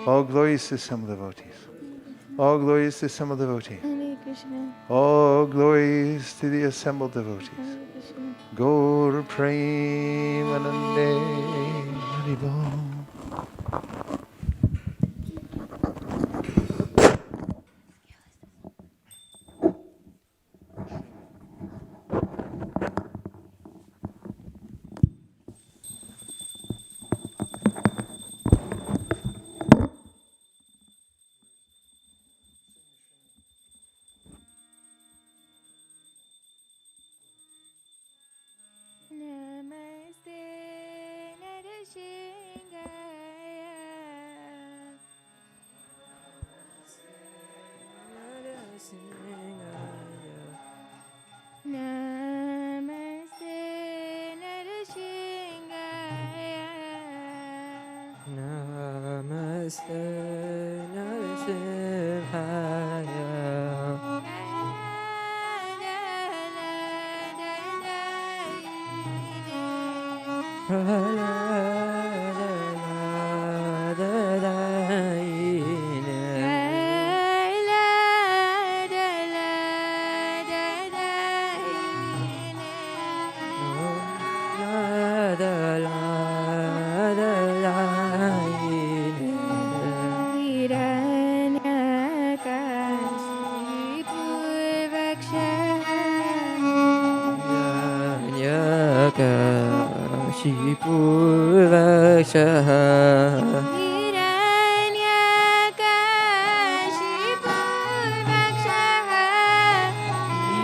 All glories to some devotees. All glories to some devotees. Krishna, All glories to the assembled devotees. Hare Krishna. Gaur Premanande Haribol. Namaste Narashingaya. Namaste Narashingaya. Namaste Narsimhaya.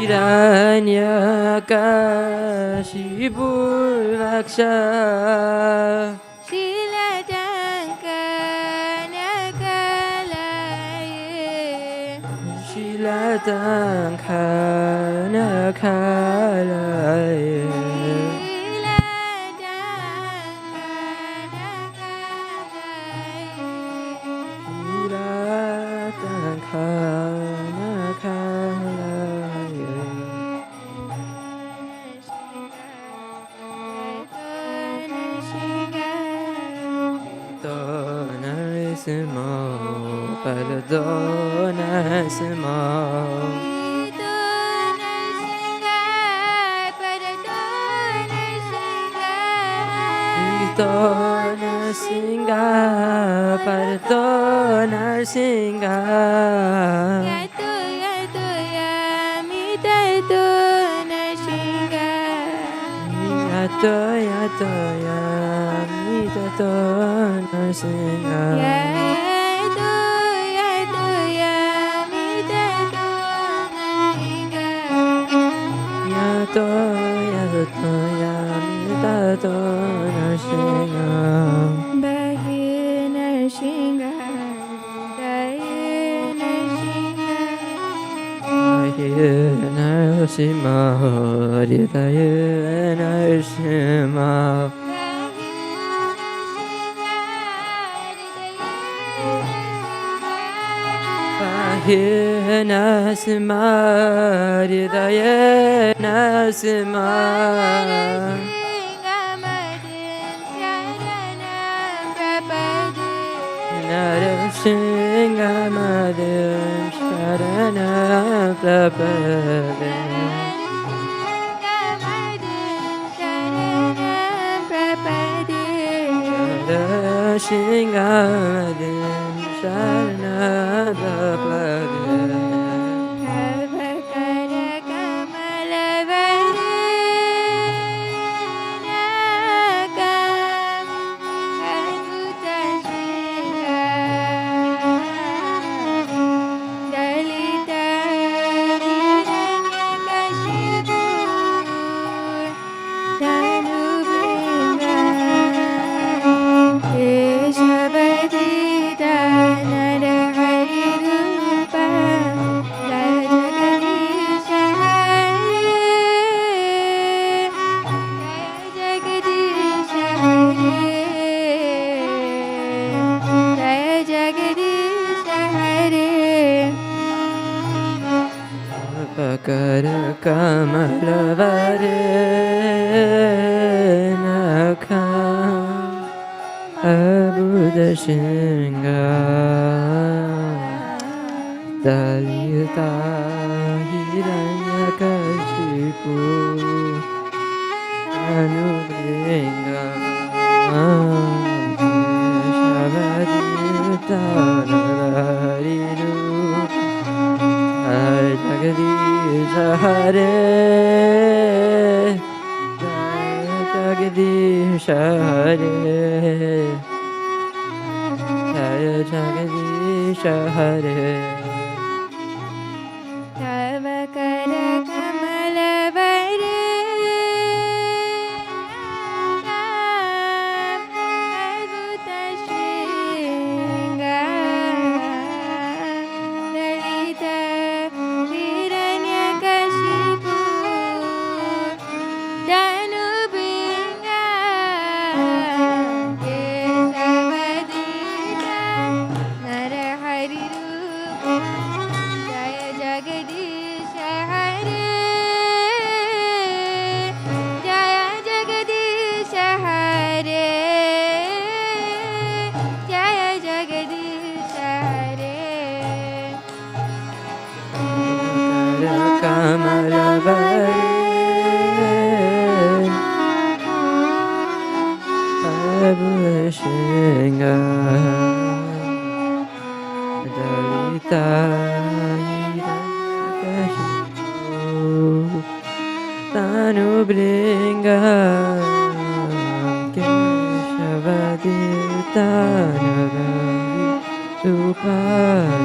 Hiranyakashipurvaksha Shilatankanakalaye Pardona Singa Narasimhamadin Sharana Prabhave Narasimhamadin Sharana Prabhave Pakara Kamalavare Nakam Abuddha Shinga Dalita Hiranyakashipu Anubringa Shabaditariru Jai Jagadisha Hare Jai Jagadisha Hare Jai Jagadisha Hare तव कर कमल वरे अद्भुत श्रृंग ललित हिरण्यकशिपु धनुबिंग केशवदीप नरहरि रूप जय जगदीश हरे जय जगदीश हरे जय जगदीश हरे Abhishek Dalita Hiranyakashipu Tanubringa Keshavadityanagari Rupa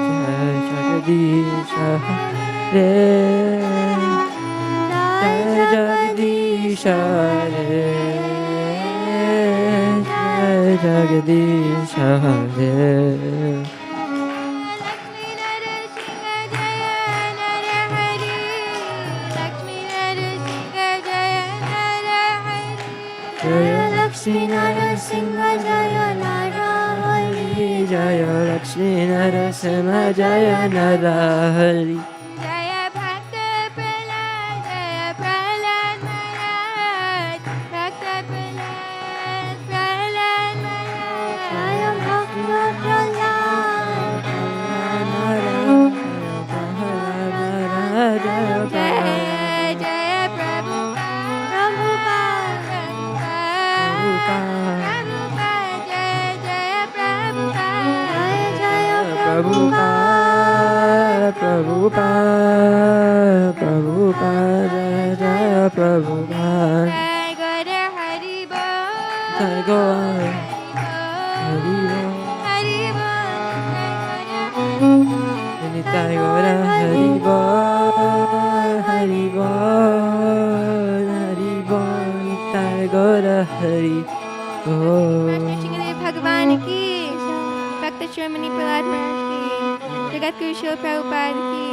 Jai Jagadisha Hare Jai Jagadisha Hare Jai Jagadisha Hare Lakshmi Narasimha जय नरहरि लक्ष्मी नरसिंह जय Narhari Jaya Lakshmi Narasimha Jaya Narahari Jaya Lakshmi Narasimha Jaya Narahari जय भक्त प्रहलाद जय प्रहलाद महाराज भक्त प्रहलाद प्रहलाद महाराज जय भक्त प्रहलाद जय जय प्रभुपाद प्रभुपाद जय जय प्रभुपाद जय Prabhupada Prabhupada Prabhupada Jaya Prabhupada जय गौर हरि बोल Jai Gaur Hari Hari Bol बोल Nitai Gaura Hari Bol Hari Bol Hari Bol Nitai Gaura Hari Bol Shri भगवान की भक्त श्रीमणि प्रहलाद महाराज की जगत गुरु शिल प्रभुपाद की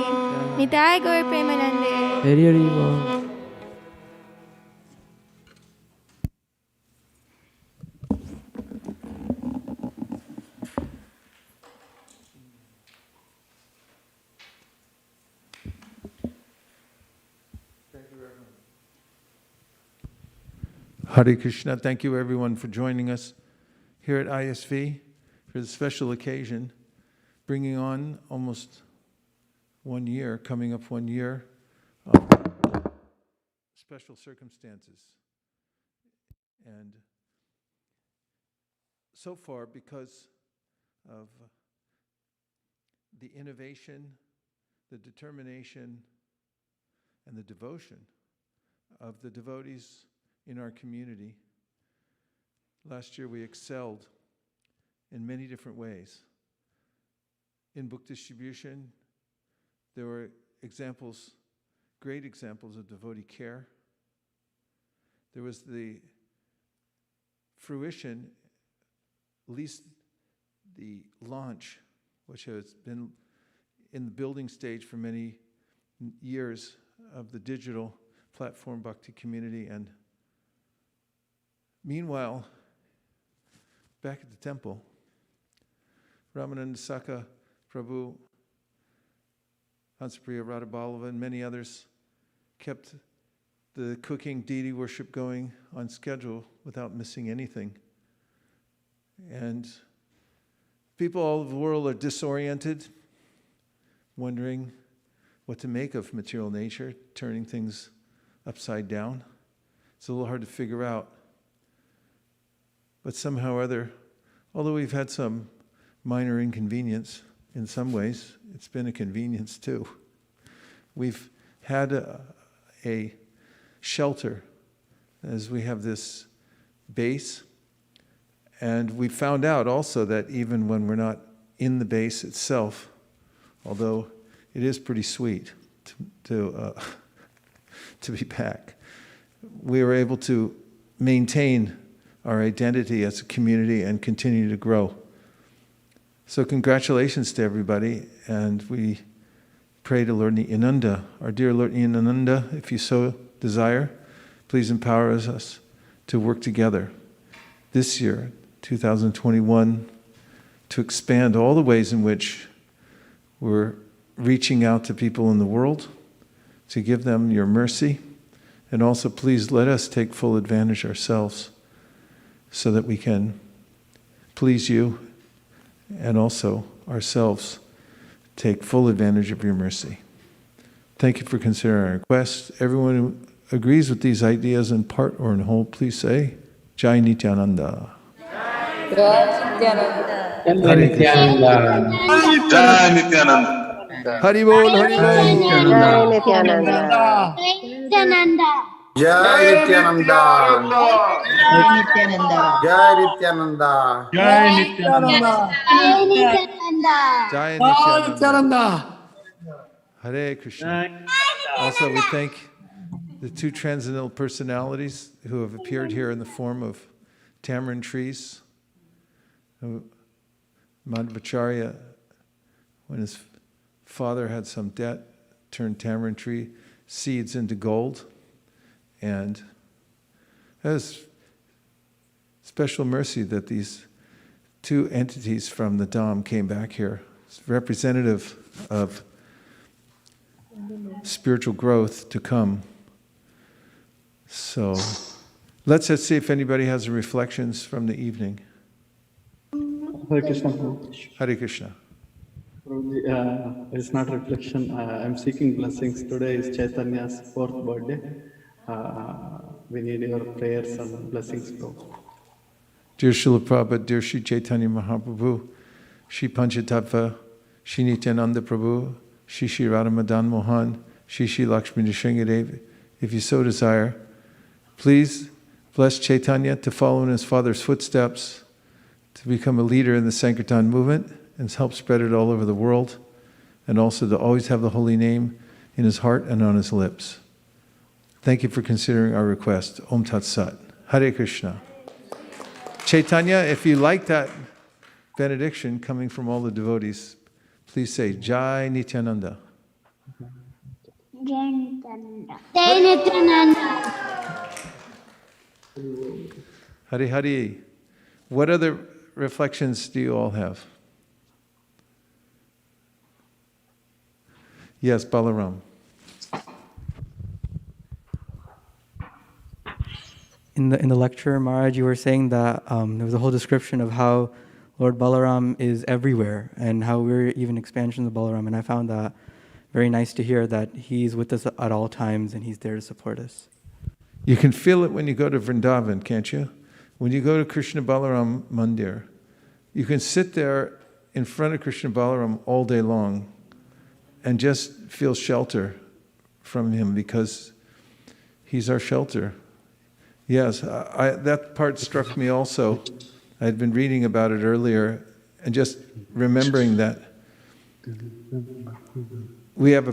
निताय गौर प्रेमानंदे Hari Hari Bol Hare Krishna. Thank you, everyone, for joining us here at ISV for this special occasion, bringing on almost 1 year, coming up 1 year, of special circumstances. And so far, because of the innovation, the determination, and the devotion of the devotees in our community, last year we excelled in many different ways. In book distribution, there were examples, great examples of devotee care. There was the fruition, at least the launch, which has been in the building stage for many years, of the digital platform Bhakti Community. And meanwhile, back at the temple, Ramananda Saka Prabhu, Hansapriya Radhabalava, and many others kept the cooking deity worship going on schedule without missing anything. And people all over the world are disoriented, wondering what to make of material nature, turning things upside down. It's a little hard to figure out. But somehow or other, although we've had some minor inconvenience in some ways, it's been a convenience too. We've had a shelter as we have this base. And we found out also that even when we're not in the base itself, although it is pretty sweet to be back, we were able to maintain our identity as a community and continue to grow. So congratulations to everybody, and we pray to Lord Nityananda, our dear Lord Nityananda, if you so desire, please empower us to work together this year, 2021, to expand all the ways in which we're reaching out to people in the world, to give them your mercy, and also please let us take full advantage ourselves so that we can please you and also ourselves take full advantage of your mercy. Thank you for considering our request. Everyone who agrees with these ideas in part or in whole, please say, Jai Nityananda. Hare Krishna. Jai Nityananda. Hari Bol, Hari Bol. Jai Nityananda. Jai Nityananda. Jai Nityananda. Jai Nityananda. Jai Nityananda. Jai Nityananda. Hare Krishna. Also, we thank the two transcendental personalities who have appeared here in the form of tamarind trees. Madhvacharya, when his father had some debt, turned tamarind tree seeds into gold. And that is special mercy that these two entities from the Dham came back here. It's representative of spiritual growth to come. So let's just see if anybody has any reflections from the evening. Hare Krishna, Prabhu. Hare Krishna. Prabhuji, it's not reflection. I'm seeking blessings. Today is Chaitanya's 4th birthday. We need your prayers and blessings, Prabhu. Dear Srila Prabhupada, dear Sri Chaitanya Mahaprabhu, Sri Panchatattva, Sri Nityananda Prabhu, Sri Sri Radha Madan Mohan, Sri Sri Lakshmi Nrsingadev, if you so desire, please bless Chaitanya to follow in his father's footsteps, to become a leader in the Sankirtan movement and help spread it all over the world, and also to always have the holy name in his heart and on his lips. Thank you for considering our request. Om Tat Sat. Hare Krishna. Chaitanya, if you like that benediction coming from all the devotees, please say Jai Nityananda. Jai Nityananda. Jai Nityananda. Hari Hari. What other reflections do you all have? Yes, Balaram. In the lecture, Maharaj, you were saying that there was a whole description of how Lord Balaram is everywhere and how we're even expansions of Balaram. And I found that very nice to hear that he's with us at all times and he's there to support us. You can feel it when you go to Vrindavan, can't you? When you go to Krishna Balaram Mandir, you can sit there in front of Krishna Balaram all day long and just feel shelter from him because he's our shelter. Yes, that part struck me also. I had been reading about it earlier and just remembering that we have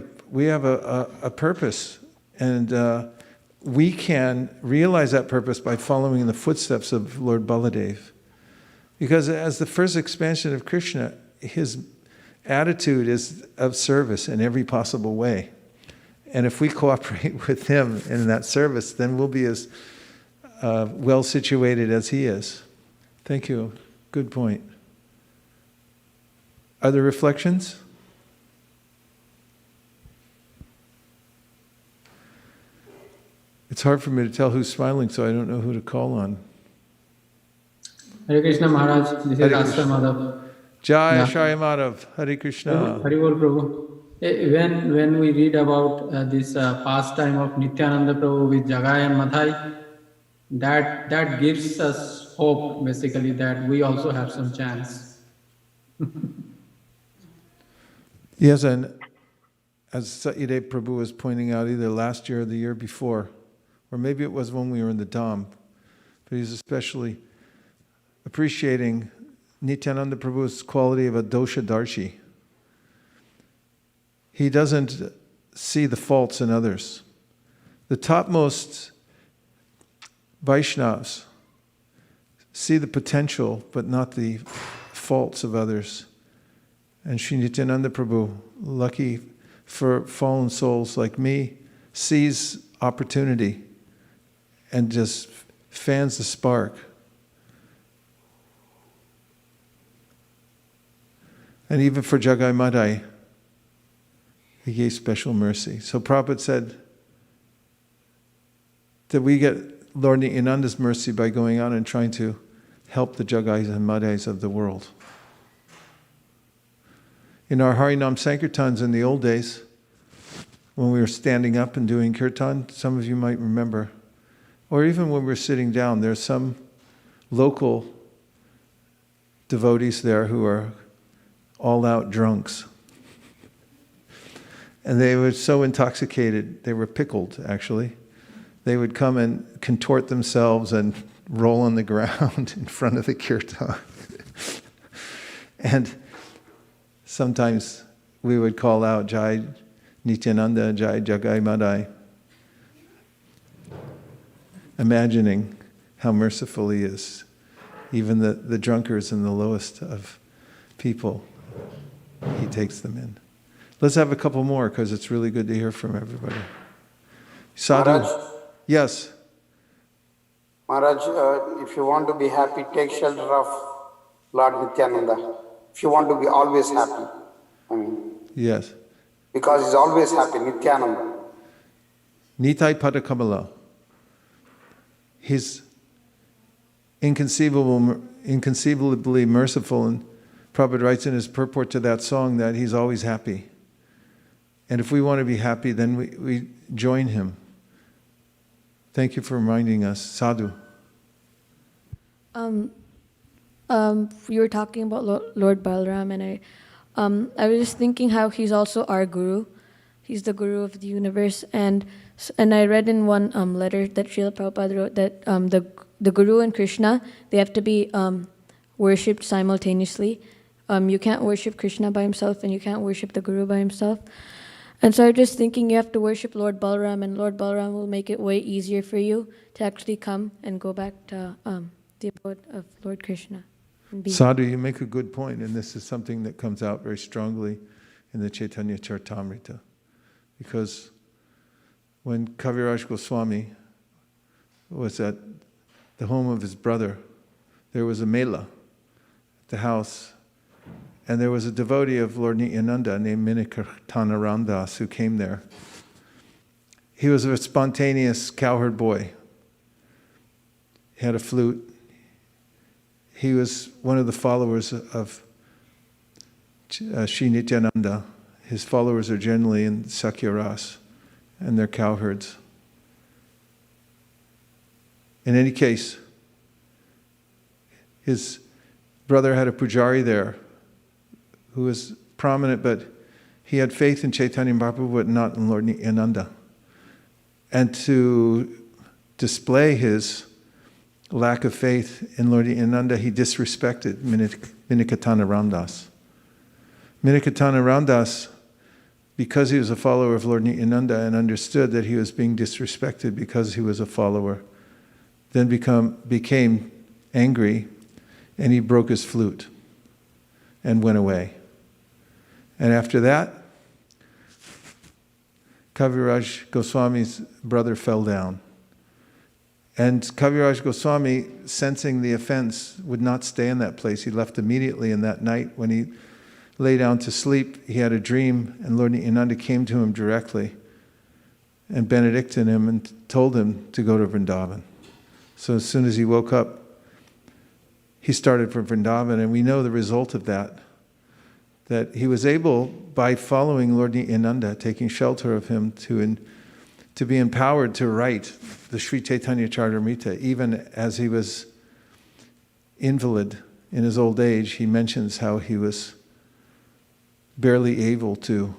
a purpose, and we can realize that purpose by following in the footsteps of Lord Baladev. Because as the first expansion of Krishna, his attitude is of service in every possible way. And if we cooperate with him in that service, then we'll be as well situated as he is. Thank you. Good point. Other reflections? It's hard for me to tell who's smiling, so I don't know who to call on. Hare Krishna Maharaj, this is Hare Rasta Krishna. Madhav. Jai Yeah. Shri Madhav. Hare Krishna. Hari Bol Prabhu. When we read about this pastime of Nityananda Prabhu with Jagai and Madhai, that gives us hope, basically, that we also have some chance. Yes, and as Satyadev Prabhu was pointing out, either last year or the year before, or maybe it was when we were in the Dham, but he's especially appreciating Nityananda Prabhu's quality of a dosha darshi. He doesn't see the faults in others. The topmost Vaishnavas see the potential, but not the faults of others. And Sri Nityananda Prabhu, lucky for fallen souls like me, sees opportunity and just fans the spark. And even for Jagai Madhai, he gave special mercy. So Prabhupada said that we get Lord Nityananda's mercy by going out and trying to help the Jagais and Madhais of the world. In our Harinam Sankirtans in the old days, when we were standing up and doing kirtan, some of you might remember, or even when we were sitting down, there's some local devotees there who are all-out drunks. And they were so intoxicated, they were pickled, actually. They would come and contort themselves and roll on the ground in front of the kirtan. And sometimes we would call out, Jai Nityananda, Jai Jagai Madhai, imagining how merciful he is. Even the drunkards and the lowest of people, he takes them in. Let's have a couple more, because it's really good to hear from everybody. Sadhu. Maharaj, Yes. Maharaj, if you want to be happy, take shelter of Lord Nityananda. If you want to be always happy, Yes. because he's always happy, Nityananda. Nitai Padakamala. He's inconceivably merciful, and Prabhupada writes in his purport to that song that he's always happy. And if we want to be happy, then we join him. Thank you for reminding us. Sadhu. You were talking about Lord Balaram, and I was just thinking how he's also our guru. He's the guru of the universe, and I read in one letter that Srila Prabhupada wrote that the guru and Krishna, they have to be worshipped simultaneously. You can't worship Krishna by himself, and you can't worship the guru by himself. And so I'm just thinking you have to worship Lord Balaram, and Lord Balaram will make it way easier for you to actually come and go back to the abode of Lord Krishna. Sadhu, you make a good point, and this is something that comes out very strongly in the Chaitanya Charitamrita. Because when Kaviraj Goswami was at the home of his brother, there was a mela at the house, and there was a devotee of Lord Nityananda named Minikirtana Ramdas who came there. He was a spontaneous cowherd boy. He had a flute. He was one of the followers of Sri Nityananda. His followers are generally in Sakya-ras, and they're cowherds. In any case, his brother had a pujari there who was prominent, but he had faith in Chaitanya Mahaprabhu, but not in Lord Nityananda. And to display his lack of faith in Lord Nityananda, he disrespected Minikirtana Ramdas. Minikirtana Ramdas, because he was a follower of Lord Nityananda and understood that he was being disrespected because he was a follower, then became angry, and he broke his flute and went away. And after that, Kaviraj Goswami's brother fell down. And Kaviraj Goswami, sensing the offense, would not stay in that place. He left immediately, and that night when he lay down to sleep, he had a dream, and Lord Nityananda came to him directly and benedicted him and told him to go to Vrindavan. So as soon as he woke up, he started for Vrindavan, and we know the result of that that he was able, by following Lord Nityananda, taking shelter of him, to be empowered to write the Sri Chaitanya Charitamrita, even as he was invalid in his old age. He mentions how he was barely able to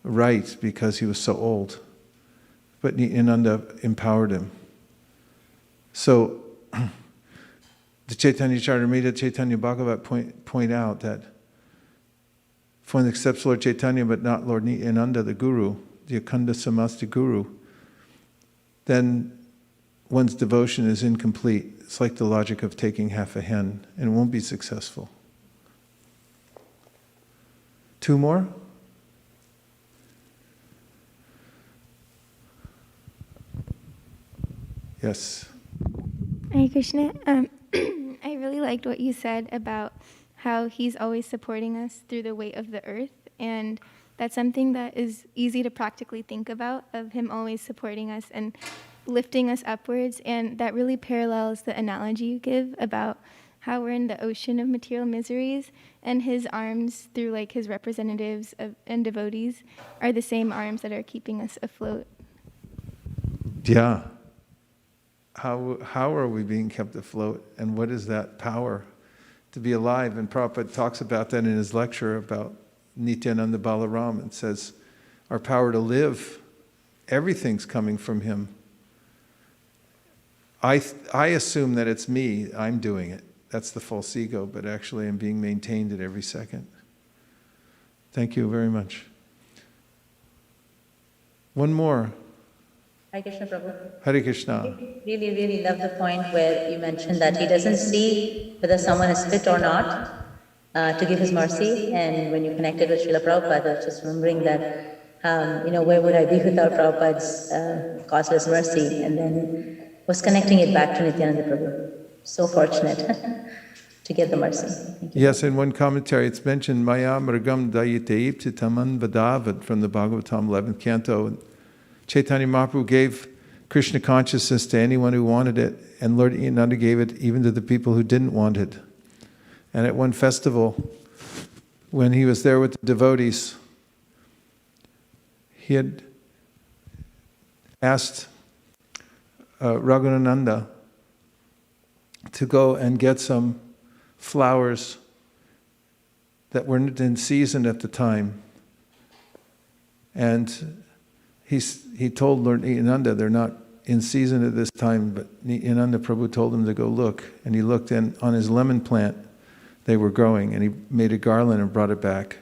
write because he was so old. But Nityananda empowered him. So, the Chaitanya Charitamrita, Chaitanya Bhagavat point out that if one accepts Lord Chaitanya but not Lord Nityananda, the Guru, the Akhanda Samasta Guru, then one's devotion is incomplete. It's like the logic of taking half a hen, and it won't be successful. 2 more? Yes. Hare Krishna. I really liked what you said about how he's always supporting us through the weight of the earth, and that's something that is easy to practically think about, of him always supporting us and lifting us upwards. And that really parallels the analogy you give about how we're in the ocean of material miseries, and his arms, through like his representatives and devotees, are the same arms that are keeping us afloat. Yeah. How are we being kept afloat, and what is that power to be alive? And Prabhupada talks about that in his lecture about Nityananda Balaram, and says our power to live, everything's coming from him. I assume that it's me, I'm doing it. That's the false ego, but actually I'm being maintained at every second. Thank you very much. One more. Hare Krishna, Prabhu. Hare Krishna. Really, really love the point where you mentioned that he doesn't see whether someone is fit or not to give his mercy. And when you connected with Srila Prabhupada, I was just remembering that, where would I be without Prabhupada's causeless mercy? And then was connecting it back to Nityananda Prabhu. So fortunate to get the mercy. Yes, in one commentary it's mentioned, Maya Mragam Dayite Iptitaman Vadavad, from the Bhagavatam 11th canto. Chaitanya Mahaprabhu gave Krishna consciousness to anyone who wanted it, and Lord Nityananda gave it even to the people who didn't want it. And at one festival, when he was there with the devotees, he had asked Raghunananda to go and get some flowers that weren't in season at the time. And he told Lord Nityananda, they're not in season at this time, but Nityananda Prabhu told him to go look. And he looked, and on his lemon plant, they were growing, and he made a garland and brought it back.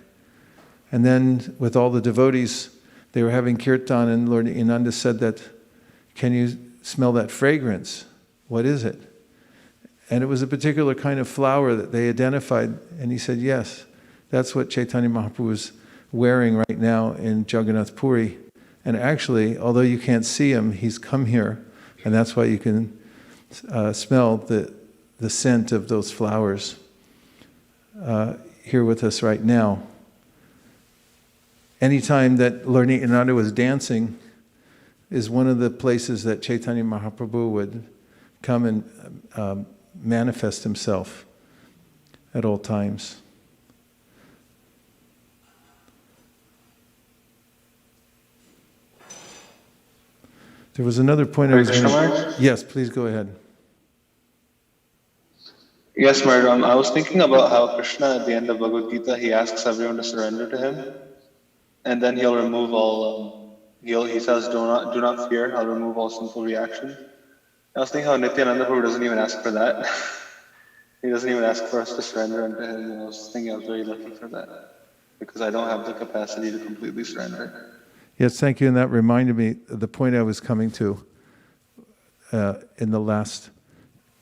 And then with all the devotees, they were having kirtan, and Lord Nityananda said that, can you smell that fragrance? What is it? And it was a particular kind of flower that they identified, and he said, yes, that's what Chaitanya Mahaprabhu is wearing right now in Jagannath Puri. And actually, although you can't see him, he's come here, and that's why you can smell the scent of those flowers here with us right now. Anytime that Lord Nityananda was dancing is one of the places that Chaitanya Mahaprabhu would come and manifest himself at all times. There was another point I was going to... Yes, please go ahead. Yes, Madam. I was thinking about how Krishna, at the end of Bhagavad Gita, he asks everyone to surrender to him, and then he'll remove all. He says, "Do not fear. I'll remove all sinful reaction." I was thinking how Nityananda Prabhu doesn't even ask for that. He doesn't even ask for us to surrender unto him. And I was thinking I was very lucky for that, because I don't have the capacity to completely surrender. Yes, thank you. And that reminded me of the point I was coming to in the last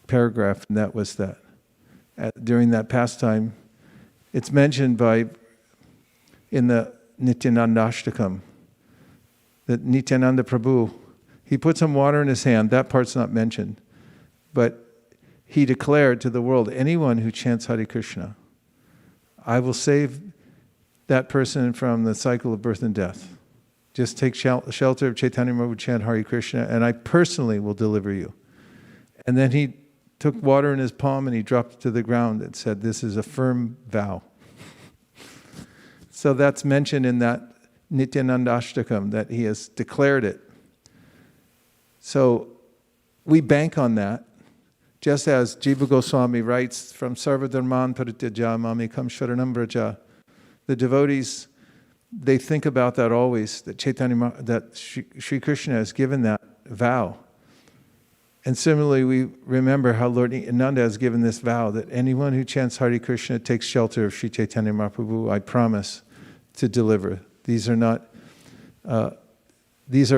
paragraph, and that was that during that pastime, it's mentioned in the Nityanandashtakam that Nityananda Prabhu, he put some water in his hand. That part's not mentioned. But he declared to the world, anyone who chants Hare Krishna, I will save that person from the cycle of birth and death. Just take shelter of Chaitanya Mahaprabhu, chant Hare Krishna, and I personally will deliver you. And then he took water in his palm and he dropped it to the ground and said, this is a firm vow. So that's mentioned in that Nityananda Ashtakam, that he has declared it. So we bank on that. Just as Jiva Goswami writes from Sarvadharman Parityaja Mamikam Sharanam Vraja, the devotees, they think about that always, that Sri Krishna has given that vow. And similarly, we remember how Lord Nityananda has given this vow that anyone who chants Hare Krishna takes shelter of Sri Chaitanya Mahaprabhu, I promise to deliver. These are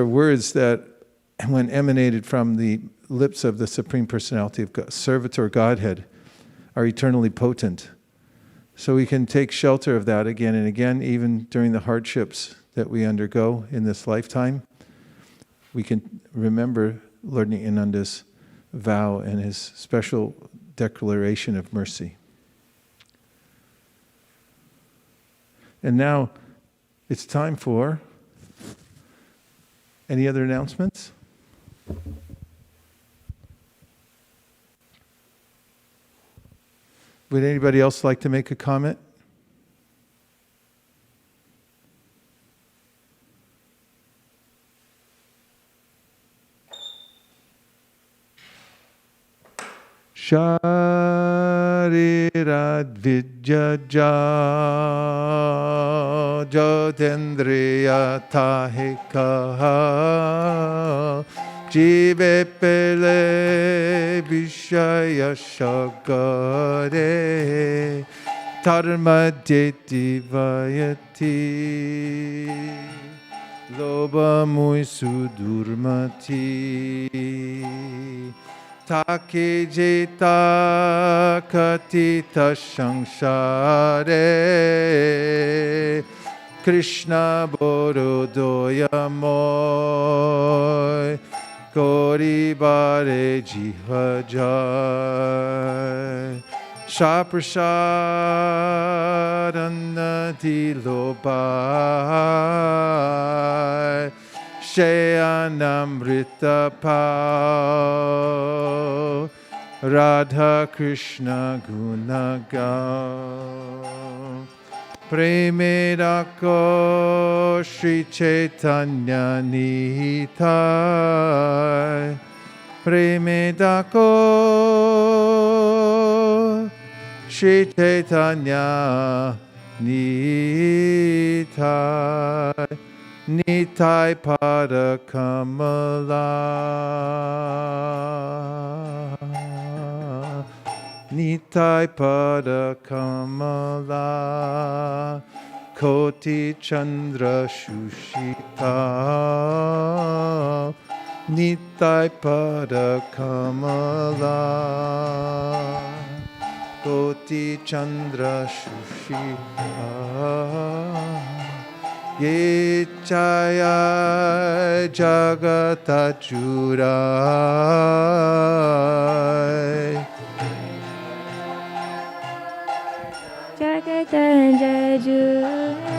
words that, when emanated from the lips of the Supreme Personality of God, Servitor Godhead, are eternally potent. So we can take shelter of that again and again, even during the hardships that we undergo in this lifetime. We can remember Lord Nityananda's vow and his special declaration of mercy. And now it's time for any other announcements? Would anybody else like to make a comment? Sharirad Vidyaja Jodendriya Tahika Jive Pele Vishaya Shagare Dharma Detivayati Loba Muisu Durmati Take jeta katita samsare Krishna borodoya moy Gori bare jihajay Shaprasad lobai Shayanamrita pao Radha Krishna Gunagao Premedako Sri Chaitanya Nitai Premedako Sri Chaitanya Nitai Nitai Pada Kamala Nitai Pada Kamala Koti Chandra Shushita Nitai Pada Kamala Koti Chandra Shushita Ye Chaya Jagata Churai Jagata Jurai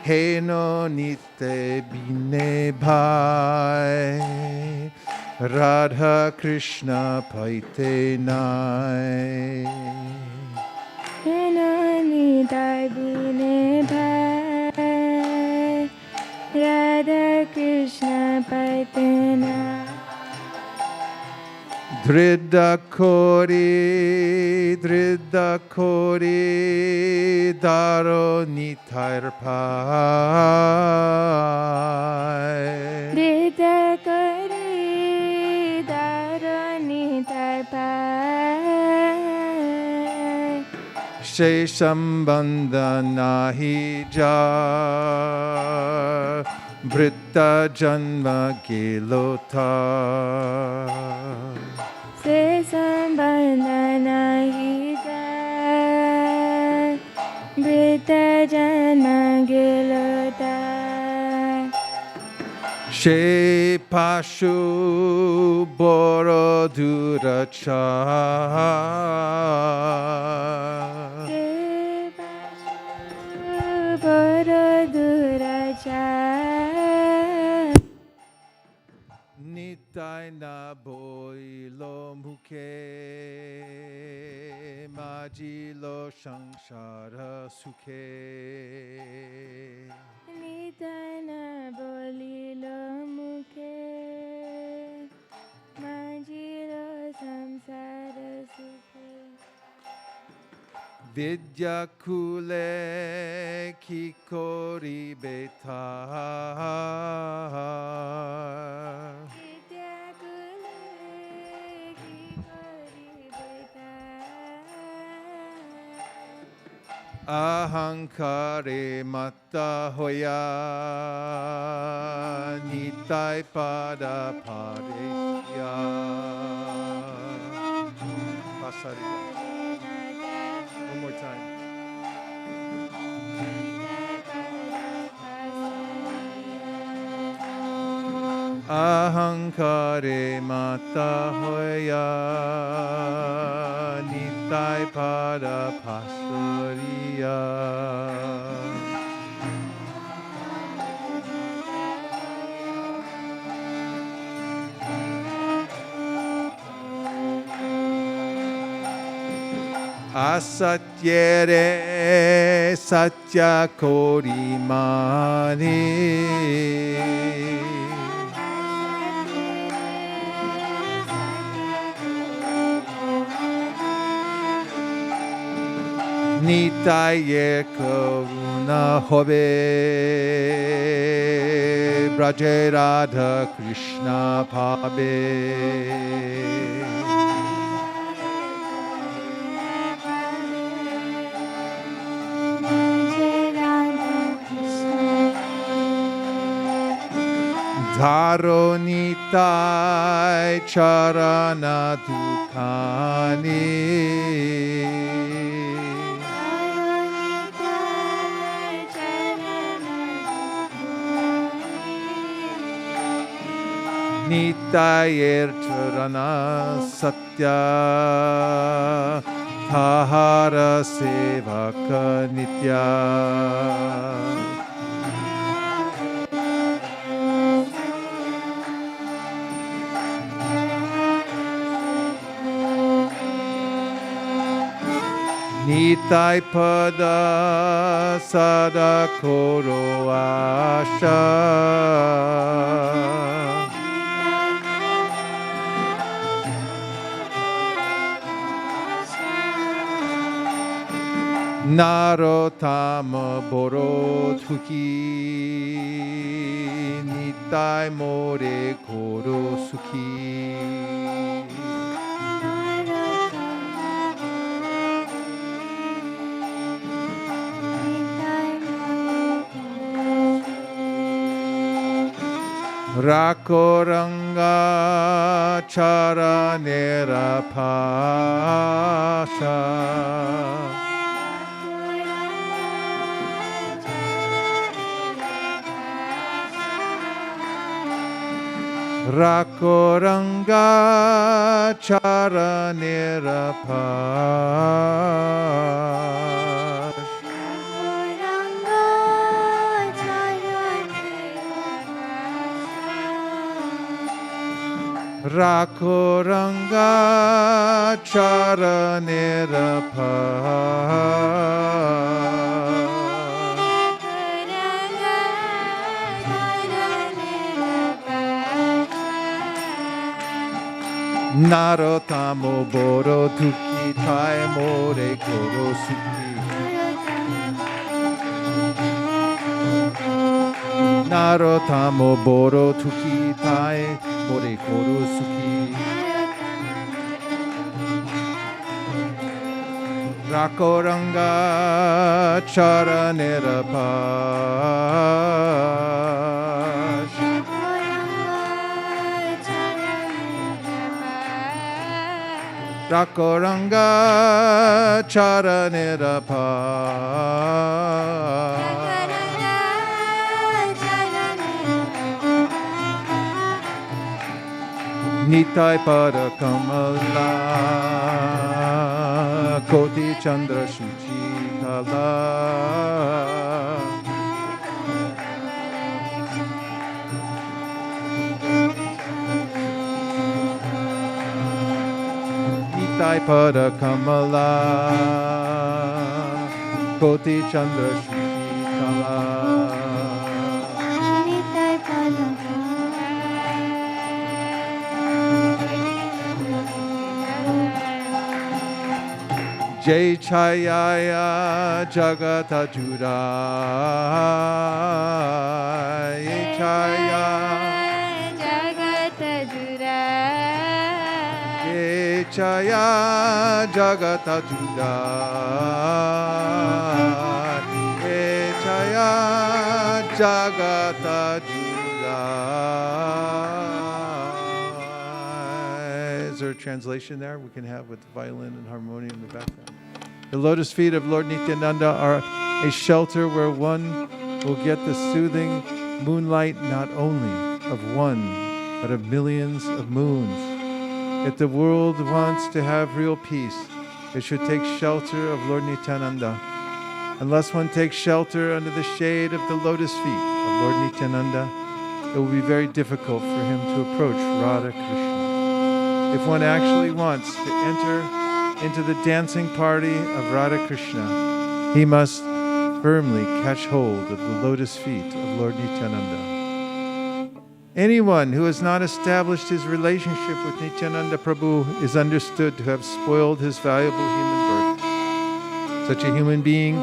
He no nite bine bhai Radha Krishna paite nai Henani Dai Bine Bhai Radha Krishna Paitena Dridda Kori Daro Nitair Pai Dita Kari Darani Tarpai She Sambandha Nahi Ja Vritta Janma Gilota Se Sambandana Hida Brita Janma Gilota She Pashu Boroduracha Nitai na boilo muke majilo samsara sukhe. Nitana bolilo mukhe, majilo samsara sukhe. Vidya kule kikori betar. Vidya kule kikori betar. Ahankare mata hoya nitai pada padeya. Pasariya. One more time. Ahankare mata hoya nitai pada pasariya. Asatyere satya korimani. Nitaye karuna hobe Braje Radha Krishna pabe. Dharo nitai charana dukhani. Nitayir charana satya tahara sevaka nitya. Nitai pada sada koro asha. Narotama boro tuki nitai more koro suki. Rakoranga charanera pasha. Rakoranga charanera pasha. Rakoranga charanera Narotamo boro tuki tai more koro suki. Narotamo boro tuki tai more koro suki. Rakoranga charanera pash. Rakoranga charanera pash. Nitai pada kamala Koti chandra shuchi kala. Nitai Pada Kamala Koti Chandra Shri Kala Nitai Pada Jai Chayaya Jagata Juda Chaya Jagata Jura Chaya Jagata Juda Chaya Jagata Juda. Is there a translation there we can have with the violin and harmonium in the background? The lotus feet of Lord Nityananda are a shelter where one will get the soothing moonlight not only of one, but of millions of moons. If the world wants to have real peace, it should take shelter of Lord Nityananda. Unless one takes shelter under the shade of the lotus feet of Lord Nityananda, it will be very difficult for him to approach Radha Krishna. If one actually wants to enter into the dancing party of Radha Krishna, he must firmly catch hold of the lotus feet of Lord Nityananda. Anyone who has not established his relationship with Nityananda Prabhu is understood to have spoiled his valuable human birth. Such a human being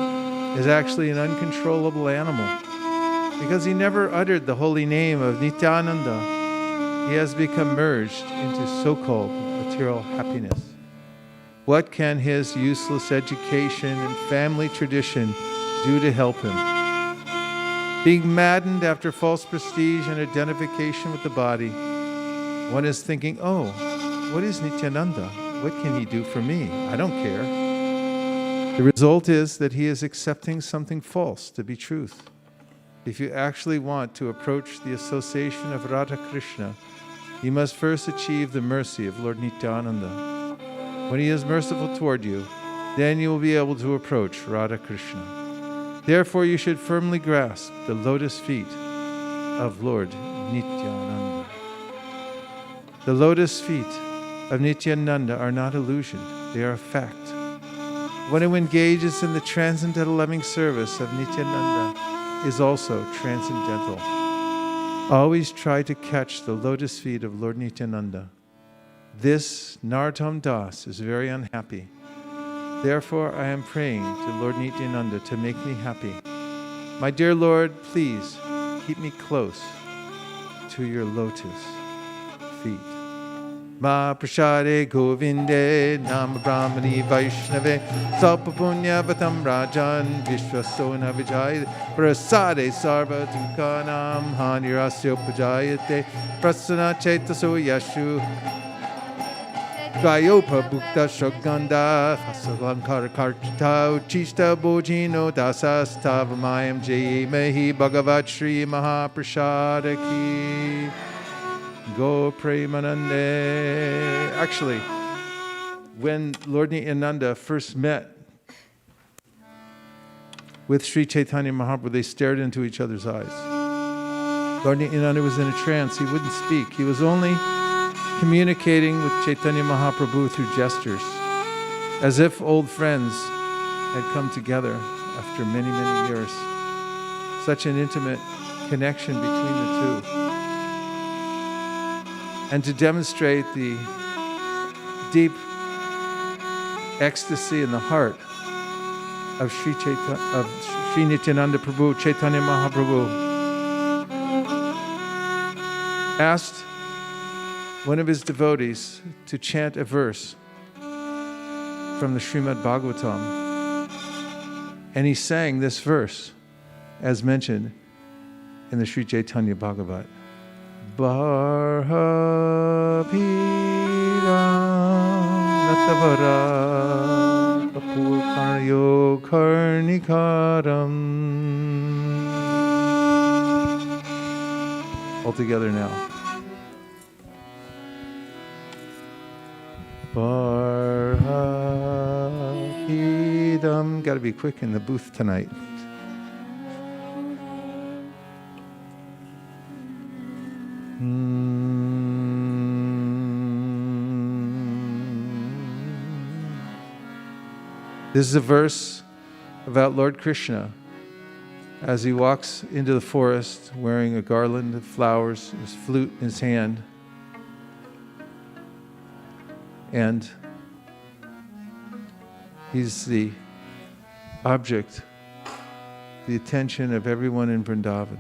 is actually an uncontrollable animal. Because he never uttered the holy name of Nityananda, he has become merged into so-called material happiness. What can his useless education and family tradition do to help him? Being maddened after false prestige and identification with the body, one is thinking, oh, what is Nityananda? What can he do for me? I don't care. The result is that he is accepting something false to be truth. If you actually want to approach the association of Radha Krishna, you must first achieve the mercy of Lord Nityananda. When he is merciful toward you, then you will be able to approach Radha Krishna. Therefore, you should firmly grasp the lotus feet of Lord Nityananda. The lotus feet of Nityananda are not illusion, they are a fact. One who engages in the transcendental loving service of Nityananda is also transcendental. Always try to catch the lotus feet of Lord Nityananda. This Narottam Das is very unhappy. Therefore, I am praying to Lord Nityananda to make me happy. My dear Lord, please keep me close to your lotus feet. Ma prashade govinde nam brahmani vaishnave sapapunya vatam rajan vishwasona vijay prasade sarva dukhanam hanirasya upajayate prasana chetaso yashu Gayopa Bhukta Shoganda Hasalankar Karchita Uchista Bojino Dasa Stavamayam Jayemehi Bhagavat Shri Mahaprasada Ki Go Premanande. Actually, when Lord Nityananda first met with Sri Chaitanya Mahaprabhu, they stared into each other's eyes. Lord Nityananda was in a trance. He wouldn't speak. He was only communicating with Chaitanya Mahaprabhu through gestures, as if old friends had come together after many, many years. Such an intimate connection between the two. And to demonstrate the deep ecstasy in the heart of Sri Nityananda Prabhu, Chaitanya Mahaprabhu asked one of his devotees to chant a verse from the Srimad Bhagavatam. And he sang this verse, as mentioned in the Sri Chaitanya Bhagavat. Barha Natavara Kapur Karyo Karnikaram. All together now. Barhakidam. Got to be quick in the booth tonight. This is a verse about Lord Krishna as he walks into the forest wearing a garland of flowers, his flute in his hand. And he's the object, the attention of everyone in Vrindavan.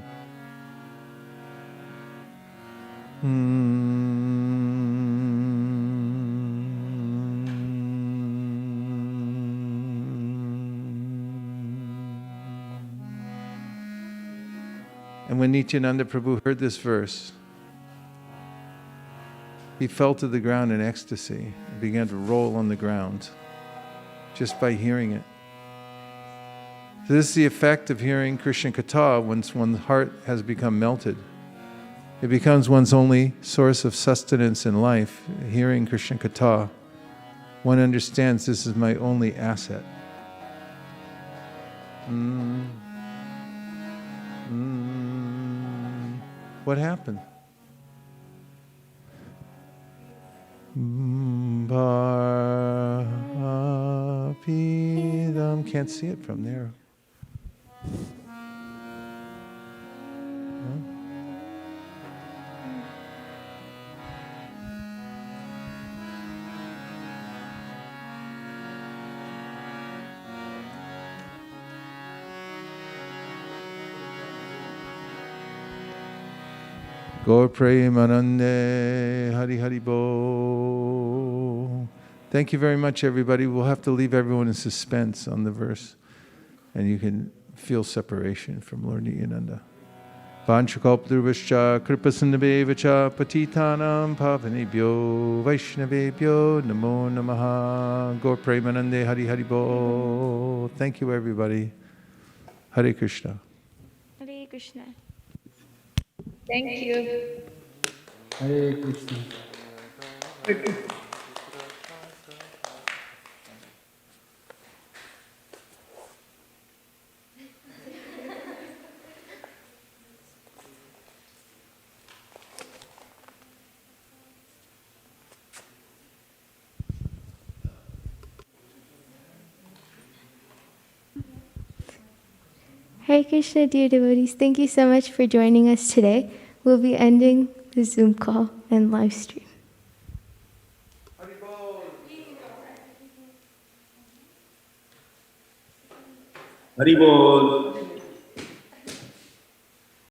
And when Nityananda Prabhu heard this verse, he fell to the ground in ecstasy and began to roll on the ground just by hearing it. So this is the effect of hearing Krishna Katha once one's heart has become melted. It becomes one's only source of sustenance in life. Hearing Krishna Katha, one understands this is my only asset. What happened? Can't see it from there. Gaur Premanande Hari Hari Bo. Thank you very much, everybody. We'll have to leave everyone in suspense on the verse, and you can feel separation from Lord Nityananda. Vanchakalpadurvascha kripasindabevacha patitanam pavanebhyo vaishnavebhyo namo namaha. Gaur Premanande Hari Hari Bo. Thank you, everybody. Hare Krishna. Hare Krishna. Thank you. Hare Krishna. Hare Krishna, dear devotees. Thank you so much for joining us today. We'll be ending the Zoom call and live stream. Haribol.